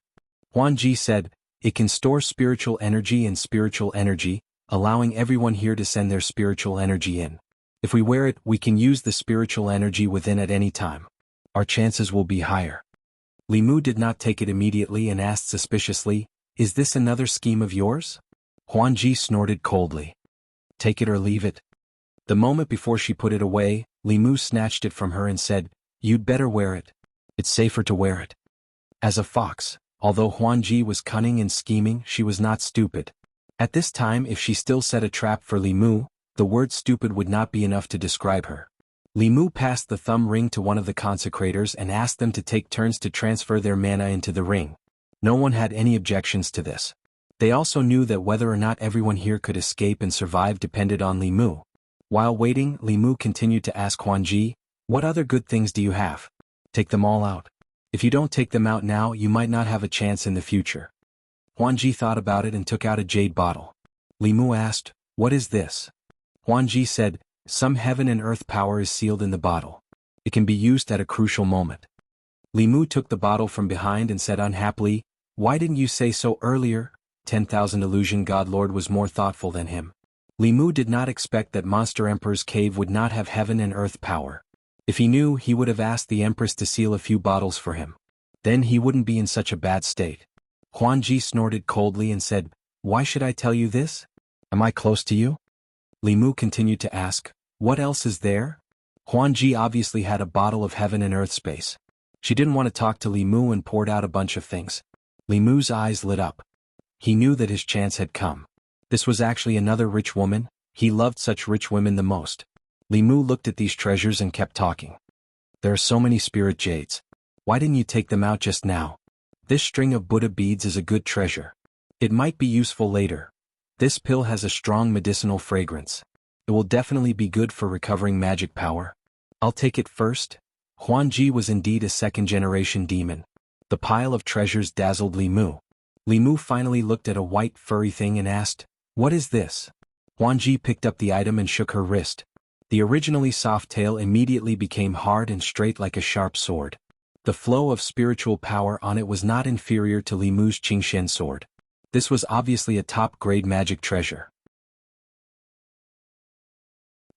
Huanji said, "It can store spiritual energy and spiritual energy, allowing everyone here to send their spiritual energy in. If we wear it, we can use the spiritual energy within at any time. Our chances will be higher." Li Mu did not take it immediately and asked suspiciously, "Is this another scheme of yours?" Huanji snorted coldly. "Take it or leave it." The moment before she put it away, Li Mu snatched it from her and said, "You'd better wear it. It's safer to wear it." As a fox, although Huanji was cunning and scheming, she was not stupid. At this time, if she still set a trap for Li Mu, the word stupid would not be enough to describe her. Li Mu passed the thumb ring to one of the consecrators and asked them to take turns to transfer their mana into the ring. No one had any objections to this. They also knew that whether or not everyone here could escape and survive depended on Li Mu. While waiting, Li Mu continued to ask Huanji, "What other good things do you have? Take them all out. If you don't take them out now, you might not have a chance in the future." Huanji thought about it and took out a jade bottle. Li Mu asked, "What is this?" Huanji said, "Some heaven and earth power is sealed in the bottle. It can be used at a crucial moment." Li Mu took the bottle from behind and said unhappily, "Why didn't you say so earlier?" 10,000 Illusion God Lord was more thoughtful than him. Li Mu did not expect that Monster Emperor's cave would not have heaven and earth power. If he knew, he would have asked the Empress to seal a few bottles for him. Then he wouldn't be in such a bad state. Huanji snorted coldly and said, "Why should I tell you this? Am I close to you?" Li Mu continued to ask, "What else is there?" Huanji obviously had a bottle of heaven and earth space. She didn't want to talk to Li Mu and poured out a bunch of things. Li Mu's eyes lit up. He knew that his chance had come. This was actually another rich woman. He loved such rich women the most. Li Mu looked at these treasures and kept talking. "There are so many spirit jades. Why didn't you take them out just now? This string of Buddha beads is a good treasure. It might be useful later. This pill has a strong medicinal fragrance. It will definitely be good for recovering magic power. I'll take it first." Huanji was indeed a second-generation demon. The pile of treasures dazzled Li Mu. Li Mu finally looked at a white furry thing and asked, "What is this?" Huanji picked up the item and shook her wrist. The originally soft tail immediately became hard and straight like a sharp sword. The flow of spiritual power on it was not inferior to Li Mu's Qingshen sword. This was obviously a top-grade magic treasure.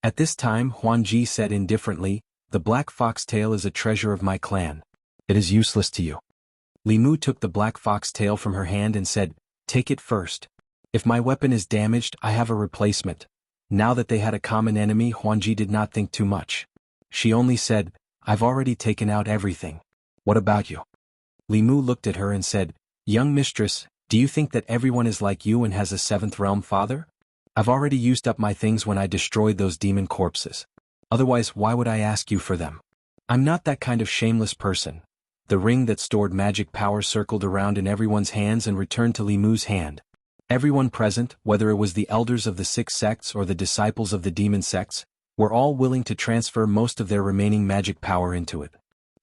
At this time, Huanji said indifferently, "The black fox tail is a treasure of my clan. It is useless to you." Li Mu took the black fox tail from her hand and said, "Take it first. If my weapon is damaged, I have a replacement." Now that they had a common enemy, Huanji did not think too much. She only said, "I've already taken out everything. What about you?" Li Mu looked at her and said, "Young mistress, do you think that everyone is like you and has a seventh realm father? I've already used up my things when I destroyed those demon corpses. Otherwise, why would I ask you for them? I'm not that kind of shameless person. The ring that stored magic power circled around in everyone's hands and returned to Li Mu's hand. Everyone present, whether it was the elders of the 6 sects or the disciples of the demon sects, were all willing to transfer most of their remaining magic power into it.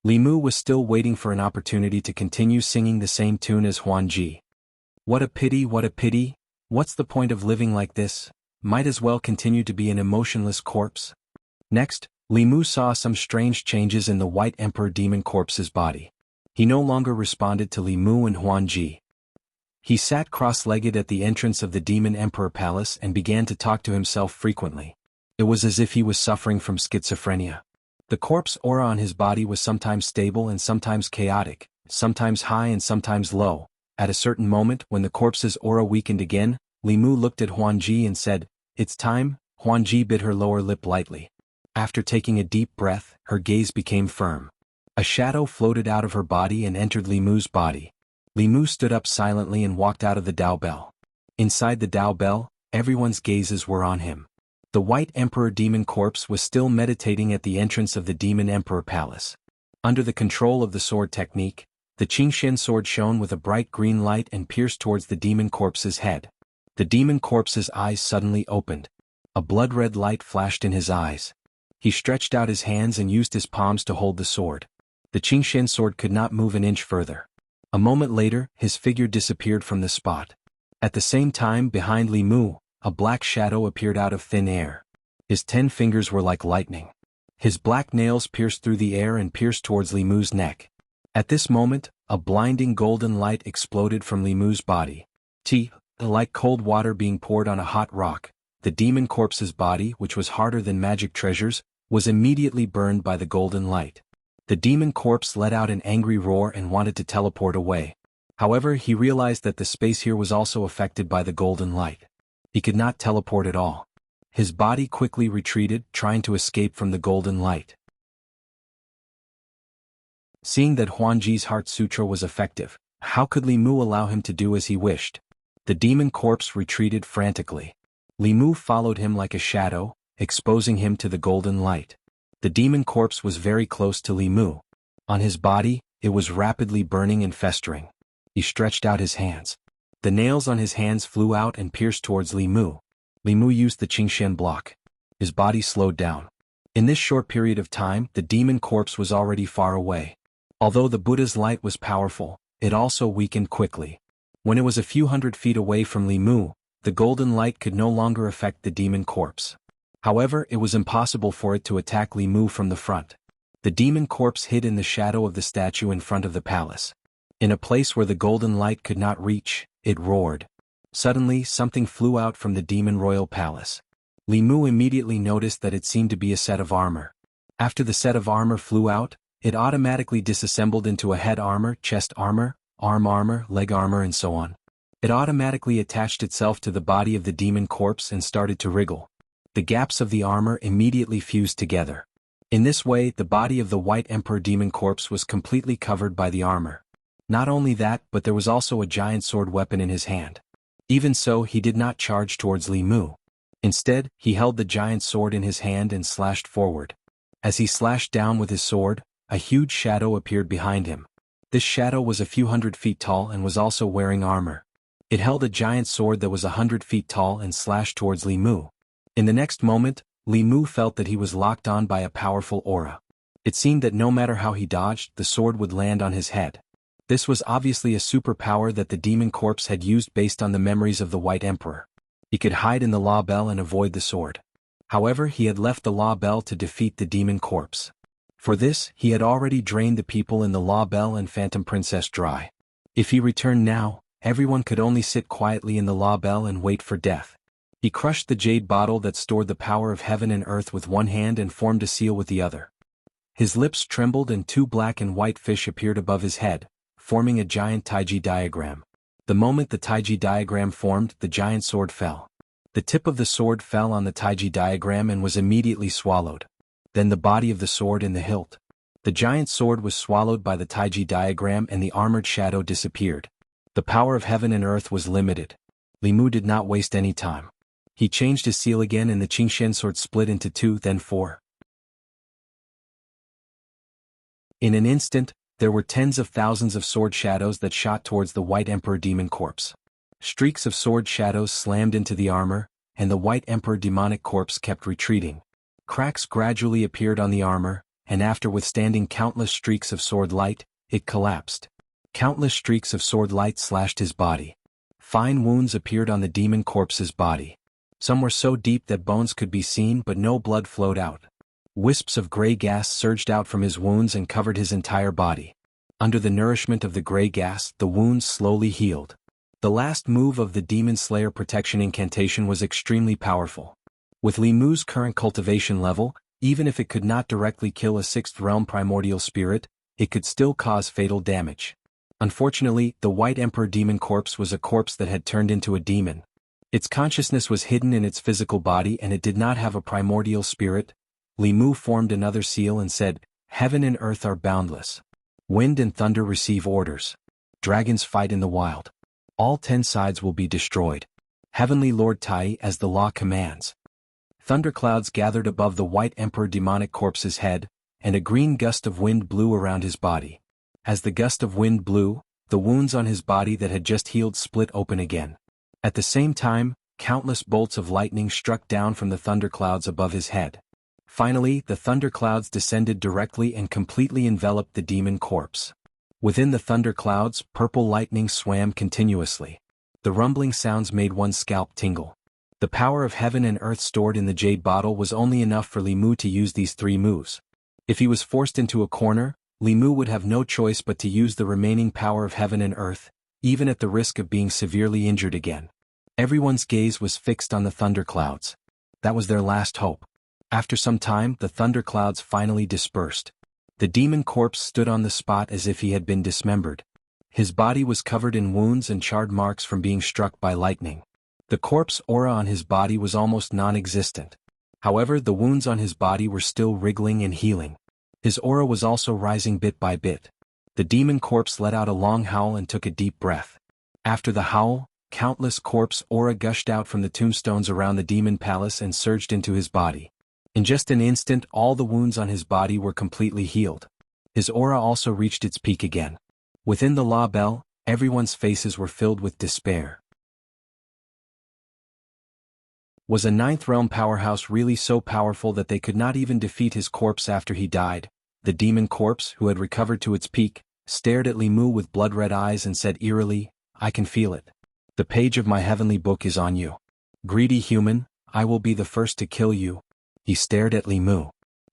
Li Mu was still waiting for an opportunity to continue singing the same tune as Huan Ji. What a pity, what a pity, what's the point of living like this? Might as well continue to be an emotionless corpse. Next, Li Mu saw some strange changes in the White Emperor Demon Corpse's body. He no longer responded to Li Mu and Huan Ji. He sat cross-legged at the entrance of the Demon Emperor Palace and began to talk to himself frequently. It was as if he was suffering from schizophrenia. The corpse aura on his body was sometimes stable and sometimes chaotic, sometimes high and sometimes low. At a certain moment, when the corpse's aura weakened again, Li Mu looked at Huan Ji and said, "It's time." Huan Ji bit her lower lip lightly. After taking a deep breath, her gaze became firm. A shadow floated out of her body and entered Li Mu's body. Li Mu stood up silently and walked out of the Dao Bell. Inside the Dao Bell, everyone's gazes were on him. The White Emperor Demon Corpse was still meditating at the entrance of the Demon Emperor Palace. Under the control of the sword technique, the Qingxian sword shone with a bright green light and pierced towards the Demon Corpse's head. The Demon Corpse's eyes suddenly opened. A blood-red light flashed in his eyes. He stretched out his hands and used his palms to hold the sword. The Qingxian sword could not move an inch further. A moment later, his figure disappeared from the spot. At the same time, behind Li Mu, a black shadow appeared out of thin air. His 10 fingers were like lightning. His black nails pierced through the air and pierced towards Li Mu's neck. At this moment, a blinding golden light exploded from Li Mu's body. Like cold water being poured on a hot rock, the demon corpse's body, which was harder than magic treasures, was immediately burned by the golden light. The demon corpse let out an angry roar and wanted to teleport away. However, he realized that the space here was also affected by the golden light. He could not teleport at all. His body quickly retreated, trying to escape from the golden light. Seeing that Huan Ji's Heart Sutra was effective, how could Li Mu allow him to do as he wished? The demon corpse retreated frantically. Li Mu followed him like a shadow, exposing him to the golden light. The demon corpse was very close to Li Mu. On his body, it was rapidly burning and festering. He stretched out his hands. The nails on his hands flew out and pierced towards Li Mu. Li Mu used the Qingxian block. His body slowed down. In this short period of time, the demon corpse was already far away. Although the Buddha's light was powerful, it also weakened quickly. When it was a few hundred feet away from Li Mu, the golden light could no longer affect the demon corpse. However, it was impossible for it to attack Li Mu from the front. The demon corpse hid in the shadow of the statue in front of the palace. In a place where the golden light could not reach, it roared. Suddenly, something flew out from the demon royal palace. Li Mu immediately noticed that it seemed to be a set of armor. After the set of armor flew out, it automatically disassembled into a head armor, chest armor, arm armor, leg armor, and so on. It automatically attached itself to the body of the demon corpse and started to wriggle. The gaps of the armor immediately fused together. In this way, the body of the White Emperor Demon Corpse was completely covered by the armor. Not only that, but there was also a giant sword weapon in his hand. Even so, he did not charge towards Li Mu. Instead, he held the giant sword in his hand and slashed forward. As he slashed down with his sword, a huge shadow appeared behind him. This shadow was a few hundred feet tall and was also wearing armor. It held a giant sword that was 100 feet tall and slashed towards Li Mu. In the next moment, Li Mu felt that he was locked on by a powerful aura. It seemed that no matter how he dodged, the sword would land on his head. This was obviously a superpower that the demon corpse had used based on the memories of the White Emperor. He could hide in the Law Bell and avoid the sword. However, he had left the Law Bell to defeat the demon corpse. For this, he had already drained the people in the Law Bell and Phantom Princess dry. If he returned now, everyone could only sit quietly in the Law Bell and wait for death. He crushed the jade bottle that stored the power of heaven and earth with one hand and formed a seal with the other. His lips trembled and 2 black and white fish appeared above his head, forming a giant Taiji diagram. The moment the Taiji diagram formed, the giant sword fell. The tip of the sword fell on the Taiji diagram and was immediately swallowed. Then the body of the sword in the hilt. The giant sword was swallowed by the Taiji diagram and the armored shadow disappeared. The power of heaven and earth was limited. Li Mu did not waste any time. He changed his seal again and the Qingxian sword split into 2, then 4. In an instant, There were tens of thousands of sword shadows that shot towards the White Emperor demon corpse. Streaks of sword shadows slammed into the armor, and the White Emperor demonic corpse kept retreating. Cracks gradually appeared on the armor, and after withstanding countless streaks of sword light, it collapsed. Countless streaks of sword light slashed his body. Fine wounds appeared on the demon corpse's body. Some were so deep that bones could be seen but no blood flowed out. Wisps of gray gas surged out from his wounds and covered his entire body. Under the nourishment of the gray gas, the wounds slowly healed. The last move of the Demon Slayer protection incantation was extremely powerful. With Li Mu's current cultivation level, even if it could not directly kill a 6th realm primordial spirit, it could still cause fatal damage. Unfortunately, the White Emperor demon corpse was a corpse that had turned into a demon. Its consciousness was hidden in its physical body and it did not have a primordial spirit. Li Mu formed another seal and said, "Heaven and earth are boundless. Wind and thunder receive orders. Dragons fight in the wild. All 10 sides will be destroyed. Heavenly Lord Tai as the law commands." Thunderclouds gathered above the White Emperor demonic corpse's head, and a green gust of wind blew around his body. As the gust of wind blew, the wounds on his body that had just healed split open again. At the same time, countless bolts of lightning struck down from the thunderclouds above his head. Finally, the thunderclouds descended directly and completely enveloped the demon corpse. Within the thunderclouds, purple lightning swam continuously. The rumbling sounds made one's scalp tingle. The power of heaven and earth stored in the jade bottle was only enough for Li Mu to use these 3 moves. If he was forced into a corner, Li Mu would have no choice but to use the remaining power of heaven and earth, even at the risk of being severely injured again. Everyone's gaze was fixed on the thunderclouds. That was their last hope. After some time, the thunderclouds finally dispersed. The demon corpse stood on the spot as if he had been dismembered. His body was covered in wounds and charred marks from being struck by lightning. The corpse aura on his body was almost non-existent. However, the wounds on his body were still wriggling and healing. His aura was also rising bit by bit. The demon corpse let out a long howl and took a deep breath. After the howl, countless corpse aura gushed out from the tombstones around the demon palace and surged into his body. In just an instant, all the wounds on his body were completely healed. His aura also reached its peak again. Within the law bell, everyone's faces were filled with despair. Was a 9th realm powerhouse really so powerful that they could not even defeat his corpse after he died? The demon corpse, who had recovered to its peak, stared at Li Mu with blood-red eyes and said eerily, "I can feel it. The page of my heavenly book is on you. Greedy human, I will be the first to kill you." He stared at Li Mu.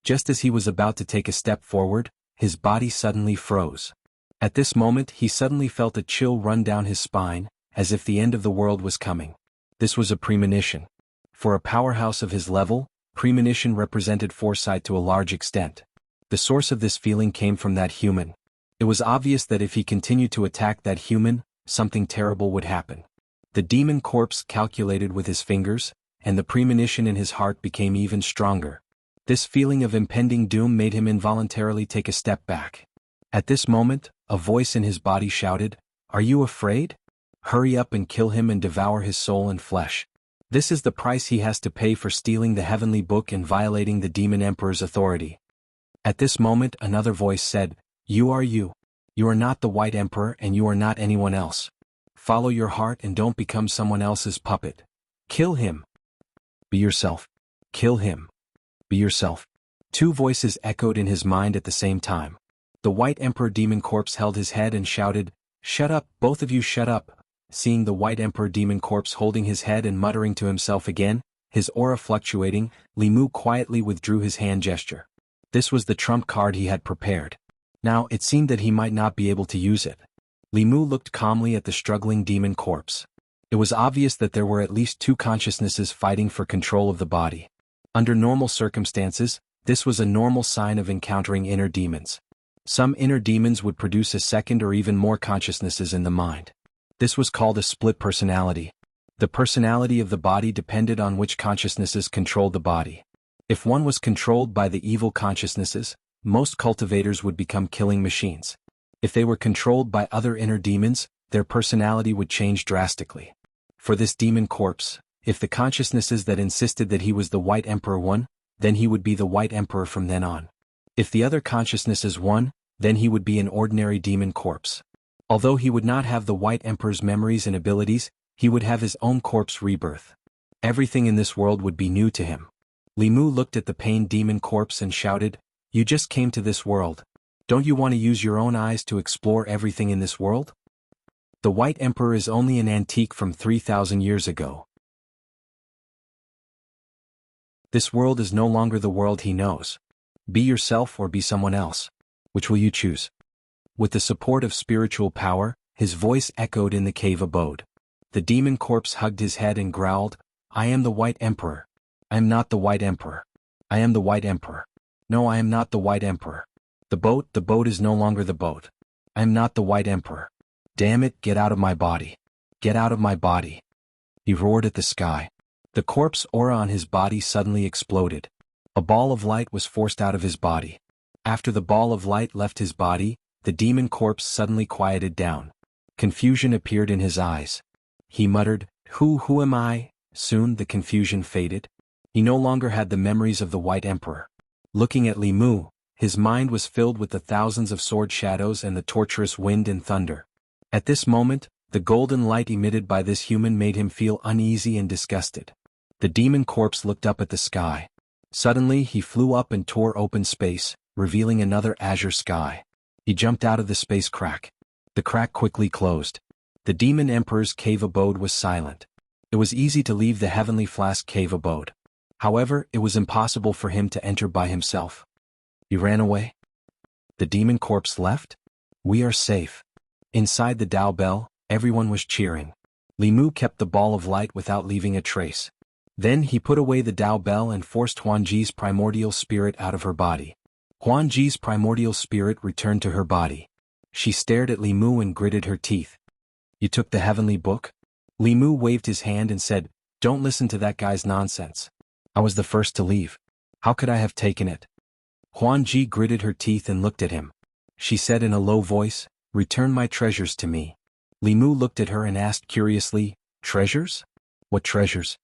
Just as he was about to take a step forward, his body suddenly froze. At this moment he suddenly felt a chill run down his spine, as if the end of the world was coming. This was a premonition. For a powerhouse of his level, premonition represented foresight to a large extent. The source of this feeling came from that human. It was obvious that if he continued to attack that human, something terrible would happen. The demon corpse calculated with his fingers, and the premonition in his heart became even stronger. This feeling of impending doom made him involuntarily take a step back. At this moment, a voice in his body shouted, "Are you afraid? Hurry up and kill him and devour his soul and flesh. This is the price he has to pay for stealing the heavenly book and violating the demon emperor's authority." At this moment another voice said, "You are you. You are not the White Emperor and you are not anyone else. Follow your heart and don't become someone else's puppet. Kill him. Be yourself. Kill him. Be yourself." 2 voices echoed in his mind at the same time. The White Emperor demon corpse held his head and shouted, "Shut up, both of you shut up." Seeing the White Emperor demon corpse holding his head and muttering to himself again, his aura fluctuating, Li Mu quietly withdrew his hand gesture. This was the trump card he had prepared. Now it seemed that he might not be able to use it. Li Mu looked calmly at the struggling demon corpse. It was obvious that there were at least 2 consciousnesses fighting for control of the body. Under normal circumstances, this was a normal sign of encountering inner demons. Some inner demons would produce a second or even more consciousnesses in the mind. This was called a split personality. The personality of the body depended on which consciousnesses controlled the body. If one was controlled by the evil consciousnesses, most cultivators would become killing machines. If they were controlled by other inner demons, their personality would change drastically. For this demon corpse, if the consciousnesses that insisted that he was the White Emperor won, then he would be the White Emperor from then on. If the other consciousnesses won, Then he would be an ordinary demon corpse. Although he would not have the White Emperor's memories and abilities, he would have his own corpse rebirth. Everything in this world would be new to him. Li Mu looked at the pained demon corpse and shouted, "You just came to this world. Don't you want to use your own eyes to explore everything in this world? The White Emperor is only an antique from 3,000 years ago. This world is no longer the world he knows. Be yourself or be someone else. Which will you choose?" With the support of spiritual power, his voice echoed in the cave abode. The demon corpse hugged his head and growled, "I am the White Emperor. I am not the White Emperor. I am the White Emperor. No, I am not the White Emperor. The boat is no longer the boat. I am not the White Emperor. Damn it, get out of my body. Get out of my body." He roared at the sky. The corpse aura on his body suddenly exploded. A ball of light was forced out of his body. After the ball of light left his body, the demon corpse suddenly quieted down. Confusion appeared in his eyes. He muttered, Who am I?" Soon the confusion faded. He no longer had the memories of the White Emperor. Looking at Li Mu, his mind was filled with the thousands of sword shadows and the torturous wind and thunder. At this moment, the golden light emitted by this human made him feel uneasy and disgusted. The demon corpse looked up at the sky. Suddenly he flew up and tore open space, revealing another azure sky. He jumped out of the space crack. The crack quickly closed. The demon emperor's cave abode was silent. It was easy to leave the heavenly flask cave abode. However, it was impossible for him to enter by himself. He ran away. The demon corpse left? We are safe. Inside the Dao Bell, everyone was cheering. Li Mu kept the ball of light without leaving a trace. Then he put away the Dao Bell and forced Huanji's primordial spirit out of her body. Huanji's primordial spirit returned to her body. She stared at Li Mu and gritted her teeth. "You took the heavenly book?" Li Mu waved his hand and said, "Don't listen to that guy's nonsense. I was the first to leave. How could I have taken it?" Huanji gritted her teeth and looked at him. She said in a low voice, "Return my treasures to me." Li Mu looked at her and asked curiously, "Treasures? What treasures?"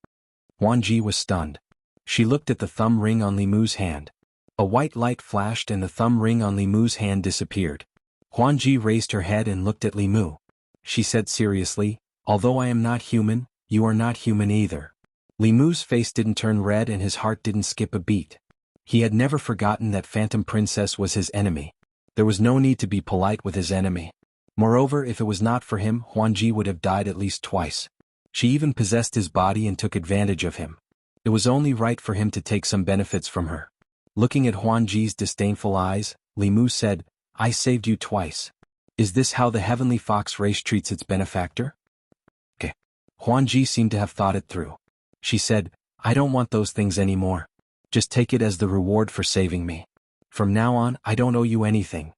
Huanji was stunned. She looked at the thumb ring on Li Mu's hand. A white light flashed and the thumb ring on Li Mu's hand disappeared. Huanji raised her head and looked at Li Mu. She said seriously, "Although I am not human, you are not human either." Li Mu's face didn't turn red and his heart didn't skip a beat. He had never forgotten that Phantom Princess was his enemy. There was no need to be polite with his enemy. Moreover, if it was not for him, Huanji would have died at least twice. She even possessed his body and took advantage of him. It was only right for him to take some benefits from her. Looking at Huanji's disdainful eyes, Li Mu said, "I saved you twice. Is this how the heavenly fox race treats its benefactor?" Okay. Huanji seemed to have thought it through. She said, "I don't want those things anymore. Just take it as the reward for saving me. From now on, I don't owe you anything."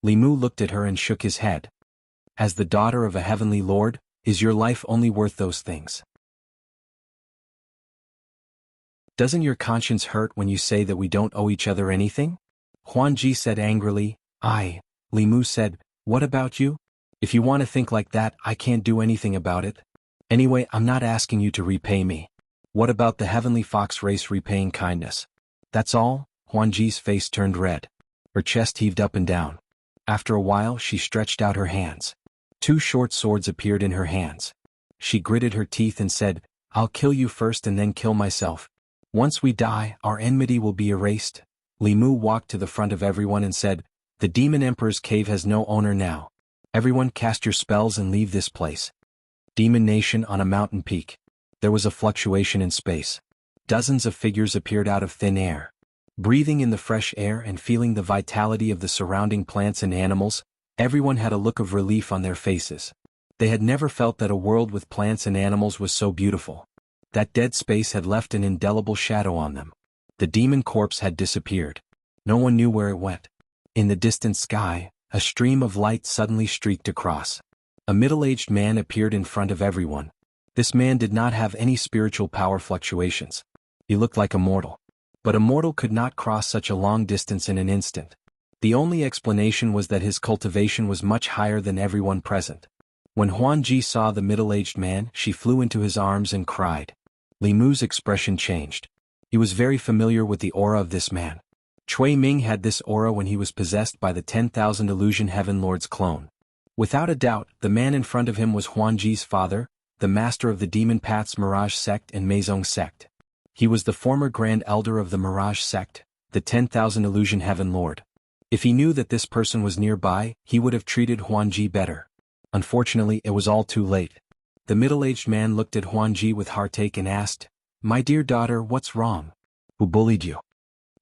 Li Mu looked at her and shook his head. "As the daughter of a heavenly lord, is your life only worth those things? Doesn't your conscience hurt when you say that we don't owe each other anything?" Huanji said angrily. Li Mu said, "What about you? If you want to think like that, I can't do anything about it. Anyway, I'm not asking you to repay me. What about the heavenly fox race repaying kindness? That's all?" Huanji's face turned red. Her chest heaved up and down. After a while, she stretched out her hands. 2 short swords appeared in her hands. She gritted her teeth and said, "I'll kill you first and then kill myself. Once we die, our enmity will be erased." Li Mu walked to the front of everyone and said, "The Demon Emperor's cave has no owner now. Everyone cast your spells and leave this place." Demon Nation on a mountain peak. There was a fluctuation in space. Dozens of figures appeared out of thin air. Breathing in the fresh air and feeling the vitality of the surrounding plants and animals, everyone had a look of relief on their faces. They had never felt that a world with plants and animals was so beautiful. That dead space had left an indelible shadow on them. The demon corpse had disappeared. No one knew where it went. In the distant sky, a stream of light suddenly streaked across. A middle-aged man appeared in front of everyone. This man did not have any spiritual power fluctuations. He looked like a mortal. But a mortal could not cross such a long distance in an instant. The only explanation was that his cultivation was much higher than everyone present. When Huanji saw the middle-aged man, she flew into his arms and cried. Li Mu's expression changed. He was very familiar with the aura of this man. Cui Ming had this aura when he was possessed by the 10,000 Illusion Heaven Lord's clone. Without a doubt, the man in front of him was Huanji's father, the master of the Demon Path's Mirage sect and Meizong sect. He was the former Grand Elder of the Mirage sect, the 10,000 Illusion Heaven Lord. If he knew that this person was nearby, he would have treated Huanji better. Unfortunately, it was all too late. The middle-aged man looked at Huanji with heartache and asked, "My dear daughter, what's wrong? Who bullied you?"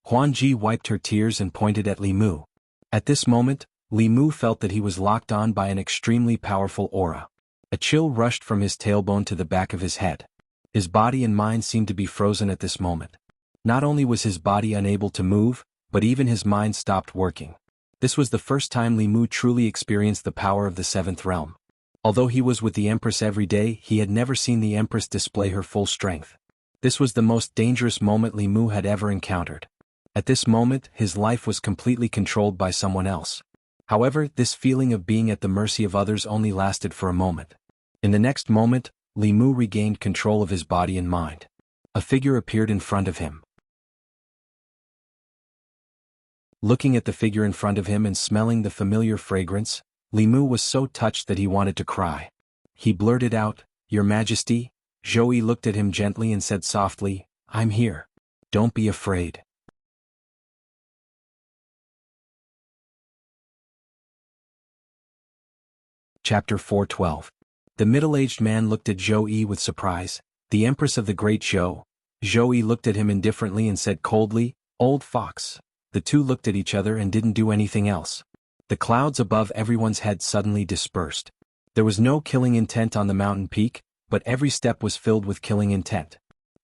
Huanji wiped her tears and pointed at Li Mu. At this moment, Li Mu felt that he was locked on by an extremely powerful aura. A chill rushed from his tailbone to the back of his head. His body and mind seemed to be frozen at this moment. Not only was his body unable to move, but even his mind stopped working. This was the first time Li Mu truly experienced the power of the seventh realm. Although he was with the Empress every day, he had never seen the Empress display her full strength. This was the most dangerous moment Li Mu had ever encountered. At this moment, his life was completely controlled by someone else. However, this feeling of being at the mercy of others only lasted for a moment. In the next moment, Li Mu regained control of his body and mind. A figure appeared in front of him. Looking at the figure in front of him and smelling the familiar fragrance, Li Mu was so touched that he wanted to cry. He blurted out, "Your Majesty." Zhou looked at him gently and said softly, "I'm here. Don't be afraid." Chapter 412. The middle-aged man looked at Zhou with surprise. The Empress of the Great Zhou. Zhou looked at him indifferently and said coldly, "Old fox." The two looked at each other and didn't do anything else. The clouds above everyone's head suddenly dispersed. There was no killing intent on the mountain peak, but every step was filled with killing intent.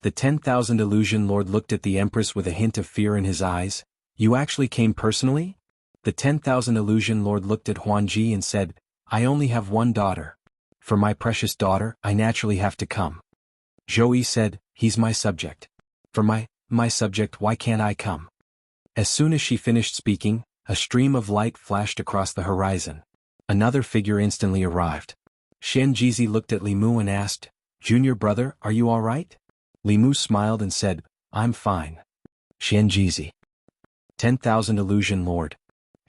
The 10,000 Illusion Lord looked at the Empress with a hint of fear in his eyes. "You actually came personally?" The 10,000 Illusion Lord looked at Huanji and said, "I only have one daughter. For my precious daughter, I naturally have to come." Zhou said, "He's my subject. For my subject, why can't I come?" As soon as she finished speaking, a stream of light flashed across the horizon. Another figure instantly arrived. Xianjizi looked at Li Mu and asked, "Junior brother, are you all right?" Li Mu smiled and said, "I'm fine." Xianjizi. 10,000 Illusion Lord.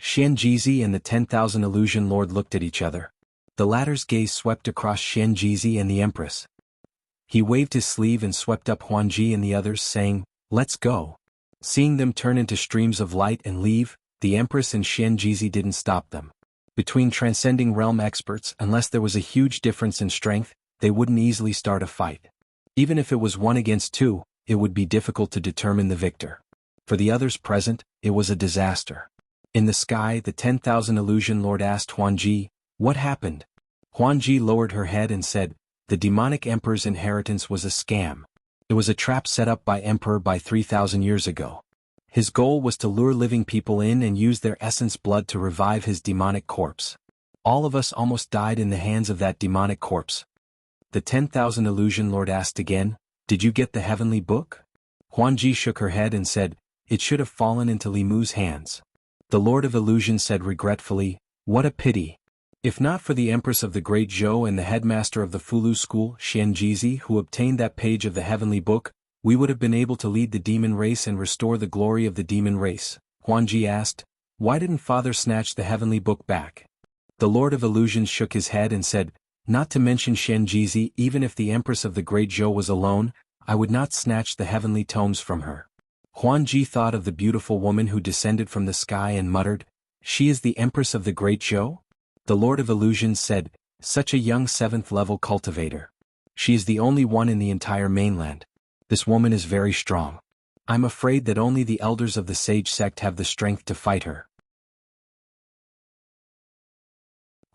Xianjizi and the 10,000 Illusion Lord looked at each other. The latter's gaze swept across Xianjizi and the Empress. He waved his sleeve and swept up Huanji and the others, saying, "Let's go." Seeing them turn into streams of light and leave, the Empress and Xianjizi didn't stop them. Between transcending realm experts, unless there was a huge difference in strength, they wouldn't easily start a fight. Even if it was 1 against 2, it would be difficult to determine the victor. For the others present, it was a disaster. In the sky, the 10,000 Illusion Lord asked Huanji, "What happened?" Huanji lowered her head and said, "The demonic emperor's inheritance was a scam. It was a trap set up by Emperor 3,000 years ago. His goal was to lure living people in and use their essence blood to revive his demonic corpse. All of us almost died in the hands of that demonic corpse." The 10,000 Illusion Lord asked again, "Did you get the heavenly book?" Huanji shook her head and said, "It should have fallen into Li Mu's hands." The Lord of Illusion said regretfully, "What a pity. If not for the Empress of the Great Zhou and the headmaster of the Fulu school, Xianjizi, who obtained that page of the heavenly book, we would have been able to lead the demon race and restore the glory of the demon race." Huanji asked, "Why didn't Father snatch the heavenly book back?" The Lord of Illusion shook his head and said, "Not to mention Xianjizi, even if the Empress of the Great Zhou was alone, I would not snatch the heavenly tomes from her." Huanji thought of the beautiful woman who descended from the sky and muttered, "She is the Empress of the Great Zhou?" The Lord of Illusions said, "Such a young 7th-level cultivator. She is the only one in the entire mainland. This woman is very strong. I'm afraid that only the elders of the Sage sect have the strength to fight her."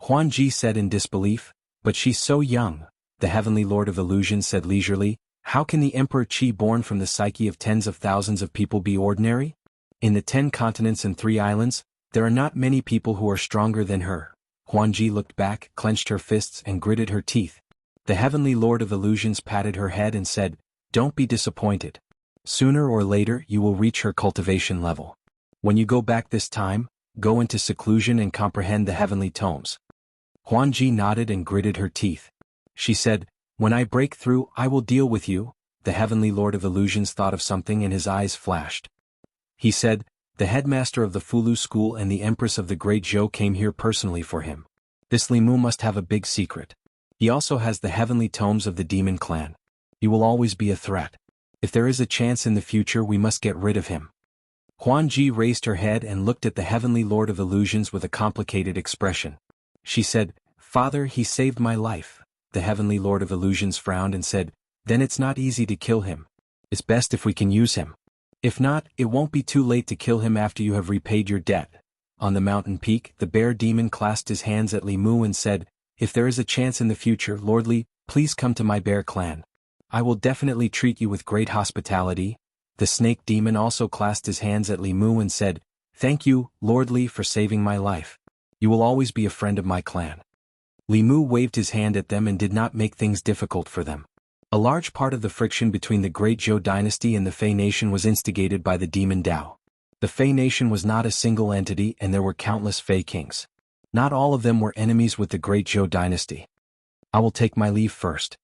Huanji said in disbelief, "But she's so young." The Heavenly Lord of Illusion said leisurely, "How can the Emperor Qi born from the psyche of tens of thousands of people be ordinary? In the 10 continents and 3 islands, there are not many people who are stronger than her." Huanji looked back, clenched her fists and gritted her teeth. The Heavenly Lord of Illusions patted her head and said, "Don't be disappointed. Sooner or later you will reach her cultivation level. When you go back this time, go into seclusion and comprehend the heavenly tomes." Huanji nodded and gritted her teeth. She said, "When I break through, I will deal with you." The Heavenly Lord of Illusions thought of something and his eyes flashed. He said, The headmaster of the Fulu school and the empress of the Great Zhou came here personally for him. This Li Mu must have a big secret. He also has the heavenly tomes of the demon clan. He will always be a threat. If there is a chance in the future, we must get rid of him. Huan Ji raised her head and looked at the heavenly lord of illusions with a complicated expression. She said, "Father, he saved my life." The heavenly lord of illusions frowned and said, "Then it's not easy to kill him. It's best if we can use him. If not, it won't be too late to kill him after you have repaid your debt." On the mountain peak, the bear demon clasped his hands at Li Mu and said, "If there is a chance in the future, Lord Li, please come to my bear clan. I will definitely treat you with great hospitality." The snake demon also clasped his hands at Li Mu and said, "Thank you, Lord Li, for saving my life. You will always be a friend of my clan." Li Mu waved his hand at them and did not make things difficult for them. A large part of the friction between the Great Zhou dynasty and the Fei nation was instigated by the demon Dao. The Fei nation was not a single entity and there were countless Fei kings. Not all of them were enemies with the Great Zhou dynasty. "I will take my leave first."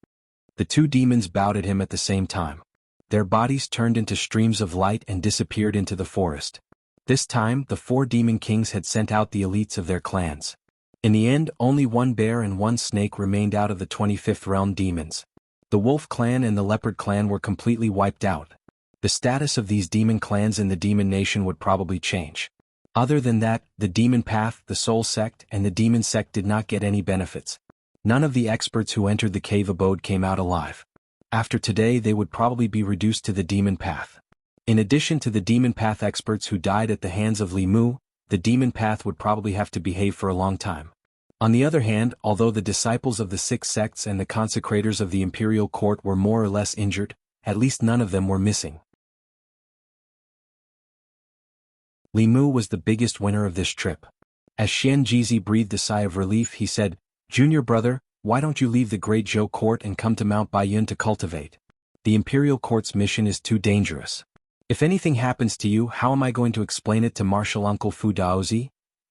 The two demons bowed at him at the same time. Their bodies turned into streams of light and disappeared into the forest. This time, the 4 demon kings had sent out the elites of their clans. In the end, only 1 bear and 1 snake remained out of the 25th realm demons. The wolf clan and the leopard clan were completely wiped out. The status of these demon clans in the demon nation would probably change. Other than that, the demon path, the soul sect, and the demon sect did not get any benefits. None of the experts who entered the cave abode came out alive. After today, they would probably be reduced to the demon path. In addition to the demon path experts who died at the hands of Li Mu, the demon path would probably have to behave for a long time. On the other hand, although the disciples of the 6 sects and the consecrators of the imperial court were more or less injured, at least none of them were missing. Li Mu was the biggest winner of this trip. As Xian Jizi breathed a sigh of relief, he said, "Junior brother, why don't you leave the Great Zhou court and come to Mount Baiyun to cultivate? The imperial court's mission is too dangerous. If anything happens to you, how am I going to explain it to Marshal Uncle Fu Daozi?"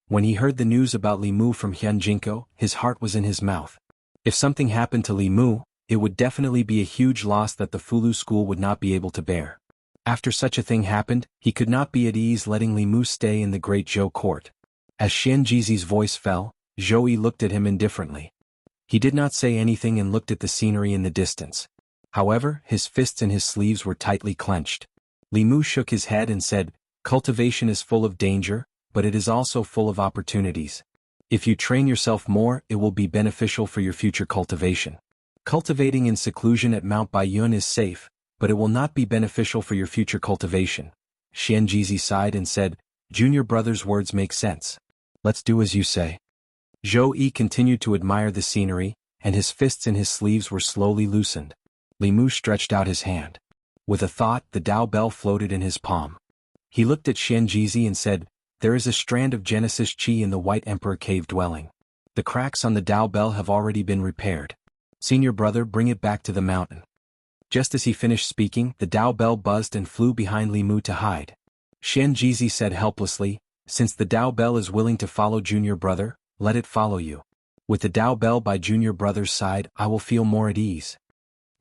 When he heard the news about Li Mu from Hyun Jinko, his heart was in his mouth. If something happened to Li Mu, it would definitely be a huge loss that the Fulu school would not be able to bear. After such a thing happened, he could not be at ease letting Li Mu stay in the Great Zhou court. As Xian Jizi's voice fell, Zhou Yi looked at him indifferently. He did not say anything and looked at the scenery in the distance. However, his fists and his sleeves were tightly clenched. Li Mu shook his head and said, "Cultivation is full of danger, but it is also full of opportunities. If you train yourself more, it will be beneficial for your future cultivation. Cultivating in seclusion at Mount Baiyun is safe, but it will not be beneficial for your future cultivation." Xian Jizi sighed and said, "Junior brother's words make sense. Let's do as you say." Zhou Yi continued to admire the scenery, and his fists in his sleeves were slowly loosened. Li Mu stretched out his hand. With a thought, the Dao bell floated in his palm. He looked at Xian Jizi and said, "There is a strand of Genesis Qi in the White Emperor cave dwelling. The cracks on the Dao bell have already been repaired. Senior brother, bring it back to the mountain." Just as he finished speaking, the Dao bell buzzed and flew behind Li Mu to hide. Xian Jizi said helplessly, "Since the Dao bell is willing to follow junior brother, let it follow you. With the Dao bell by junior brother's side, I will feel more at ease."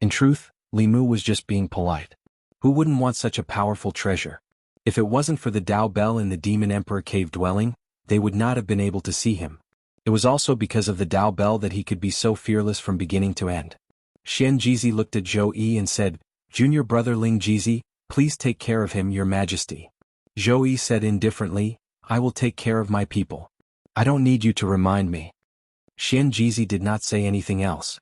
In truth, Li Mu was just being polite. Who wouldn't want such a powerful treasure? If it wasn't for the Dao bell in the Demon Emperor cave dwelling, they would not have been able to see him. It was also because of the Dao bell that he could be so fearless from beginning to end. Xian Jizi looked at Zhou Yi and said, "Junior brother Ling Jizi, please take care of him, your majesty." Zhou Yi said indifferently, "I will take care of my people. I don't need you to remind me." Xian Jizi did not say anything else.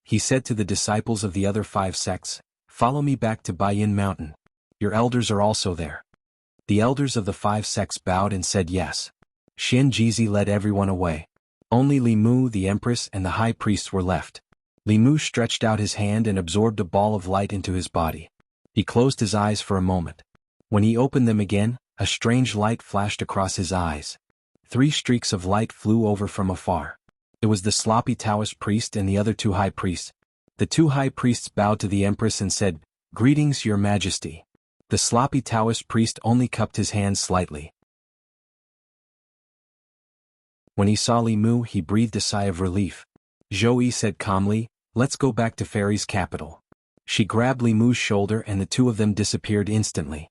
He said to the disciples of the other 5 sects, "Follow me back to Baiyun Mountain. Your elders are also there." The elders of the 5 sects bowed and said yes. Xian Jizi led everyone away. Only Li Mu, the empress, and the high priests were left. Li Mu stretched out his hand and absorbed a ball of light into his body. He closed his eyes for a moment. When he opened them again, a strange light flashed across his eyes. 3 streaks of light flew over from afar. It was the sloppy Taoist priest and the other 2 high priests. The 2 high priests bowed to the empress and said, "Greetings, your majesty." The sloppy Taoist priest only cupped his hands slightly. When he saw Li Mu, he breathed a sigh of relief. Zhou Yi said calmly, "Let's go back to Fairy's capital." She grabbed Li Mu's shoulder and the 2 of them disappeared instantly.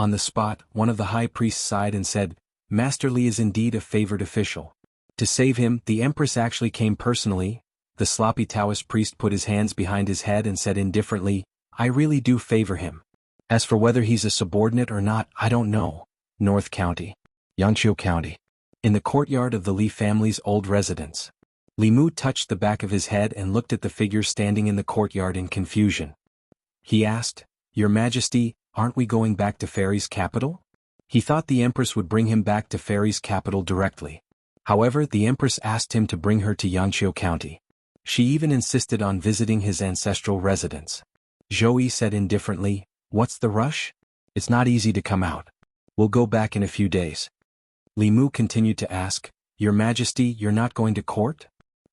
On the spot, one of the high priests sighed and said, Master Li is indeed a favored official. To save him, the Empress actually came personally. The sloppy Taoist priest put his hands behind his head and said indifferently, I really do favor him. As for whether he's a subordinate or not, I don't know. North County. Jianghu County. In the courtyard of the Li family's old residence. Li Mu touched the back of his head and looked at the figure standing in the courtyard in confusion. He asked, Your Majesty, aren't we going back to Fairy's capital? He thought the Empress would bring him back to Fairy's capital directly. However, the Empress asked him to bring her to Jianghu County. She even insisted on visiting his ancestral residence. Zhou Yi said indifferently, What's the rush? It's not easy to come out. We'll go back in a few days. Li Mu continued to ask, Your Majesty, you're not going to court?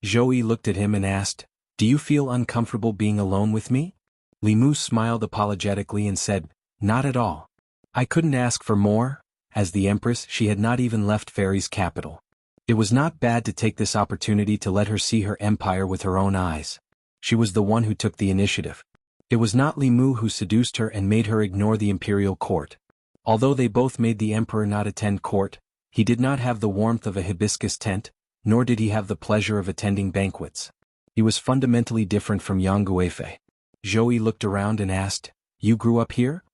Zhou Yi looked at him and asked, Do you feel uncomfortable being alone with me? Li Mu smiled apologetically and said, Not at all. I couldn't ask for more. As the Empress, she had not even left Fairy's capital. It was not bad to take this opportunity to let her see her empire with her own eyes. She was the one who took the initiative. It was not Li Mu who seduced her and made her ignore the imperial court. Although they both made the emperor not attend court, he did not have the warmth of a hibiscus tent, nor did he have the pleasure of attending banquets. He was fundamentally different from Yang Guifei. Zhou Yi looked around and asked, You grew up here?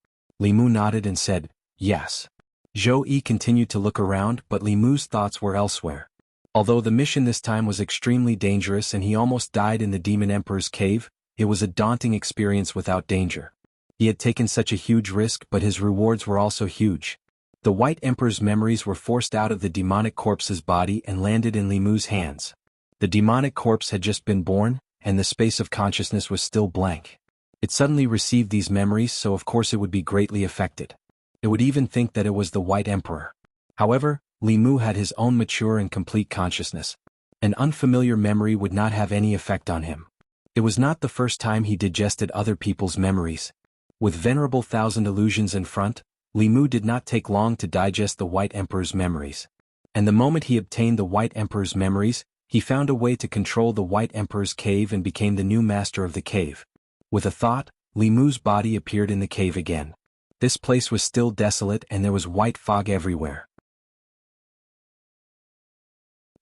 Li Mu nodded and said, Yes. Zhou Yi continued to look around, but Li Mu's thoughts were elsewhere. Although the mission this time was extremely dangerous and he almost died in the Demon Emperor's cave, it was a daunting experience without danger. He had taken such a huge risk, but his rewards were also huge. The White Emperor's memories were forced out of the demonic corpse's body and landed in Li Mu's hands. The demonic corpse had just been born, and the space of consciousness was still blank. It suddenly received these memories, so of course it would be greatly affected. It would even think that it was the White Emperor. However, Li Mu had his own mature and complete consciousness. An unfamiliar memory would not have any effect on him. It was not the first time he digested other people's memories. With venerable thousand illusions in front, Li Mu did not take long to digest the White Emperor's memories. And the moment he obtained the White Emperor's memories, he found a way to control the White Emperor's cave and became the new master of the cave. With a thought, Li Mu's body appeared in the cave again. This place was still desolate and there was white fog everywhere.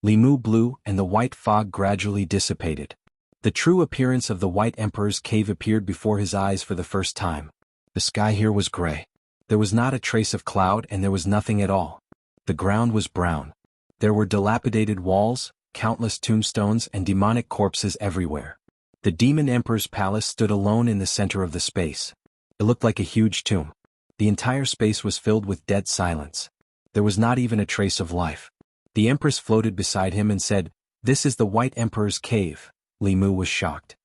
Li Mu blew and the white fog gradually dissipated. The true appearance of the White Emperor's cave appeared before his eyes for the first time. The sky here was gray. There was not a trace of cloud and there was nothing at all. The ground was brown. There were dilapidated walls, countless tombstones and demonic corpses everywhere. The Demon Emperor's palace stood alone in the center of the space. It looked like a huge tomb. The entire space was filled with dead silence. There was not even a trace of life. The Empress floated beside him and said, This is the White Emperor's cave. Li Mu was shocked.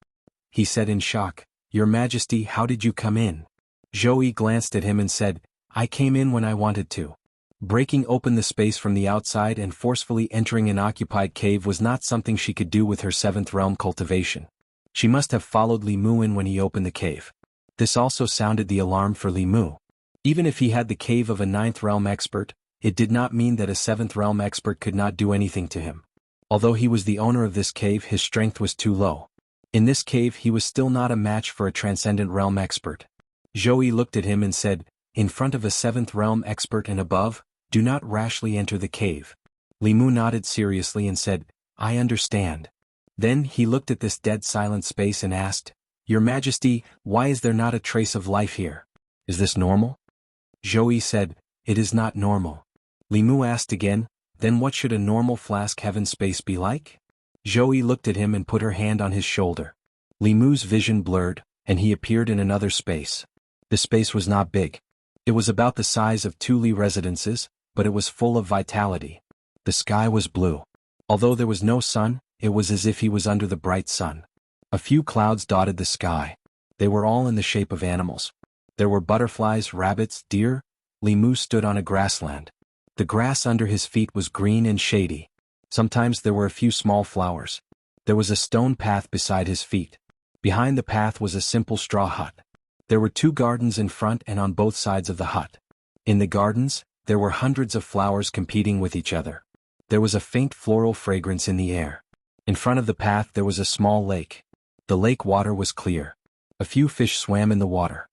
He said in shock, Your Majesty, how did you come in? Zhou Yi glanced at him and said, I came in when I wanted to. Breaking open the space from the outside and forcefully entering an occupied cave was not something she could do with her 7th realm cultivation. She must have followed Li Mu in when he opened the cave. This also sounded the alarm for Li Mu. Even if he had the cave of a 9th realm expert, it did not mean that a 7th realm expert could not do anything to him. Although he was the owner of this cave, his strength was too low. In this cave he was still not a match for a transcendent realm expert. Zhou Yi looked at him and said, In front of a 7th realm expert and above, do not rashly enter the cave. Li Mu nodded seriously and said, I understand. Then he looked at this dead silent space and asked, Your Majesty, why is there not a trace of life here? Is this normal? Zhou Yi said, It is not normal. Li Mu asked again, Then what should a normal flask heaven space be like? Zhou Yi looked at him and put her hand on his shoulder. Li Mu's vision blurred, and he appeared in another space. The space was not big. It was about the size of 2 Li residences, but it was full of vitality. The sky was blue. Although there was no sun, it was as if he was under the bright sun. A few clouds dotted the sky. They were all in the shape of animals. There were butterflies, rabbits, deer. Li Mu stood on a grassland. The grass under his feet was green and shady. Sometimes there were a few small flowers. There was a stone path beside his feet. Behind the path was a simple straw hut. There were 2 gardens in front and on both sides of the hut. In the gardens, there were hundreds of flowers competing with each other. There was a faint floral fragrance in the air. In front of the path there was a small lake. The lake water was clear. A few fish swam in the water.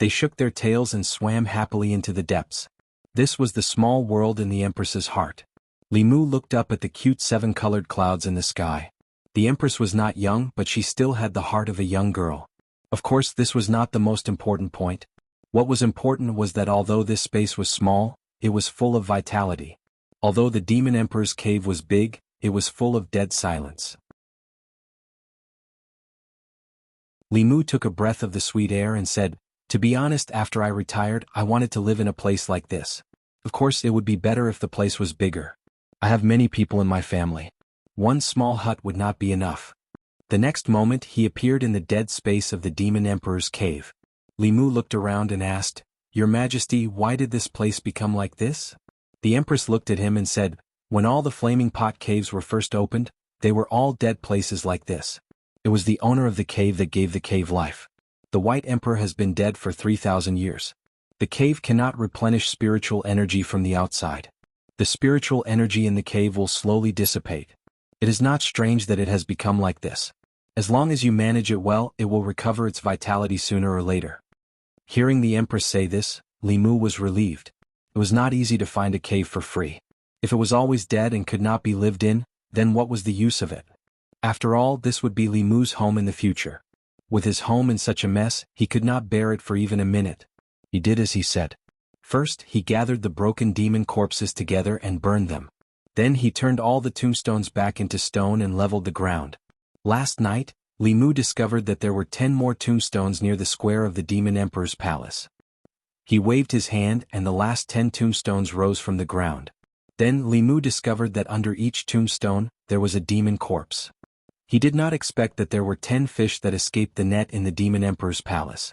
They shook their tails and swam happily into the depths. This was the small world in the Empress's heart. Li Mu looked up at the cute seven-colored clouds in the sky. The Empress was not young, but she still had the heart of a young girl. Of course, this was not the most important point. What was important was that although this space was small, it was full of vitality. Although the Demon Emperor's cave was big, it was full of dead silence. Li Mu took a breath of the sweet air and said, "To be honest, after I retired, I wanted to live in a place like this. Of course, it would be better if the place was bigger. I have many people in my family. One small hut would not be enough." The next moment he appeared in the dead space of the Demon Emperor's cave. Li Mu looked around and asked, "Your Majesty, why did this place become like this?" The Empress looked at him and said, "When all the flaming pot caves were first opened, they were all dead places like this. It was the owner of the cave that gave the cave life. The White Emperor has been dead for 3,000 years. The cave cannot replenish spiritual energy from the outside. The spiritual energy in the cave will slowly dissipate. It is not strange that it has become like this. As long as you manage it well, it will recover its vitality sooner or later." Hearing the Empress say this, Li Mu was relieved. It was not easy to find a cave for free. If it was always dead and could not be lived in, then what was the use of it? After all, this would be Li Mu's home in the future. With his home in such a mess, he could not bear it for even a minute. He did as he said. First, he gathered the broken demon corpses together and burned them. Then he turned all the tombstones back into stone and leveled the ground. Last night, Li Mu discovered that there were 10 more tombstones near the square of the Demon Emperor's palace. He waved his hand and the last 10 tombstones rose from the ground. Then Li Mu discovered that under each tombstone, there was a demon corpse. He did not expect that there were 10 fish that escaped the net in the Demon Emperor's palace.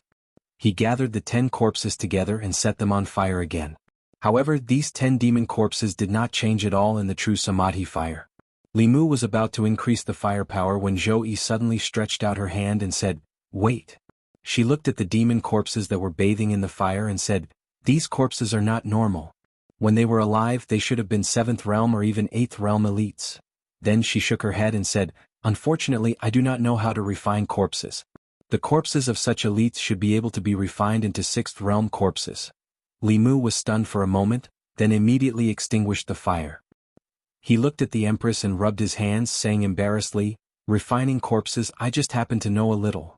He gathered the 10 corpses together and set them on fire again. However, these 10 demon corpses did not change at all in the true Samadhi fire. Li Mu was about to increase the firepower when Zhou Yi suddenly stretched out her hand and said, "Wait." She looked at the demon corpses that were bathing in the fire and said, "These corpses are not normal. When they were alive, they should have been 7th realm or even 8th realm elites." Then she shook her head and said, "Unfortunately, I do not know how to refine corpses. The corpses of such elites should be able to be refined into 6th realm corpses." Li Mu was stunned for a moment, then immediately extinguished the fire. He looked at the Empress and rubbed his hands, saying embarrassedly, "Refining corpses, I just happen to know a little."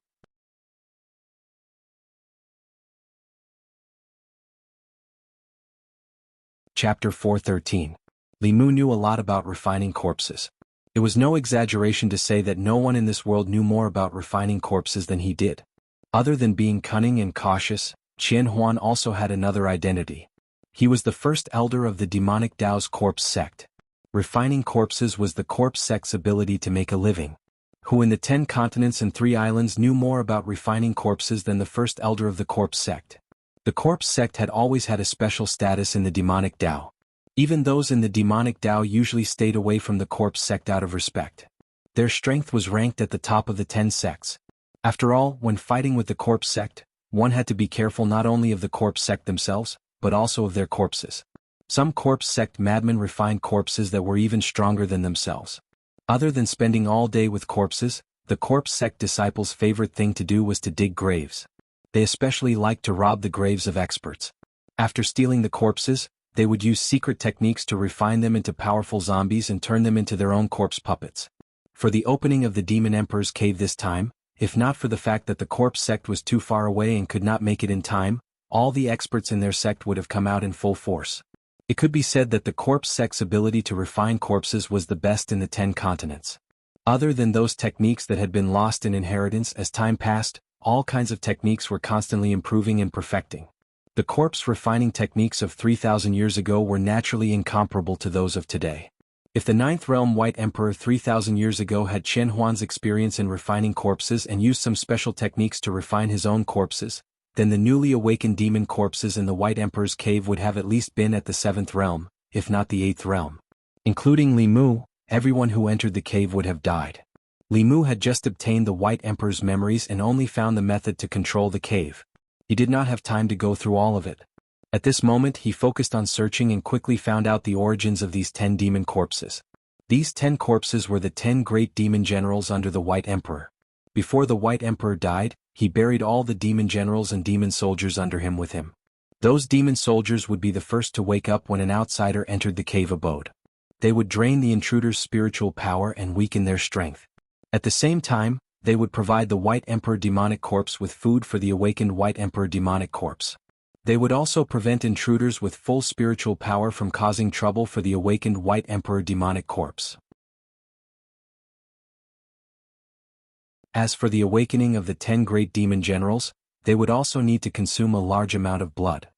Chapter 413. Li Mu knew a lot about refining corpses. It was no exaggeration to say that no one in this world knew more about refining corpses than he did. Other than being cunning and cautious, Qian Huan also had another identity. He was the first elder of the demonic Tao's corpse sect. Refining corpses was the corpse sect's ability to make a living. Who in the 10 continents and 3 islands knew more about refining corpses than the first elder of the corpse sect? The corpse sect had always had a special status in the demonic Tao. Even those in the demonic Tao usually stayed away from the corpse sect out of respect. Their strength was ranked at the top of the 10 sects. After all, when fighting with the corpse sect, one had to be careful not only of the corpse sect themselves, but also of their corpses. Some corpse sect madmen refined corpses that were even stronger than themselves. Other than spending all day with corpses, the corpse sect disciples' favorite thing to do was to dig graves. They especially liked to rob the graves of experts. After stealing the corpses, they would use secret techniques to refine them into powerful zombies and turn them into their own corpse puppets. For the opening of the Demon Emperor's cave this time, if not for the fact that the corpse sect was too far away and could not make it in time, all the experts in their sect would have come out in full force. It could be said that the corpse sect's ability to refine corpses was the best in the 10 continents. Other than those techniques that had been lost in inheritance as time passed, all kinds of techniques were constantly improving and perfecting. The corpse refining techniques of 3,000 years ago were naturally incomparable to those of today. If the 9th realm White Emperor 3,000 years ago had Qian Huan's experience in refining corpses and used some special techniques to refine his own corpses, then the newly awakened demon corpses in the White Emperor's cave would have at least been at the 7th realm, if not the 8th realm. Including Li Mu, everyone who entered the cave would have died. Li Mu had just obtained the White Emperor's memories and only found the method to control the cave. He did not have time to go through all of it. At this moment he focused on searching and quickly found out the origins of these 10 demon corpses. These 10 corpses were the 10 great demon generals under the White Emperor. Before the White Emperor died, he buried all the demon generals and demon soldiers under him with him. Those demon soldiers would be the first to wake up when an outsider entered the cave abode. They would drain the intruder's spiritual power and weaken their strength. At the same time, they would provide the White Emperor demonic corpse with food for the awakened White Emperor demonic corpse. They would also prevent intruders with full spiritual power from causing trouble for the awakened White Emperor demonic corpse. As for the awakening of the 10 great demon generals, they would also need to consume a large amount of blood.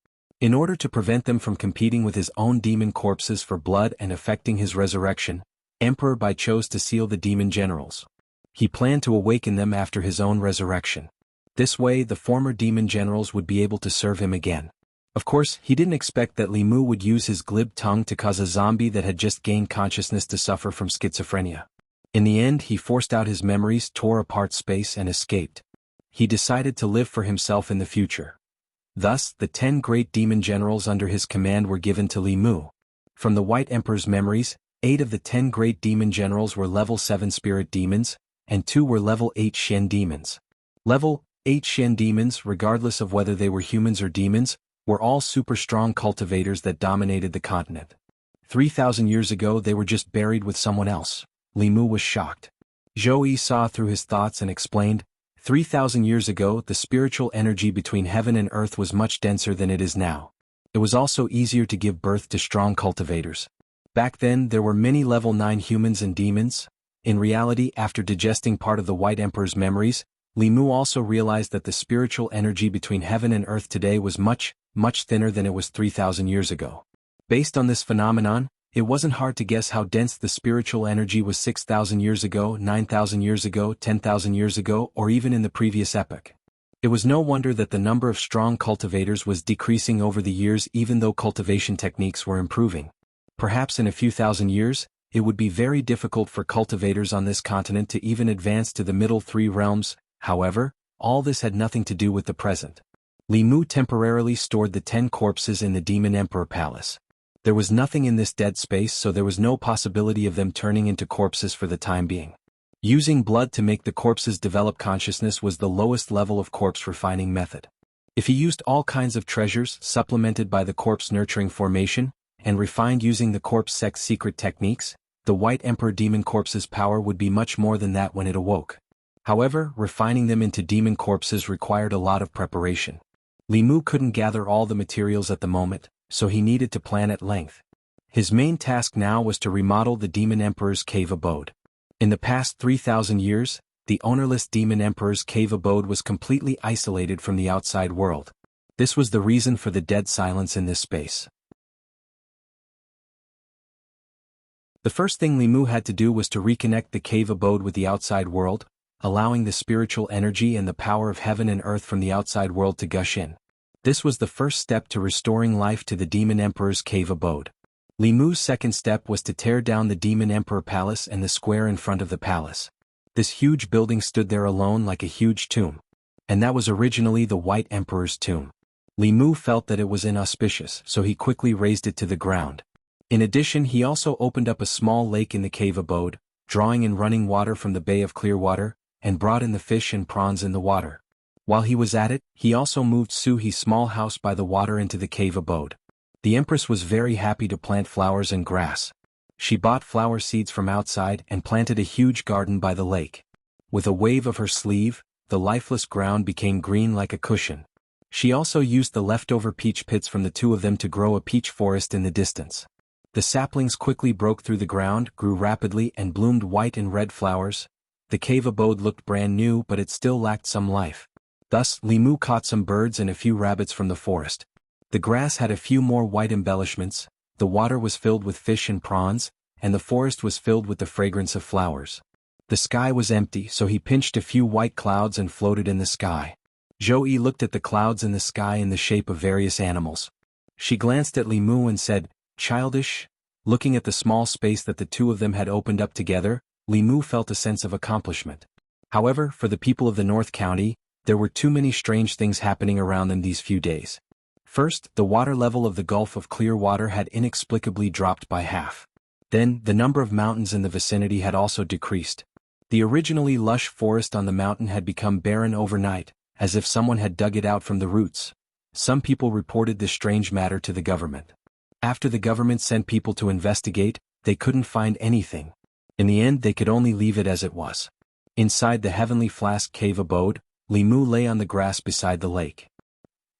In order to prevent them from competing with his own demon corpses for blood and affecting his resurrection, Emperor Bai chose to seal the demon generals. He planned to awaken them after his own resurrection. This way the former demon generals would be able to serve him again. Of course, he didn't expect that Li Mu would use his glib tongue to cause a zombie that had just gained consciousness to suffer from schizophrenia. In the end, he forced out his memories, tore apart space, and escaped. He decided to live for himself in the future. Thus, the 10 great demon generals under his command were given to Li Mu. From the White Emperor's memories, 8 of the 10 great demon generals were level 7 spirit demons, and 2 were level 8 Shen demons. Level 8 Shen demons, regardless of whether they were humans or demons, were all super strong cultivators that dominated the continent. 3,000 years ago they were just buried with someone else. Li Mu was shocked. Zhou Yi saw through his thoughts and explained, 3,000 years ago the spiritual energy between heaven and earth was much denser than it is now. It was also easier to give birth to strong cultivators. Back then there were many level 9 humans and demons. In reality, after digesting part of the White Emperor's memories, Li Mu also realized that the spiritual energy between heaven and earth today was much thinner than it was 3,000 years ago. Based on this phenomenon, it wasn't hard to guess how dense the spiritual energy was 6,000 years ago, 9,000 years ago, 10,000 years ago, or even in the previous epoch. It was no wonder that the number of strong cultivators was decreasing over the years even though cultivation techniques were improving. Perhaps in a few thousand years, it would be very difficult for cultivators on this continent to even advance to the middle 3 realms. However, all this had nothing to do with the present. Li Mu temporarily stored the 10 corpses in the Demon Emperor Palace. There was nothing in this dead space, so there was no possibility of them turning into corpses for the time being. Using blood to make the corpses develop consciousness was the lowest level of corpse refining method. If he used all kinds of treasures supplemented by the corpse nurturing formation, and refined using the corpse sex secret techniques, the White Emperor demon corpse's power would be much more than that when it awoke. However, refining them into demon corpses required a lot of preparation. Li Mu couldn't gather all the materials at the moment, so he needed to plan at length. His main task now was to remodel the Demon Emperor's cave abode. In the past 3,000 years, the ownerless Demon Emperor's cave abode was completely isolated from the outside world. This was the reason for the dead silence in this space. The first thing Li Mu had to do was to reconnect the cave abode with the outside world, allowing the spiritual energy and the power of heaven and earth from the outside world to gush in. This was the first step to restoring life to the Demon Emperor's cave abode. Li Mu's second step was to tear down the Demon Emperor Palace and the square in front of the palace. This huge building stood there alone like a huge tomb. And that was originally the White Emperor's tomb. Li Mu felt that it was inauspicious, so he quickly razed it to the ground. In addition, he also opened up a small lake in the cave abode, drawing in running water from the Bay of Clearwater, and brought in the fish and prawns in the water. While he was at it, he also moved Suhi's small house by the water into the cave abode. The Empress was very happy to plant flowers and grass. She bought flower seeds from outside and planted a huge garden by the lake. With a wave of her sleeve, the lifeless ground became green like a cushion. She also used the leftover peach pits from the 2 of them to grow a peach forest in the distance. The saplings quickly broke through the ground, grew rapidly, and bloomed white and red flowers. The cave abode looked brand new, but it still lacked some life. Thus, Li Mu caught some birds and a few rabbits from the forest. The grass had a few more white embellishments, the water was filled with fish and prawns, and the forest was filled with the fragrance of flowers. The sky was empty, so he pinched a few white clouds and floated in the sky. Zhou Yi looked at the clouds in the sky in the shape of various animals. She glanced at Li Mu and said, "Childish." Looking at the small space that the 2 of them had opened up together, Li Mu felt a sense of accomplishment. However, for the people of the North County, there were too many strange things happening around them these few days. First, the water level of the Gulf of Clearwater had inexplicably dropped by half. Then, the number of mountains in the vicinity had also decreased. The originally lush forest on the mountain had become barren overnight, as if someone had dug it out from the roots. Some people reported this strange matter to the government. After the government sent people to investigate, they couldn't find anything. In the end, they could only leave it as it was. Inside the Heavenly Flask cave abode, Li Mu lay on the grass beside the lake.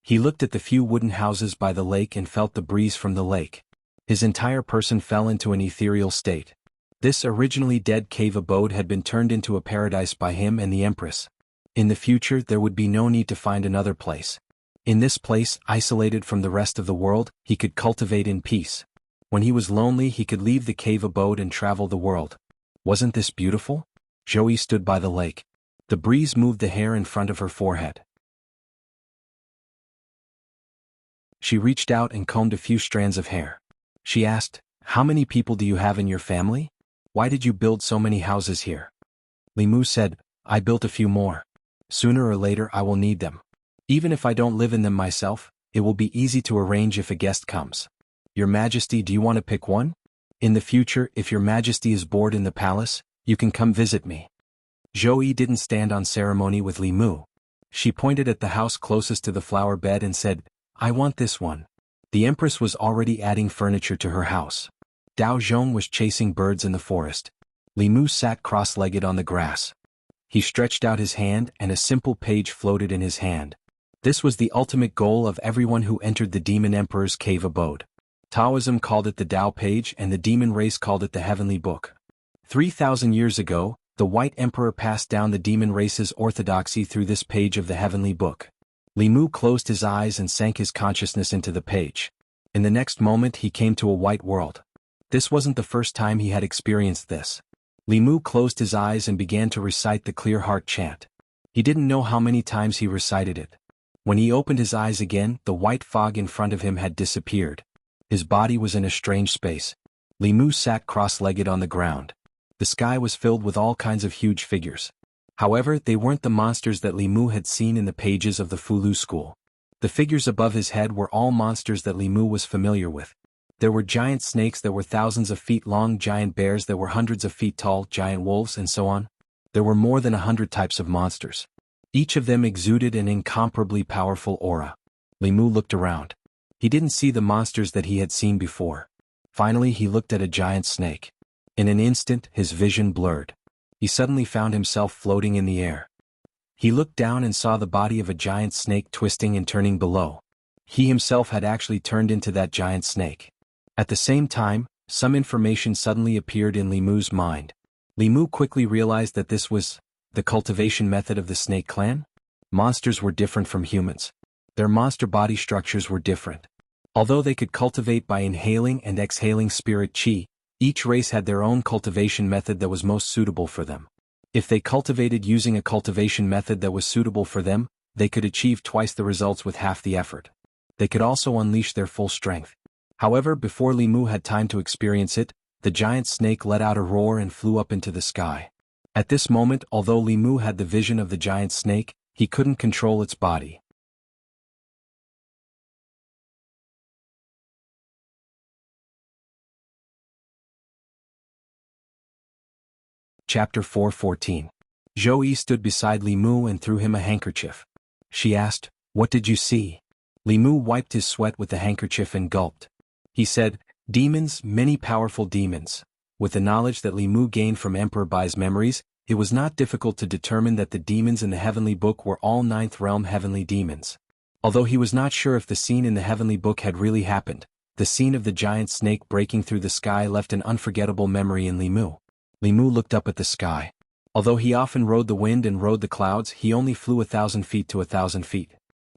He looked at the few wooden houses by the lake and felt the breeze from the lake. His entire person fell into an ethereal state. This originally dead cave abode had been turned into a paradise by him and the Empress. In the future, there would be no need to find another place. In this place, isolated from the rest of the world, he could cultivate in peace. When he was lonely, he could leave the cave abode and travel the world. Wasn't this beautiful? Joey stood by the lake. The breeze moved the hair in front of her forehead. She reached out and combed a few strands of hair. She asked, "How many people do you have in your family? Why did you build so many houses here?" Li Mu said, "I built a few more. Sooner or later I will need them. Even if I don't live in them myself, it will be easy to arrange if a guest comes. Your Majesty, do you want to pick one? In the future, if your Majesty is bored in the palace, you can come visit me." Zhou didn't stand on ceremony with Li Mu. She pointed at the house closest to the flower bed and said, "I want this one." The Empress was already adding furniture to her house. Dao Zhong was chasing birds in the forest. Li Mu sat cross-legged on the grass. He stretched out his hand and a simple page floated in his hand. This was the ultimate goal of everyone who entered the Demon Emperor's cave abode. Taoism called it the Dao page and the demon race called it the Heavenly Book. 3,000 years ago, the White Emperor passed down the demon race's orthodoxy through this page of the Heavenly Book. Li Mu closed his eyes and sank his consciousness into the page. In the next moment he came to a white world. This wasn't the first time he had experienced this. Li Mu closed his eyes and began to recite the Clear Heart chant. He didn't know how many times he recited it. When he opened his eyes again, the white fog in front of him had disappeared. His body was in a strange space. Li Mu sat cross-legged on the ground. The sky was filled with all kinds of huge figures. However, they weren't the monsters that Li Mu had seen in the pages of the Fulu school. The figures above his head were all monsters that Li Mu was familiar with. There were giant snakes that were thousands of feet long, giant bears that were hundreds of feet tall, giant wolves, and so on. There were more than 100 types of monsters. Each of them exuded an incomparably powerful aura. Li Mu looked around. He didn't see the monsters that he had seen before. Finally, he looked at a giant snake. In an instant, his vision blurred. He suddenly found himself floating in the air. He looked down and saw the body of a giant snake twisting and turning below. He himself had actually turned into that giant snake. At the same time, some information suddenly appeared in Li Mu's mind. Li Mu quickly realized that this was the cultivation method of the snake clan. Monsters were different from humans. Their monster body structures were different. Although they could cultivate by inhaling and exhaling spirit chi, each race had their own cultivation method that was most suitable for them. If they cultivated using a cultivation method that was suitable for them, they could achieve twice the results with half the effort. They could also unleash their full strength. However, before Li Mu had time to experience it, the giant snake let out a roar and flew up into the sky. At this moment, although Li Mu had the vision of the giant snake, he couldn't control its body. Chapter 4:14. Zhou stood beside Li Mu and threw him a handkerchief. She asked, "What did you see?" Li Mu wiped his sweat with the handkerchief and gulped. He said, "Demons, many powerful demons." With the knowledge that Li Mu gained from Emperor Bai's memories, it was not difficult to determine that the demons in the Heavenly Book were all Ninth Realm heavenly demons. Although he was not sure if the scene in the Heavenly Book had really happened, the scene of the giant snake breaking through the sky left an unforgettable memory in Li Mu. Li Mu looked up at the sky. Although he often rode the wind and rode the clouds, he only flew 1,000 feet to 1,000 feet.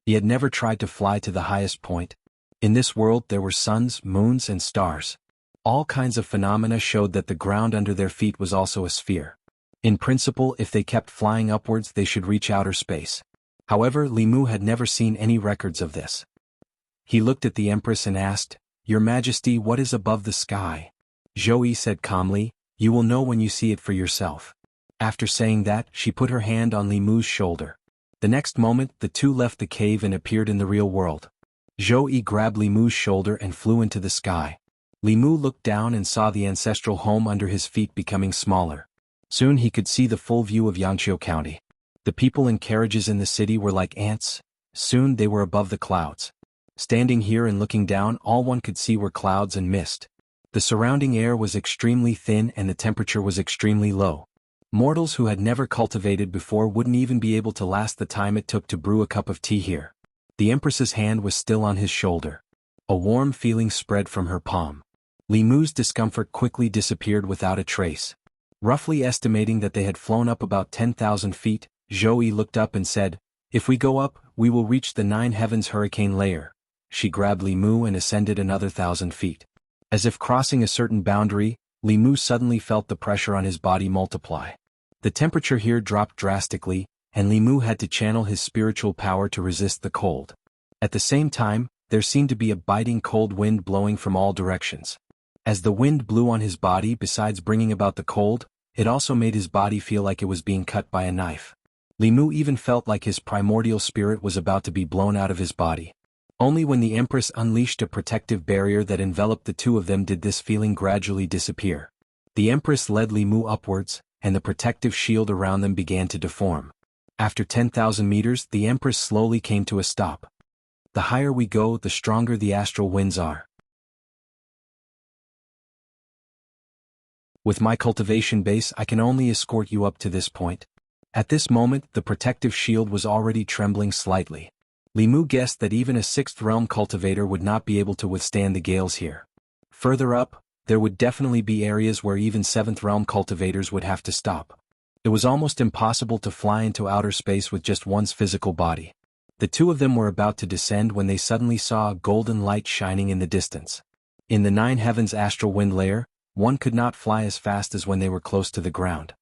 He had never tried to fly to the highest point. In this world there were suns, moons, and stars. All kinds of phenomena showed that the ground under their feet was also a sphere. In principle, if they kept flying upwards, they should reach outer space. However, Li Mu had never seen any records of this. He looked at the Empress and asked, "Your Majesty, what is above the sky?" Zhou said calmly, "You will know when you see it for yourself." After saying that, she put her hand on Li Mu's shoulder. The next moment, the two left the cave and appeared in the real world. Zhou grabbed Li Mu's shoulder and flew into the sky. Li Mu looked down and saw the ancestral home under his feet becoming smaller. Soon he could see the full view of Yangqiu County. The people in carriages in the city were like ants. Soon they were above the clouds. Standing here and looking down, all one could see were clouds and mist. The surrounding air was extremely thin and the temperature was extremely low. Mortals who had never cultivated before wouldn't even be able to last the time it took to brew a cup of tea here. The Empress's hand was still on his shoulder. A warm feeling spread from her palm. Li Mu's discomfort quickly disappeared without a trace. Roughly estimating that they had flown up about 10,000 feet, Zhou Yi looked up and said, "If we go up, we will reach the 9 heavens hurricane layer." She grabbed Li Mu and ascended another 1,000 feet. As if crossing a certain boundary, Li Mu suddenly felt the pressure on his body multiply. The temperature here dropped drastically, and Li Mu had to channel his spiritual power to resist the cold. At the same time, there seemed to be a biting cold wind blowing from all directions. As the wind blew on his body, besides bringing about the cold, it also made his body feel like it was being cut by a knife. Li Mu even felt like his primordial spirit was about to be blown out of his body. Only when the Empress unleashed a protective barrier that enveloped the two of them did this feeling gradually disappear. The Empress led Li Mu upwards, and the protective shield around them began to deform. After 10,000 meters, the Empress slowly came to a stop. The higher we go, the stronger the astral winds are. With my cultivation base, I can only escort you up to this point. At this moment, the protective shield was already trembling slightly. Li Mu guessed that even a 6th realm cultivator would not be able to withstand the gales here. Further up, there would definitely be areas where even 7th realm cultivators would have to stop. It was almost impossible to fly into outer space with just one's physical body. The two of them were about to descend when they suddenly saw a golden light shining in the distance. In the 9 heavens astral wind layer, one could not fly as fast as when they were close to the ground.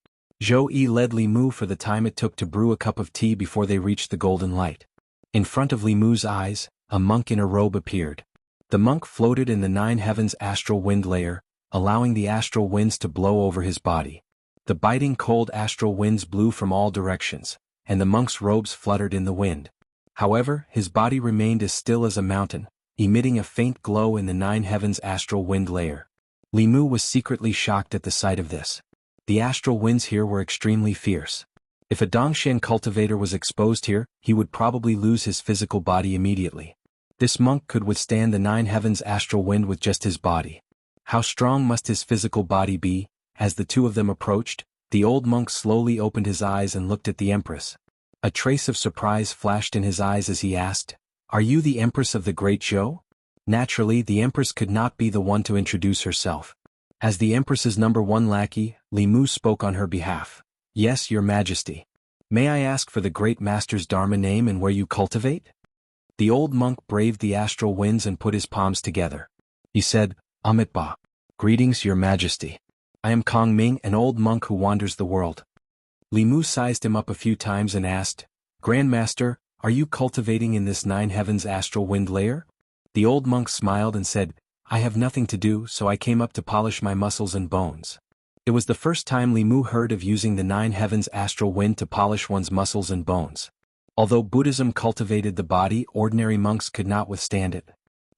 Zhou Yi led Li Mu for the time it took to brew a cup of tea before they reached the golden light. In front of Li Mu's eyes, a monk in a robe appeared. The monk floated in the 9 heavens astral wind layer, allowing the astral winds to blow over his body. The biting cold astral winds blew from all directions, and the monk's robes fluttered in the wind. However, his body remained as still as a mountain, emitting a faint glow in the 9 heavens astral wind layer. Li Mu was secretly shocked at the sight of this. The astral winds here were extremely fierce. If a Dongshan cultivator was exposed here, he would probably lose his physical body immediately. This monk could withstand the 9 heavens astral wind with just his body. How strong must his physical body be? As the two of them approached, the old monk slowly opened his eyes and looked at the Empress. A trace of surprise flashed in his eyes as he asked, "Are you the Empress of the Great Zhou?" Naturally, the Empress could not be the one to introduce herself. As the Empress's #1 lackey, Li Mu spoke on her behalf. "Yes, Your Majesty. May I ask for the Great Master's Dharma name and where you cultivate?" The old monk braved the astral winds and put his palms together. He said, "Amitba. Greetings, Your Majesty. I am Kong Ming, an old monk who wanders the world." Li Mu sized him up a few times and asked, "Grand Master, are you cultivating in this 9 heavens astral wind layer?" The old monk smiled and said, "I have nothing to do, so I came up to polish my muscles and bones." It was the first time Li Mu heard of using the 9 heavens astral wind to polish one's muscles and bones. Although Buddhism cultivated the body, ordinary monks could not withstand it.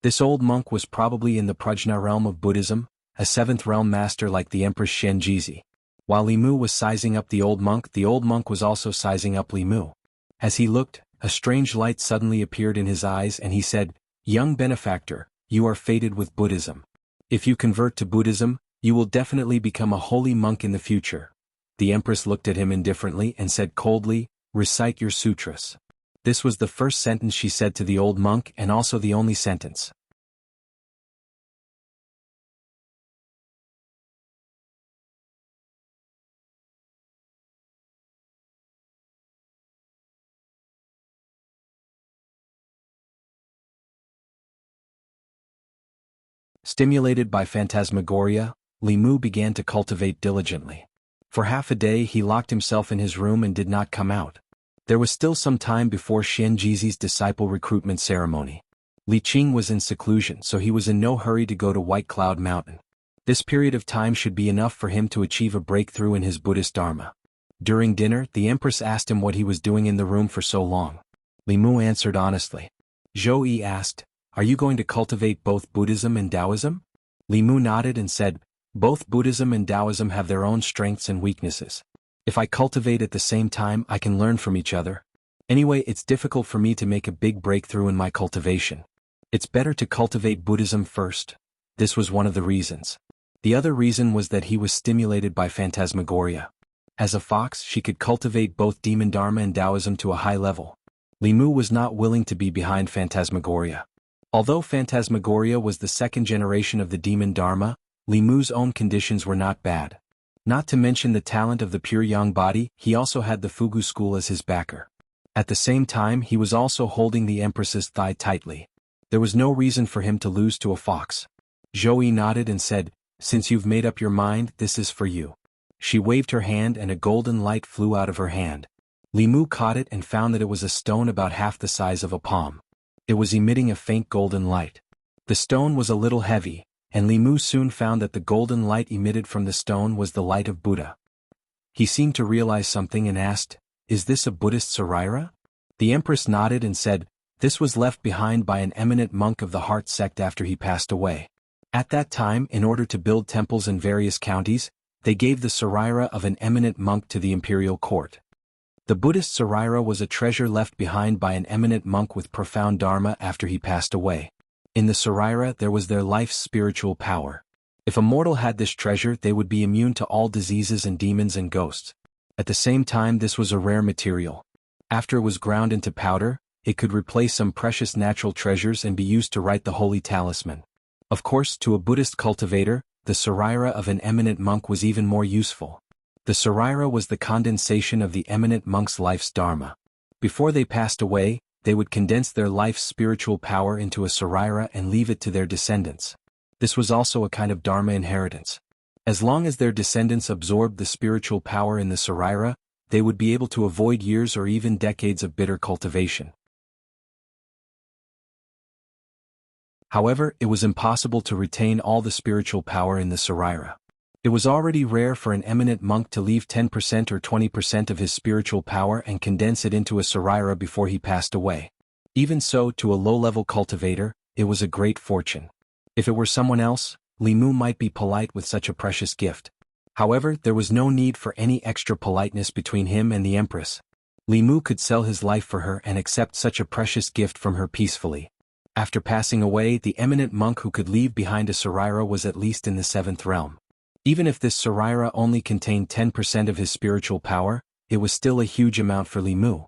This old monk was probably in the Prajna realm of Buddhism, a 7th realm master like the Empress Shenjizi. While Li Mu was sizing up the old monk was also sizing up Li Mu. As he looked, a strange light suddenly appeared in his eyes and he said, "Young benefactor, you are fated with Buddhism. If you convert to Buddhism, you will definitely become a holy monk in the future." The Empress looked at him indifferently and said coldly, "Recite your sutras." This was the first sentence she said to the old monk and also the only sentence. Stimulated by phantasmagoria, Li Mu began to cultivate diligently. For half a day he locked himself in his room and did not come out. There was still some time before Shenjizi's disciple recruitment ceremony. Li Qing was in seclusion, so he was in no hurry to go to White Cloud Mountain. This period of time should be enough for him to achieve a breakthrough in his Buddhist Dharma. During dinner, the Empress asked him what he was doing in the room for so long. Li Mu answered honestly. Zhou Yi asked, "Are you going to cultivate both Buddhism and Taoism?" Li Mu nodded and said, Both Buddhism and Taoism have their own strengths and weaknesses. If I cultivate at the same time, I can learn from each other. Anyway, it's difficult for me to make a big breakthrough in my cultivation. It's better to cultivate Buddhism first. This was one of the reasons. The other reason was that he was stimulated by phantasmagoria. As a fox, she could cultivate both demon dharma and Taoism to a high level. Li Mu was not willing to be behind phantasmagoria. Although phantasmagoria was the second generation of the demon dharma, Li Mu's own conditions were not bad. Not to mention the talent of the pure yang body, he also had the Fugu school as his backer. At the same time, he was also holding the Empress's thigh tightly. There was no reason for him to lose to a fox. Zhou nodded and said, "Since you've made up your mind, this is for you." She waved her hand and a golden light flew out of her hand. Li Mu caught it and found that it was a stone about half the size of a palm. It was emitting a faint golden light. The stone was a little heavy, and Li Mu soon found that the golden light emitted from the stone was the light of Buddha. He seemed to realize something and asked, "Is this a Buddhist saraira?" The Empress nodded and said, "This was left behind by an eminent monk of the Heart sect after he passed away. At that time, in order to build temples in various counties, they gave the saraira of an eminent monk to the imperial court. The Buddhist saraira was a treasure left behind by an eminent monk with profound dharma after he passed away. In the saraira there was their life's spiritual power. If a mortal had this treasure, they would be immune to all diseases and demons and ghosts. At the same time, this was a rare material. After it was ground into powder, it could replace some precious natural treasures and be used to write the holy talisman. Of course, to a Buddhist cultivator, the saraira of an eminent monk was even more useful. The saraira was the condensation of the eminent monk's life's dharma. Before they passed away, they would condense their life's spiritual power into a saraira and leave it to their descendants. This was also a kind of dharma inheritance. As long as their descendants absorbed the spiritual power in the saraira, they would be able to avoid years or even decades of bitter cultivation. However, it was impossible to retain all the spiritual power in the saraira. It was already rare for an eminent monk to leave 10% or 20% of his spiritual power and condense it into a saraira before he passed away. Even so, to a low-level cultivator, it was a great fortune. If it were someone else, Li Mu might be polite with such a precious gift. However, there was no need for any extra politeness between him and the Empress. Li Mu could sell his life for her and accept such a precious gift from her peacefully. After passing away, the eminent monk who could leave behind a saraira was at least in the 7th realm. Even if this saraira only contained 10% of his spiritual power, it was still a huge amount for Li Mu.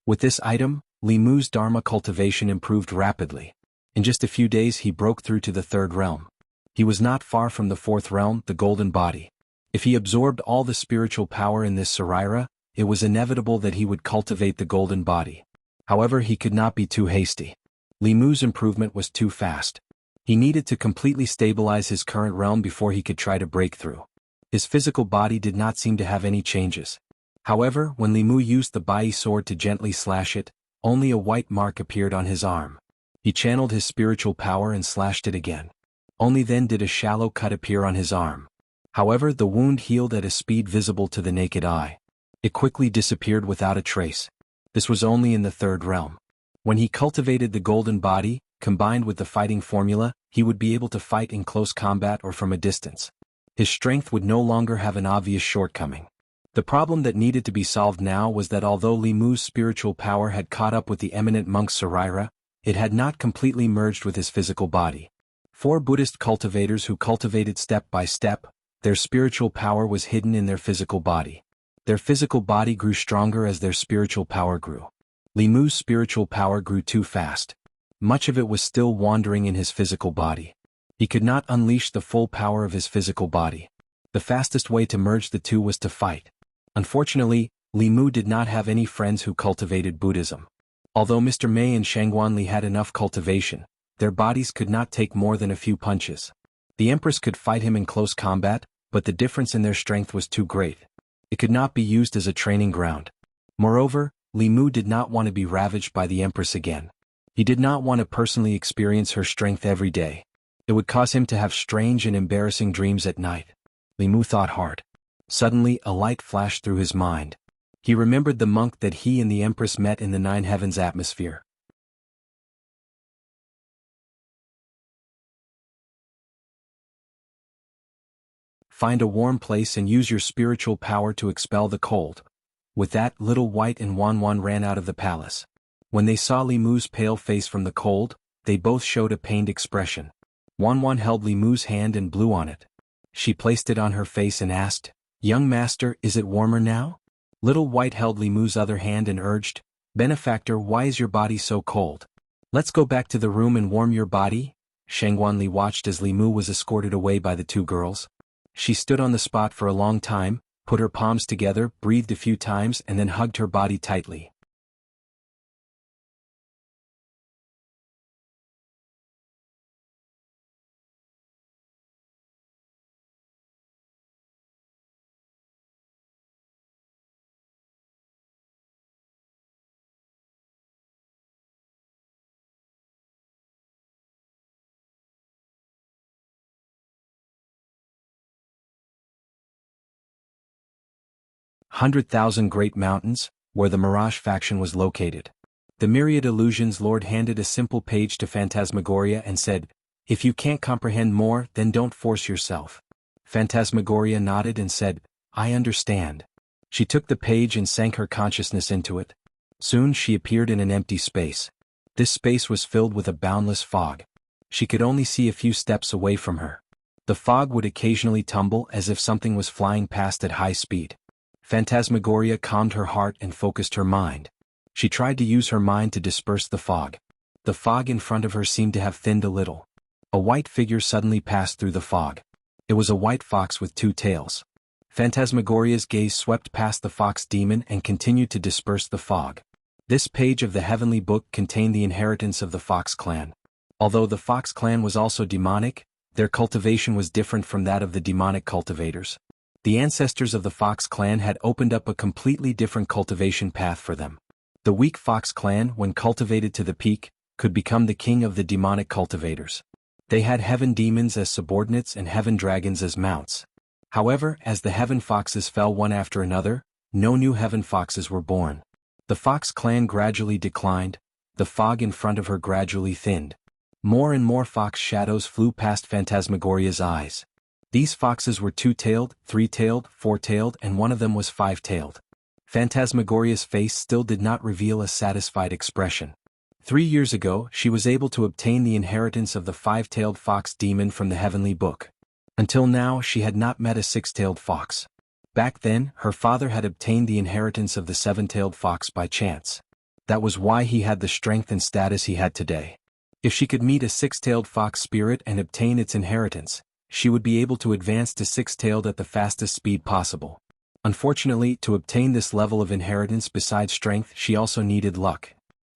With this item, Li Mu's dharma cultivation improved rapidly. In just a few days he broke through to the 3rd realm. He was not far from the 4th realm, the golden body. If he absorbed all the spiritual power in this saraira, it was inevitable that he would cultivate the golden body. However, he could not be too hasty. Li Mu's improvement was too fast. He needed to completely stabilize his current realm before he could try to break through. His physical body did not seem to have any changes. However, when Li Mu used the Bai sword to gently slash it, only a white mark appeared on his arm. He channeled his spiritual power and slashed it again. Only then did a shallow cut appear on his arm. However, the wound healed at a speed visible to the naked eye. It quickly disappeared without a trace. This was only in the 3rd realm. When he cultivated the golden body, combined with the fighting formula, he would be able to fight in close combat or from a distance. His strength would no longer have an obvious shortcoming. The problem that needed to be solved now was that although Li Mu's spiritual power had caught up with the eminent monk's saraira, it had not completely merged with his physical body. For Buddhist cultivators who cultivated step by step, their spiritual power was hidden in their physical body. Their physical body grew stronger as their spiritual power grew. Li Mu's spiritual power grew too fast. Much of it was still wandering in his physical body. He could not unleash the full power of his physical body. The fastest way to merge the two was to fight. Unfortunately, Li Mu did not have any friends who cultivated Buddhism. Although Mr. Mei and Shangguanli had enough cultivation, their bodies could not take more than a few punches. The Empress could fight him in close combat, but the difference in their strength was too great. It could not be used as a training ground. Moreover, Li Mu did not want to be ravaged by the Empress again. He did not want to personally experience her strength every day. It would cause him to have strange and embarrassing dreams at night. Li Mu thought hard. Suddenly, a light flashed through his mind. He remembered the monk that he and the Empress met in the 9 heavens atmosphere. Find a warm place and use your spiritual power to expel the cold. With that, Little White and Wan ran out of the palace. When they saw Li Mu's pale face from the cold, they both showed a pained expression. Wan held Li Mu's hand and blew on it. She placed it on her face and asked, "Young master, is it warmer now?" Little White held Li Mu's other hand and urged, "Benefactor, why is your body so cold? Let's go back to the room and warm your body." Shangwanli watched as Li Mu was escorted away by the two girls. She stood on the spot for a long time, put her palms together, breathed a few times and then hugged her body tightly. "100,000 Great Mountains, where the Mirage faction was located." The Myriad Illusions Lord handed a simple page to Phantasmagoria and said, "If you can't comprehend more, then don't force yourself." Phantasmagoria nodded and said, "I understand." She took the page and sank her consciousness into it. Soon she appeared in an empty space. This space was filled with a boundless fog. She could only see a few steps away from her. The fog would occasionally tumble as if something was flying past at high speed. Phantasmagoria calmed her heart and focused her mind. She tried to use her mind to disperse the fog. The fog in front of her seemed to have thinned a little. A white figure suddenly passed through the fog. It was a white fox with two tails. Phantasmagoria's gaze swept past the fox demon and continued to disperse the fog. This page of the Heavenly Book contained the inheritance of the Fox clan. Although the Fox clan was also demonic, their cultivation was different from that of the demonic cultivators. The ancestors of the Fox clan had opened up a completely different cultivation path for them. The weak Fox clan, when cultivated to the peak, could become the king of the demonic cultivators. They had heaven demons as subordinates and heaven dragons as mounts. However, as the heaven foxes fell one after another, no new heaven foxes were born. The Fox clan gradually declined, the fog in front of her gradually thinned. More and more fox shadows flew past Phantasmagoria's eyes. These foxes were two-tailed, three-tailed, four-tailed, and one of them was five-tailed. Phantasmagoria's face still did not reveal a satisfied expression. 3 years ago, she was able to obtain the inheritance of the five-tailed fox demon from the Heavenly Book. Until now, she had not met a six-tailed fox. Back then, her father had obtained the inheritance of the seven-tailed fox by chance. That was why he had the strength and status he had today. If she could meet a six-tailed fox spirit and obtain its inheritance, she would be able to advance to six-tailed at the fastest speed possible. Unfortunately, to obtain this level of inheritance besides strength, she also needed luck.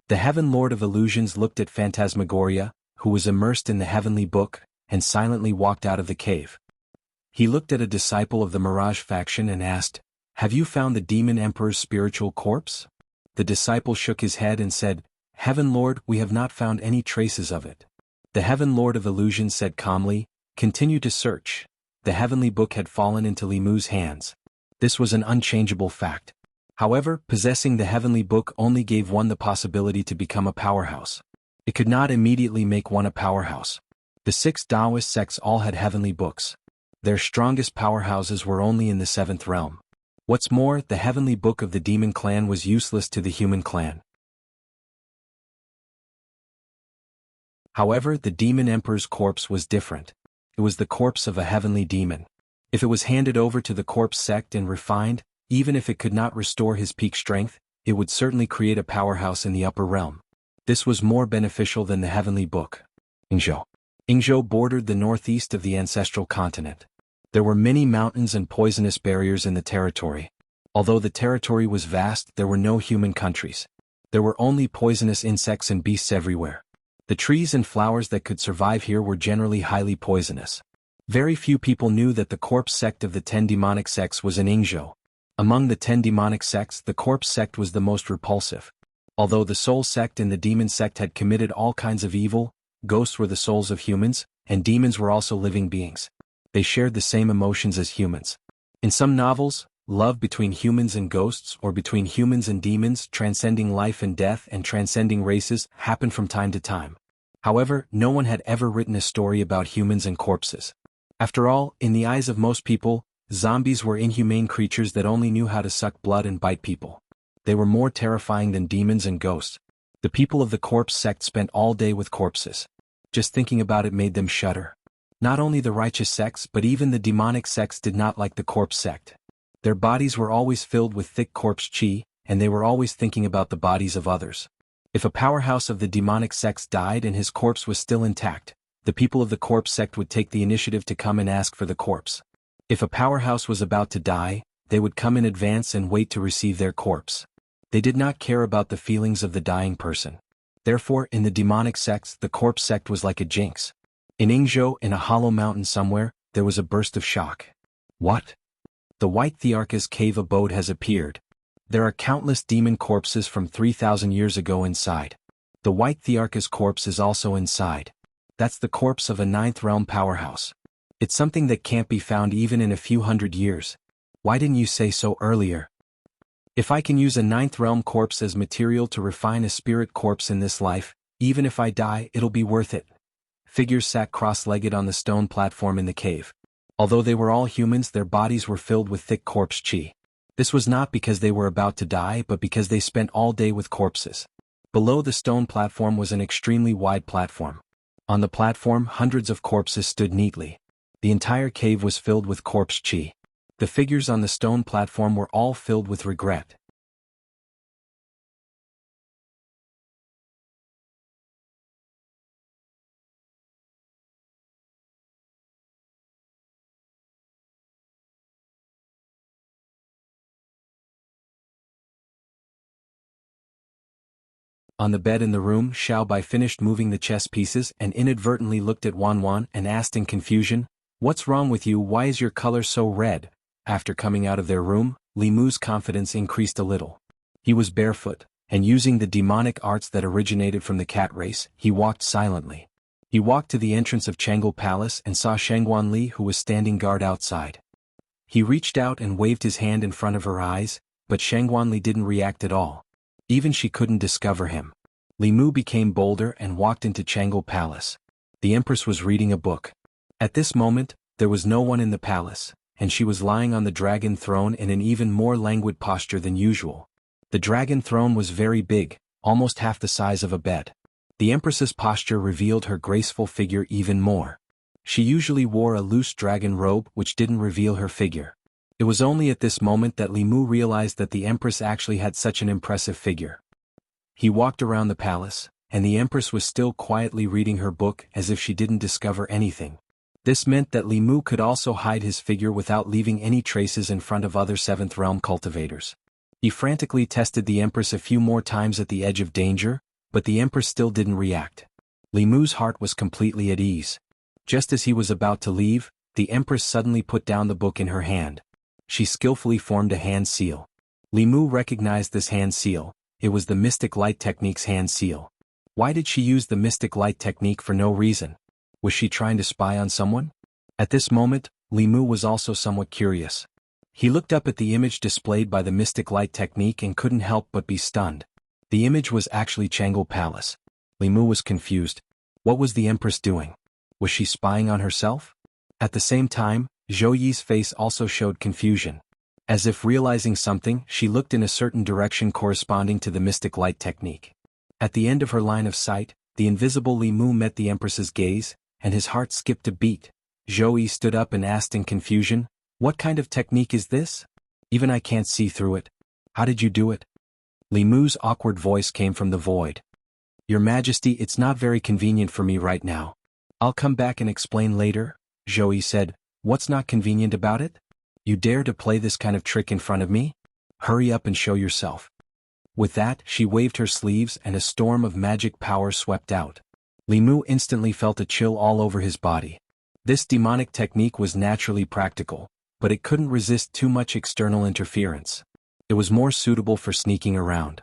The Heaven Lord of Illusions looked at Phantasmagoria, who was immersed in the Heavenly Book, and silently walked out of the cave. He looked at a disciple of the Mirage faction and asked, "Have you found the Demon Emperor's spiritual corpse?" The disciple shook his head and said, "Heaven Lord, we have not found any traces of it." The Heaven Lord of Illusions said calmly, "Continue to search." The Heavenly Book had fallen into Li Mu's hands. This was an unchangeable fact. However, possessing the Heavenly Book only gave one the possibility to become a powerhouse. It could not immediately make one a powerhouse. The 6 Taoist sects all had Heavenly Books. Their strongest powerhouses were only in the 7th realm. What's more, the Heavenly Book of the Demon Clan was useless to the Human Clan. However, the Demon Emperor's corpse was different. It was the corpse of a heavenly demon. If it was handed over to the corpse sect and refined, even if it could not restore his peak strength, it would certainly create a powerhouse in the upper realm. This was more beneficial than the Heavenly Book. Yingzhou bordered the northeast of the ancestral continent. There were many mountains and poisonous barriers in the territory. Although the territory was vast, there were no human countries. There were only poisonous insects and beasts everywhere. The trees and flowers that could survive here were generally highly poisonous. Very few people knew that the corpse sect of the 10 demonic sects was in Yingzhou. Among the 10 demonic sects, the corpse sect was the most repulsive. Although the soul sect and the demon sect had committed all kinds of evil, ghosts were the souls of humans, and demons were also living beings. They shared the same emotions as humans. In some novels, love between humans and ghosts or between humans and demons transcending life and death and transcending races happened from time to time. However, no one had ever written a story about humans and corpses. After all, in the eyes of most people, zombies were inhumane creatures that only knew how to suck blood and bite people. They were more terrifying than demons and ghosts. The people of the corpse sect spent all day with corpses. Just thinking about it made them shudder. Not only the righteous sects but even the demonic sects did not like the corpse sect. Their bodies were always filled with thick corpse chi, and they were always thinking about the bodies of others. If a powerhouse of the demonic sects died and his corpse was still intact, the people of the corpse sect would take the initiative to come and ask for the corpse. If a powerhouse was about to die, they would come in advance and wait to receive their corpse. They did not care about the feelings of the dying person. Therefore, in the demonic sects, the corpse sect was like a jinx. In Yingzhou, in a hollow mountain somewhere, there was a burst of shock. What? The White Thearcha's cave abode has appeared. There are countless demon corpses from 3,000 years ago inside. The White Thearcha's corpse is also inside. That's the corpse of a ninth realm powerhouse. It's something that can't be found even in a few hundred years. Why didn't you say so earlier? If I can use a ninth realm corpse as material to refine a spirit corpse in this life, even if I die, it'll be worth it. Figures sat cross-legged on the stone platform in the cave. Although they were all humans, their bodies were filled with thick corpse chi. This was not because they were about to die but because they spent all day with corpses. Below the stone platform was an extremely wide platform. On the platform, hundreds of corpses stood neatly. The entire cave was filled with corpse chi. The figures on the stone platform were all filled with regret. On the bed in the room, Xiaobai finished moving the chess pieces and inadvertently looked at Wanwan and asked in confusion, "What's wrong with you? Why is your color so red?" After coming out of their room, Li Mu's confidence increased a little. He was barefoot, and using the demonic arts that originated from the cat race, he walked silently. He walked to the entrance of Chang'e Palace and saw Shangguan Li who was standing guard outside. He reached out and waved his hand in front of her eyes, but Shangguan Li didn't react at all. Even she couldn't discover him. Li Mu became bolder and walked into Chang'e Palace. The Empress was reading a book. At this moment, there was no one in the palace, and she was lying on the dragon throne in an even more languid posture than usual. The dragon throne was very big, almost half the size of a bed. The Empress's posture revealed her graceful figure even more. She usually wore a loose dragon robe which didn't reveal her figure. It was only at this moment that Li Mu realized that the Empress actually had such an impressive figure. He walked around the palace, and the Empress was still quietly reading her book as if she didn't discover anything. This meant that Li Mu could also hide his figure without leaving any traces in front of other 7th realm cultivators. He frantically tested the Empress a few more times at the edge of danger, but the Empress still didn't react. Li Mu's heart was completely at ease. Just as he was about to leave, the Empress suddenly put down the book in her hand. She skillfully formed a hand seal. Li Mu recognized this hand seal. It was the Mystic Light Technique's hand seal. Why did she use the Mystic Light Technique for no reason? Was she trying to spy on someone? At this moment, Li Mu was also somewhat curious. He looked up at the image displayed by the Mystic Light Technique and couldn't help but be stunned. The image was actually Chang'e Palace. Li Mu was confused. What was the Empress doing? Was she spying on herself? At the same time, Zhou Yi's face also showed confusion. As if realizing something, she looked in a certain direction corresponding to the Mystic Light Technique. At the end of her line of sight, the invisible Li Mu met the Empress's gaze, and his heart skipped a beat. Zhou Yi stood up and asked in confusion, "What kind of technique is this? Even I can't see through it. How did you do it?" Li Mu's awkward voice came from the void. "Your Majesty, it's not very convenient for me right now. I'll come back and explain later," Zhou Yi said. "What's not convenient about it? You dare to play this kind of trick in front of me? Hurry up and show yourself." With that, she waved her sleeves and a storm of magic power swept out. Li Mu instantly felt a chill all over his body. This demonic technique was naturally practical, but it couldn't resist too much external interference. It was more suitable for sneaking around.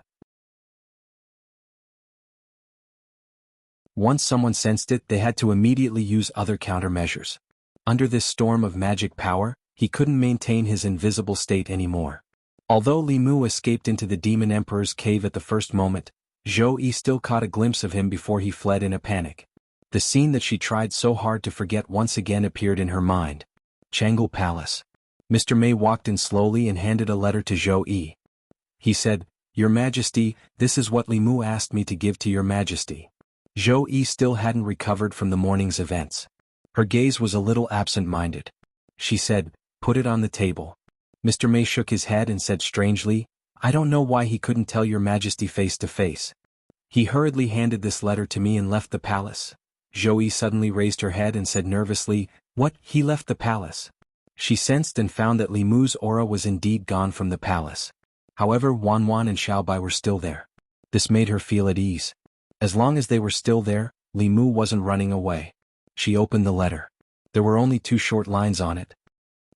Once someone sensed it, they had to immediately use other countermeasures. Under this storm of magic power, he couldn't maintain his invisible state anymore. Although Li Mu escaped into the Demon Emperor's cave at the first moment, Zhou Yi still caught a glimpse of him before he fled in a panic. The scene that she tried so hard to forget once again appeared in her mind. Jianghu Palace. Mr. Mei walked in slowly and handed a letter to Zhou Yi. He said, "Your Majesty, this is what Li Mu asked me to give to your Majesty." Zhou Yi still hadn't recovered from the morning's events. Her gaze was a little absent-minded. She said, "Put it on the table." Mr. Mei shook his head and said strangely, "I don't know why he couldn't tell your Majesty face to face. He hurriedly handed this letter to me and left the palace." Zhou Yi suddenly raised her head and said nervously, "What, he left the palace?" She sensed and found that Li Mu's aura was indeed gone from the palace. However, Wan Wan and Xiaobai were still there. This made her feel at ease. As long as they were still there, Li Mu wasn't running away. She opened the letter. There were only 2 short lines on it.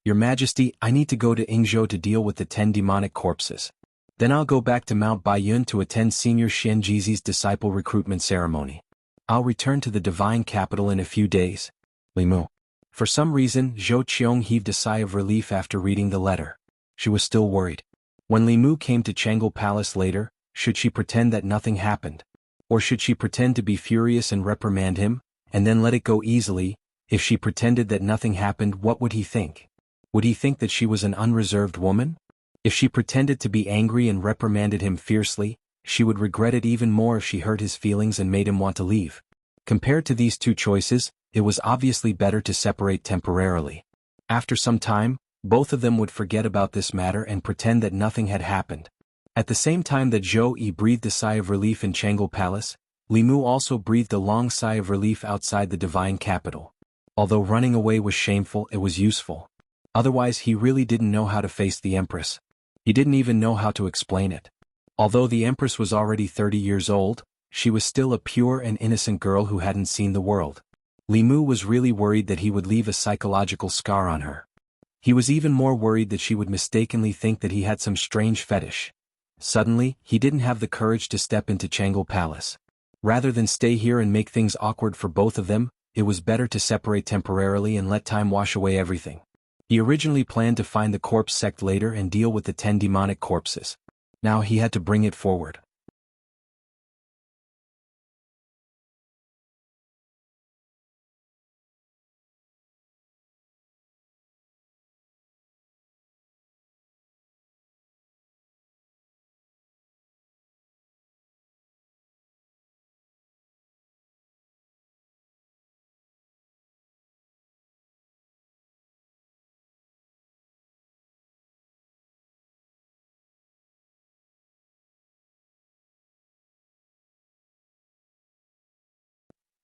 "Your Majesty, I need to go to Yingzhou to deal with the 10 demonic corpses. Then I'll go back to Mount Baiyun to attend Senior Xianjizi's disciple recruitment ceremony. I'll return to the divine capital in a few days. Li Mu." For some reason, Zhou Qiong heaved a sigh of relief after reading the letter. She was still worried. When Li Mu came to Jianghu Palace later, should she pretend that nothing happened? Or should she pretend to be furious and reprimand him, and then let it go easily? If she pretended that nothing happened, what would he think? Would he think that she was an unreserved woman? If she pretended to be angry and reprimanded him fiercely, she would regret it even more if she hurt his feelings and made him want to leave. Compared to these 2 choices, it was obviously better to separate temporarily. After some time, both of them would forget about this matter and pretend that nothing had happened. At the same time that Zhou Yi breathed a sigh of relief in Jianghu Palace, Li Mu also breathed a long sigh of relief outside the divine capital. Although running away was shameful, it was useful. Otherwise he really didn't know how to face the Empress. He didn't even know how to explain it. Although the Empress was already 30 years old, she was still a pure and innocent girl who hadn't seen the world. Li Mu was really worried that he would leave a psychological scar on her. He was even more worried that she would mistakenly think that he had some strange fetish. Suddenly, he didn't have the courage to step into Jianghu Palace. Rather than stay here and make things awkward for both of them, it was better to separate temporarily and let time wash away everything. He originally planned to find the corpse sect later and deal with the 10 demonic corpses. Now he had to bring it forward.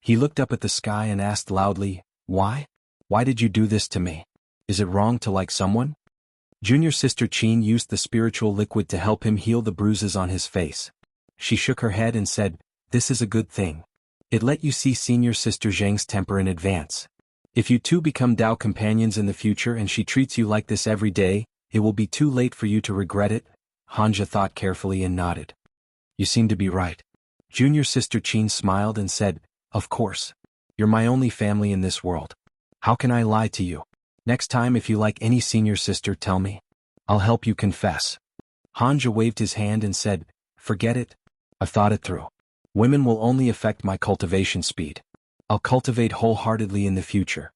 He looked up at the sky and asked loudly, "Why? Why did you do this to me? Is it wrong to like someone?" Junior sister Qin used the spiritual liquid to help him heal the bruises on his face. She shook her head and said, "This is a good thing. It let you see senior sister Zhang's temper in advance. If you two become Dao companions in the future and she treats you like this every day, it will be too late for you to regret it." Hanja thought carefully and nodded. "You seem to be right." Junior sister Qin smiled and said, "Of course. You're my only family in this world. How can I lie to you? Next time if you like any senior sister, tell me. I'll help you confess." Hanja waved his hand and said, "Forget it. I've thought it through. Women will only affect my cultivation speed. I'll cultivate wholeheartedly in the future."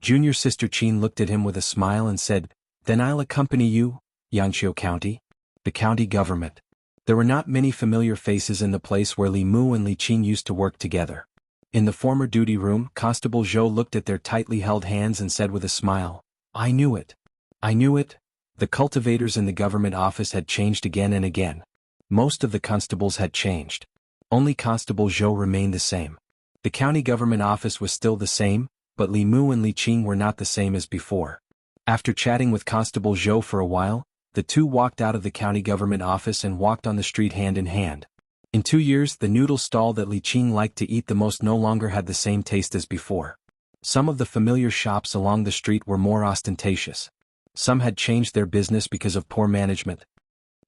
Junior sister Qin looked at him with a smile and said, "Then I'll accompany you, Yangqiu County." The county government. There were not many familiar faces in the place where Li Mu and Li Qin used to work together. In the former duty room, Constable Zhou looked at their tightly held hands and said with a smile, "I knew it. I knew it." The cultivators in the government office had changed again and again. Most of the constables had changed. Only Constable Zhou remained the same. The county government office was still the same, but Li Mu and Li Qin were not the same as before. After chatting with Constable Zhou for a while, the two walked out of the county government office and walked on the street hand in hand. In 2 years, the noodle stall that Li Qin liked to eat the most no longer had the same taste as before. Some of the familiar shops along the street were more ostentatious. Some had changed their business because of poor management.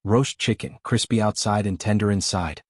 Roast chicken, crispy outside and tender inside.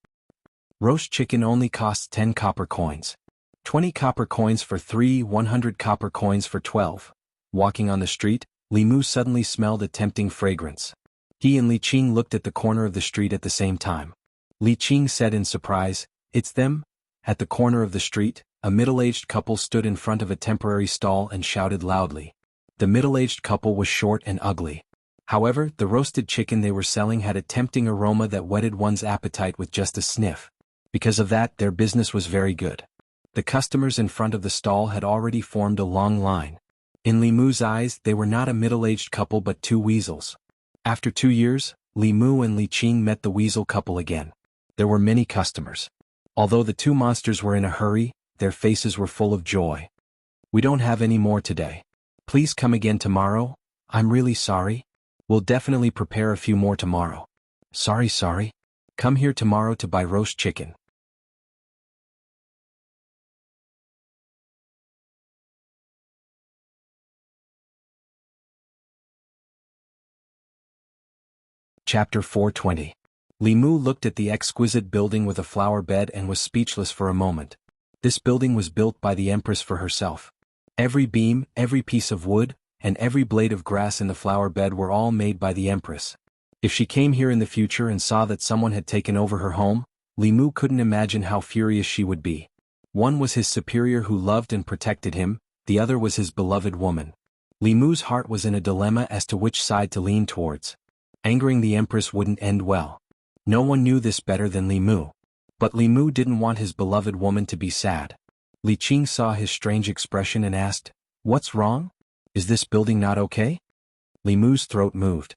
Roast chicken only costs 10 copper coins. 20 copper coins for 3, 100 copper coins for 12. Walking on the street, Li Mu suddenly smelled a tempting fragrance. He and Li Qin looked at the corner of the street at the same time. Li Qin said in surprise, "It's them?" At the corner of the street, a middle-aged couple stood in front of a temporary stall and shouted loudly. The middle-aged couple was short and ugly. However, the roasted chicken they were selling had a tempting aroma that whetted one's appetite with just a sniff. Because of that, their business was very good. The customers in front of the stall had already formed a long line. In Li Mu's eyes, they were not a middle-aged couple but two weasels. After 2 years, Li Mu and Li Qing met the weasel couple again. There were many customers. Although the two monsters were in a hurry, their faces were full of joy. "We don't have any more today. Please come again tomorrow. I'm really sorry. We'll definitely prepare a few more tomorrow." Sorry. Come here tomorrow to buy roast chicken." Chapter 420. Li Mu looked at the exquisite building with a flower bed and was speechless for a moment. This building was built by the Empress for herself. Every beam, every piece of wood, and every blade of grass in the flower bed were all made by the Empress. If she came here in the future and saw that someone had taken over her home, Li Mu couldn't imagine how furious she would be. One was his superior who loved and protected him, the other was his beloved woman. Li Mu's heart was in a dilemma as to which side to lean towards. Angering the Empress wouldn't end well. No one knew this better than Li Mu. But Li Mu didn't want his beloved woman to be sad. Li Qing saw his strange expression and asked, "What's wrong? Is this building not okay?" Li Mu's throat moved.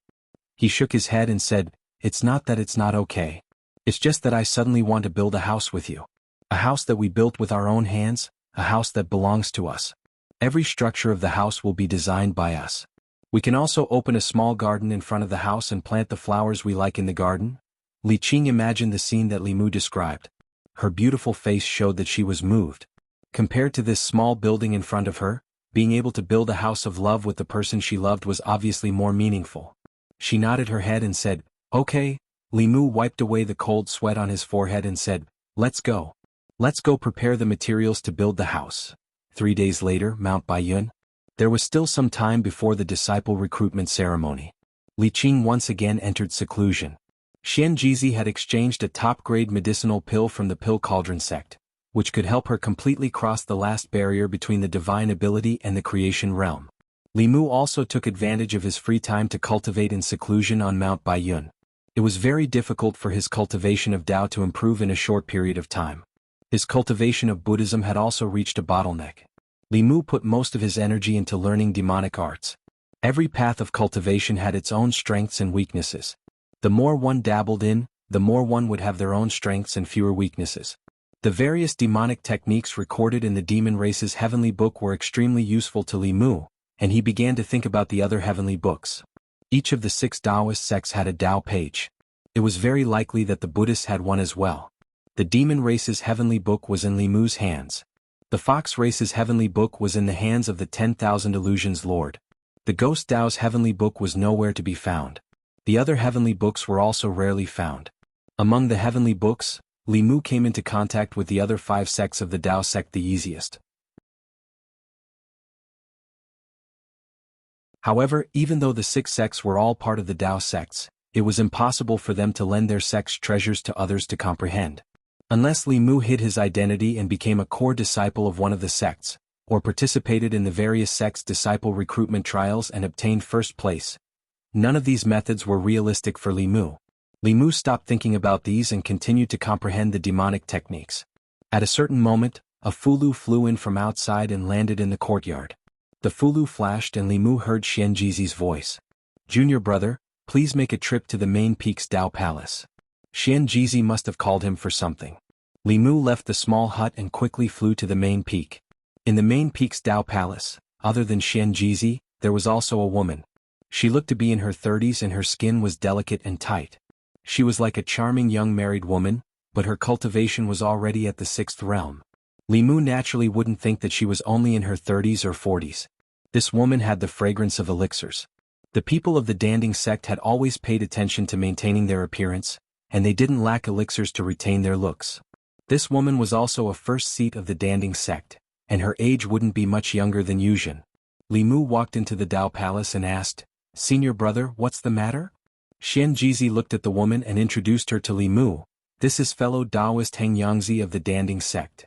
He shook his head and said, "It's not that it's not okay. It's just that I suddenly want to build a house with you. A house that we built with our own hands, a house that belongs to us. Every structure of the house will be designed by us. We can also open a small garden in front of the house and plant the flowers we like in the garden." Li Qing imagined the scene that Li Mu described. Her beautiful face showed that she was moved. Compared to this small building in front of her, being able to build a house of love with the person she loved was obviously more meaningful. She nodded her head and said, "Okay." Li Mu wiped away the cold sweat on his forehead and said, "Let's go. Let's go prepare the materials to build the house." 3 days later, Mount Baiyun. There was still some time before the disciple recruitment ceremony. Li Qing once again entered seclusion. Xian Jizi had exchanged a top-grade medicinal pill from the Pill Cauldron sect, which could help her completely cross the last barrier between the divine ability and the creation realm. Li Mu also took advantage of his free time to cultivate in seclusion on Mount Baiyun. It was very difficult for his cultivation of Tao to improve in a short period of time. His cultivation of Buddhism had also reached a bottleneck. Li Mu put most of his energy into learning demonic arts. Every path of cultivation had its own strengths and weaknesses. The more one dabbled in, the more one would have their own strengths and fewer weaknesses. The various demonic techniques recorded in the demon race's heavenly book were extremely useful to Li Mu, and he began to think about the other heavenly books. Each of the 6 Taoist sects had a Tao page. It was very likely that the Buddhists had one as well. The demon race's heavenly book was in Li Mu's hands. The fox race's heavenly book was in the hands of the 10,000 Illusions Lord. The ghost Tao's heavenly book was nowhere to be found. The other heavenly books were also rarely found. Among the heavenly books, Li Mu came into contact with the other 5 sects of the Tao sect the easiest. However, even though the 6 sects were all part of the Tao sects, it was impossible for them to lend their sect's treasures to others to comprehend. Unless Li Mu hid his identity and became a core disciple of one of the sects, or participated in the various sects' disciple recruitment trials and obtained first place, none of these methods were realistic for Li Mu. Li Mu stopped thinking about these and continued to comprehend the demonic techniques. At a certain moment, a Fulu flew in from outside and landed in the courtyard. The Fulu flashed and Li Mu heard Xian Jizi's voice. "Junior brother, please make a trip to the main peak's Tao Palace." Xian Jizi must have called him for something. Li Mu left the small hut and quickly flew to the main peak. In the main peak's Tao Palace, other than Xian Jizi, there was also a woman. She looked to be in her 30s and her skin was delicate and tight. She was like a charming young married woman, but her cultivation was already at the 6th realm. Li Mu naturally wouldn't think that she was only in her 30s or 40s. This woman had the fragrance of elixirs. The people of the Danding sect had always paid attention to maintaining their appearance, and they didn't lack elixirs to retain their looks. This woman was also a first seat of the Danding sect, and her age wouldn't be much younger than Yuzhen. Li Mu walked into the Tao Palace and asked, "Senior brother, what's the matter?" Xian Jizi looked at the woman and introduced her to Li Mu. "This is fellow Taoist Heng Yangzi of the Danding sect.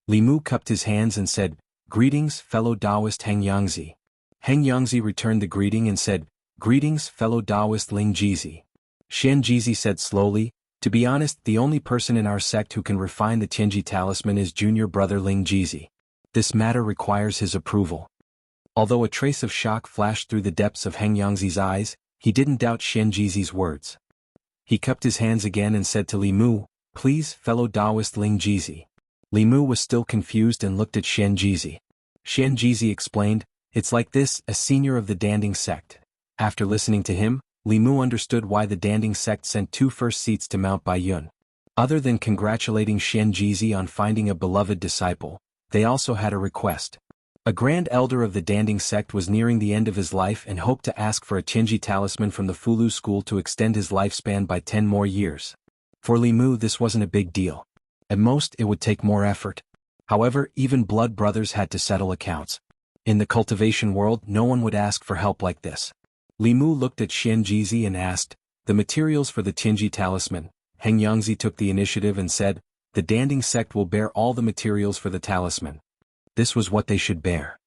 Li Mu cupped his hands and said, "Greetings, fellow Taoist Heng Yangzi." Heng Yangzi returned the greeting and said, "Greetings, fellow Taoist Ling Jizi." Xian Jizi said slowly, "To be honest, the only person in our sect who can refine the Tianji talisman is junior brother Ling Jizi. This matter requires his approval." Although a trace of shock flashed through the depths of Heng Yangzi's eyes, he didn't doubt Xian Jizi's words. He cupped his hands again and said to Li Mu, "Please, fellow Taoist Ling Jizi." Li Mu was still confused and looked at Xian Jizi. Xian Jizi explained, "It's like this, a senior of the Danding sect." After listening to him, Li Mu understood why the Danding sect sent 2 first seats to Mount Baiyun. Other than congratulating Xian Jizi on finding a beloved disciple, they also had a request. A grand elder of the Danding sect was nearing the end of his life and hoped to ask for a Tianji talisman from the Fulu school to extend his lifespan by 10 more years. For Li Mu this wasn't a big deal. At most it would take more effort. However, even blood brothers had to settle accounts. In the cultivation world no one would ask for help like this. Li Mu looked at Xian Jizi and asked, "The materials for the Tianji talisman." Heng Yangzi took the initiative and said, "The Danding sect will bear all the materials for the talisman." This was what they should bear.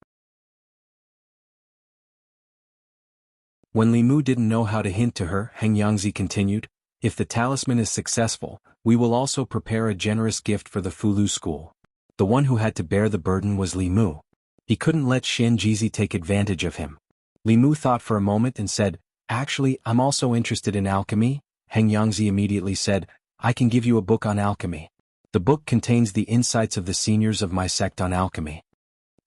When Li Mu didn't know how to hint to her, Heng Yangzi continued, "If the talisman is successful, we will also prepare a generous gift for the Fulu school." The one who had to bear the burden was Li Mu. He couldn't let Xian Jizi take advantage of him. Li Mu thought for a moment and said, "Actually, I'm also interested in alchemy." Heng Yangzi immediately said, "I can give you a book on alchemy. The book contains the insights of the seniors of my sect on alchemy."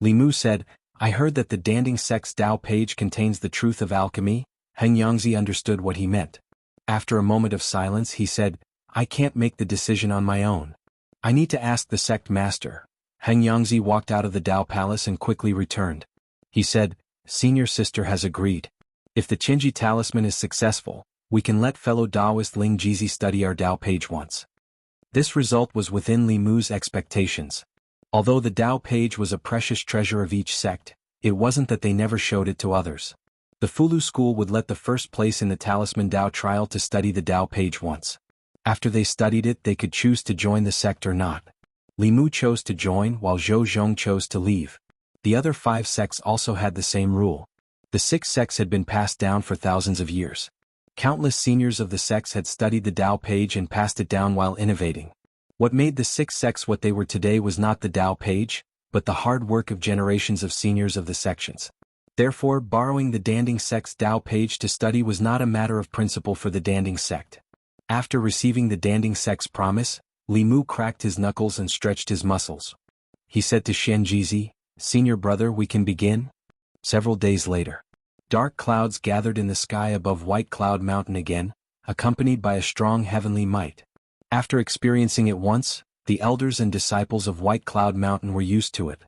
Li Mu said, "I heard that the Danding sect's Tao page contains the truth of alchemy." Heng Yangzi understood what he meant. After a moment of silence he said, "I can't make the decision on my own. I need to ask the sect master." Heng Yangzi walked out of the Tao palace and quickly returned. He said, "Senior sister has agreed. If the Tianji talisman is successful, we can let fellow Taoist Ling Jizi study our Tao page once." This result was within Li Mu's expectations. Although the Tao page was a precious treasure of each sect, it wasn't that they never showed it to others. The Fulu school would let the first place in the talisman Tao trial to study the Tao page once. After they studied it they could choose to join the sect or not. Li Mu chose to join while Zhou Zhong chose to leave. The other 5 sects also had the same rule. The 6 sects had been passed down for thousands of years. Countless seniors of the sects had studied the Tao page and passed it down while innovating. What made the 6 sects what they were today was not the Tao page, but the hard work of generations of seniors of the sections. Therefore, borrowing the Danding sect's Tao page to study was not a matter of principle for the Danding sect. After receiving the Danding sect's promise, Li Mu cracked his knuckles and stretched his muscles. He said to Xian Jizi, "Senior brother, we can begin?" Several days later, dark clouds gathered in the sky above White Cloud Mountain again, accompanied by a strong heavenly might. After experiencing it once, the elders and disciples of White Cloud Mountain were used to it.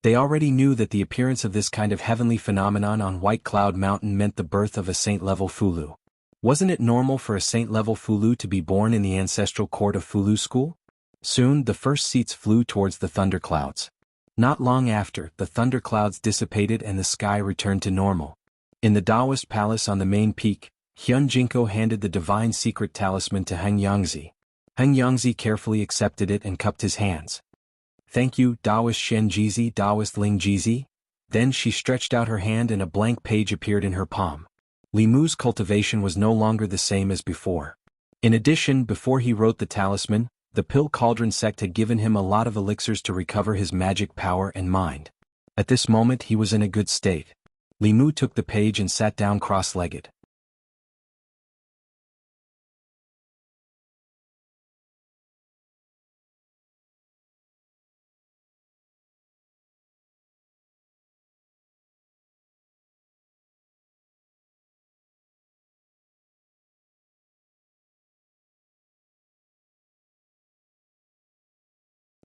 They already knew that the appearance of this kind of heavenly phenomenon on White Cloud Mountain meant the birth of a saint-level Fulu. Wasn't it normal for a saint-level Fulu to be born in the ancestral court of Fulu school? Soon the first seats flew towards the thunderclouds. Not long after, the thunderclouds dissipated and the sky returned to normal. In the Taoist palace on the main peak, Hyun Jinko handed the divine secret talisman to Heng Yangzi. Heng Yangzi carefully accepted it and cupped his hands. "Thank you, Taoist Xian Jizi, Taoist Ling Jizi." Then she stretched out her hand and a blank page appeared in her palm. Li Mu's cultivation was no longer the same as before. In addition, before he wrote the talisman, the Pill Cauldron sect had given him a lot of elixirs to recover his magic power and mind. At this moment he was in a good state. Li Mu took the page and sat down cross-legged.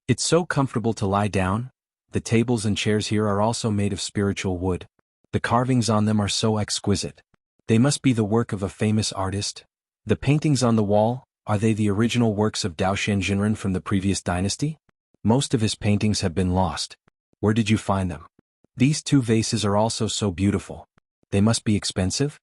It's so comfortable to lie down. The tables and chairs here are also made of spiritual wood. The carvings on them are so exquisite. They must be the work of a famous artist. The paintings on the wall, are they the original works of Daoshan Jinren from the previous dynasty? Most of his paintings have been lost. Where did you find them? These 2 vases are also so beautiful. They must be expensive?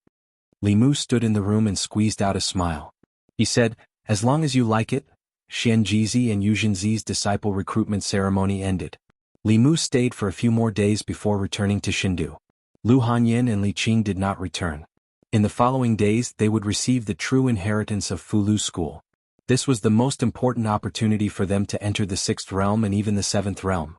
Li Mu stood in the room and squeezed out a smile. He said, "As long as you like it." Xianjizi and Yuzhenzi's disciple recruitment ceremony ended. Li Mu stayed for a few more days before returning to Chengdu. Lu Hanyin and Li Qing did not return. In the following days they would receive the true inheritance of Fulu School. This was the most important opportunity for them to enter the 6th realm and even the 7th realm.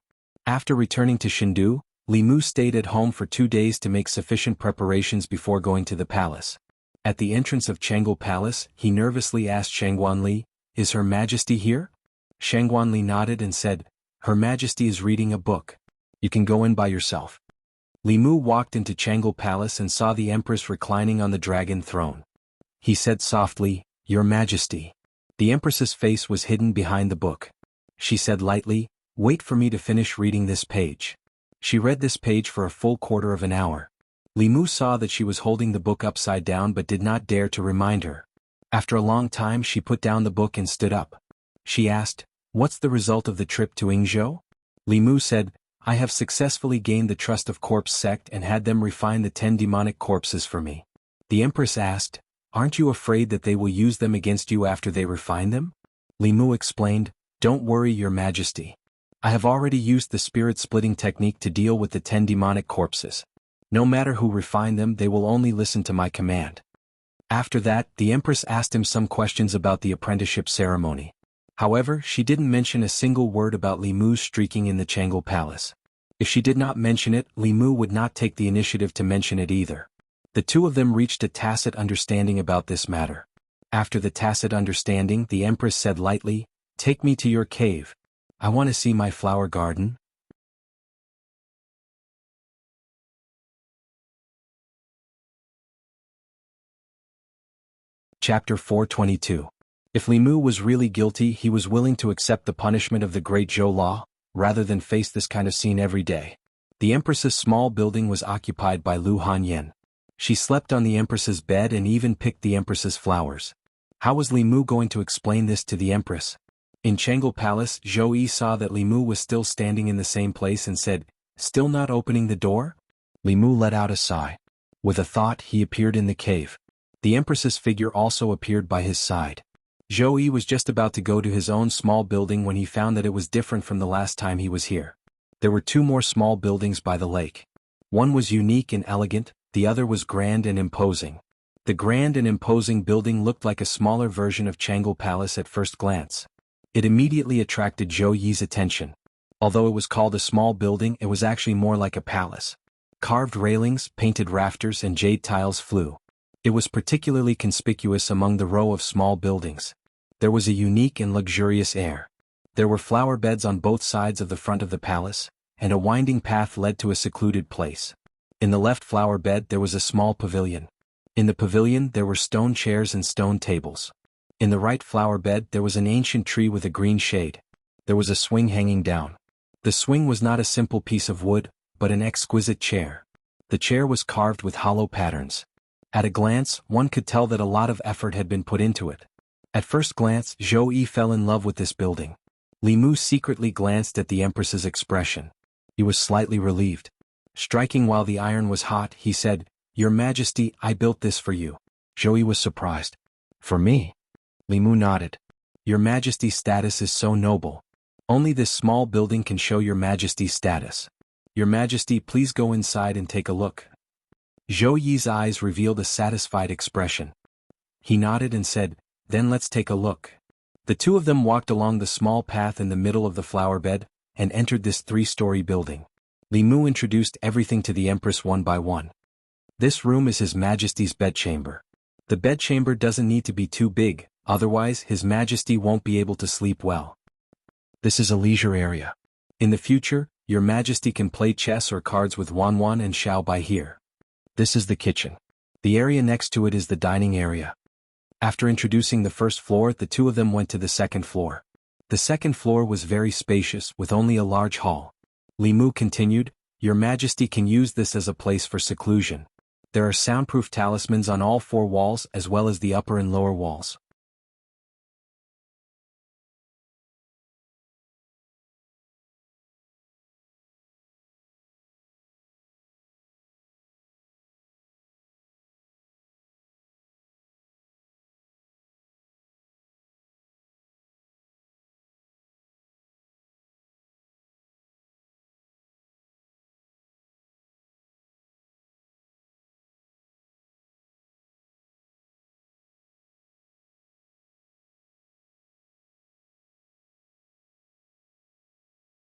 After returning to Chengdu, Li Mu stayed at home for 2 days to make sufficient preparations before going to the palace. At the entrance of Chengdu Palace, he nervously asked Shangguanli, "Is Her Majesty here?" Shangguanli nodded and said, "Her Majesty is reading a book. You can go in by yourself." Li Mu walked into Chengdu Palace and saw the Empress reclining on the dragon throne. He said softly, "Your Majesty." The Empress's face was hidden behind the book. She said lightly, "Wait for me to finish reading this page." She read this page for a full quarter of an hour. Li Mu saw that she was holding the book upside down but did not dare to remind her. After a long time she put down the book and stood up. She asked, "What's the result of the trip to Yingzhou?" Li Mu said, "I have successfully gained the trust of Corpse Sect and had them refine the 10 demonic corpses for me." The Empress asked, "Aren't you afraid that they will use them against you after they refine them?" Li Mu explained, "Don't worry, Your Majesty. I have already used the spirit-splitting technique to deal with the 10 demonic corpses. No matter who refine them, they will only listen to my command." After that, the Empress asked him some questions about the apprenticeship ceremony. However, she didn't mention a single word about Li Mu's streaking in the Chengdu Palace. If she did not mention it, Li Mu would not take the initiative to mention it either. The two of them reached a tacit understanding about this matter. After the tacit understanding, the Empress said lightly, "Take me to your cave. I want to see my flower garden." Chapter 422. If Li Mu was really guilty, he was willing to accept the punishment of the Great Zhou Law, rather than face this kind of scene every day. The Empress's small building was occupied by Lu Hanyin. She slept on the Empress's bed and even picked the Empress's flowers. How was Li Mu going to explain this to the Empress? In Chengdu Palace, Zhou Yi saw that Li Mu was still standing in the same place and said, "Still not opening the door?" Li Mu let out a sigh. With a thought, he appeared in the cave. The Empress's figure also appeared by his side. Zhou Yi was just about to go to his own small building when he found that it was different from the last time he was here. There were 2 more small buildings by the lake. One was unique and elegant, the other was grand and imposing. The grand and imposing building looked like a smaller version of Chengdu Palace at first glance. It immediately attracted Zhou Yi's attention. Although it was called a small building, it was actually more like a palace. Carved railings, painted rafters and jade tiles flew. It was particularly conspicuous among the row of small buildings. There was a unique and luxurious air. There were flower beds on both sides of the front of the palace, and a winding path led to a secluded place. In the left flower bed there was a small pavilion. In the pavilion there were stone chairs and stone tables. In the right flower bed there was an ancient tree with a green shade. There was a swing hanging down. The swing was not a simple piece of wood, but an exquisite chair. The chair was carved with hollow patterns. At a glance, one could tell that a lot of effort had been put into it. At first glance, Zhou Yi fell in love with this building. Li Mu secretly glanced at the Empress's expression. He was slightly relieved. Striking while the iron was hot, he said, "Your Majesty, I built this for you." Zhou Yi was surprised. "For me?" Li Mu nodded. "Your Majesty's status is so noble. Only this small building can show Your Majesty's status. Your Majesty, please go inside and take a look." Zhou Yi's eyes revealed a satisfied expression. He nodded and said, "Then let's take a look." The two of them walked along the small path in the middle of the flower bed, and entered this 3-story building. Li Mu introduced everything to the Empress one by one. "This room is His Majesty's bedchamber. The bedchamber doesn't need to be too big, otherwise His Majesty won't be able to sleep well. This is a leisure area. In the future, Your Majesty can play chess or cards with Wanwan and Xiao Bai here. This is the kitchen. The area next to it is the dining area." After introducing the first floor, the two of them went to the second floor. The second floor was very spacious, with only a large hall. Li Mu continued, "Your Majesty can use this as a place for seclusion. There are soundproof talismans on all 4 walls as well as the upper and lower walls.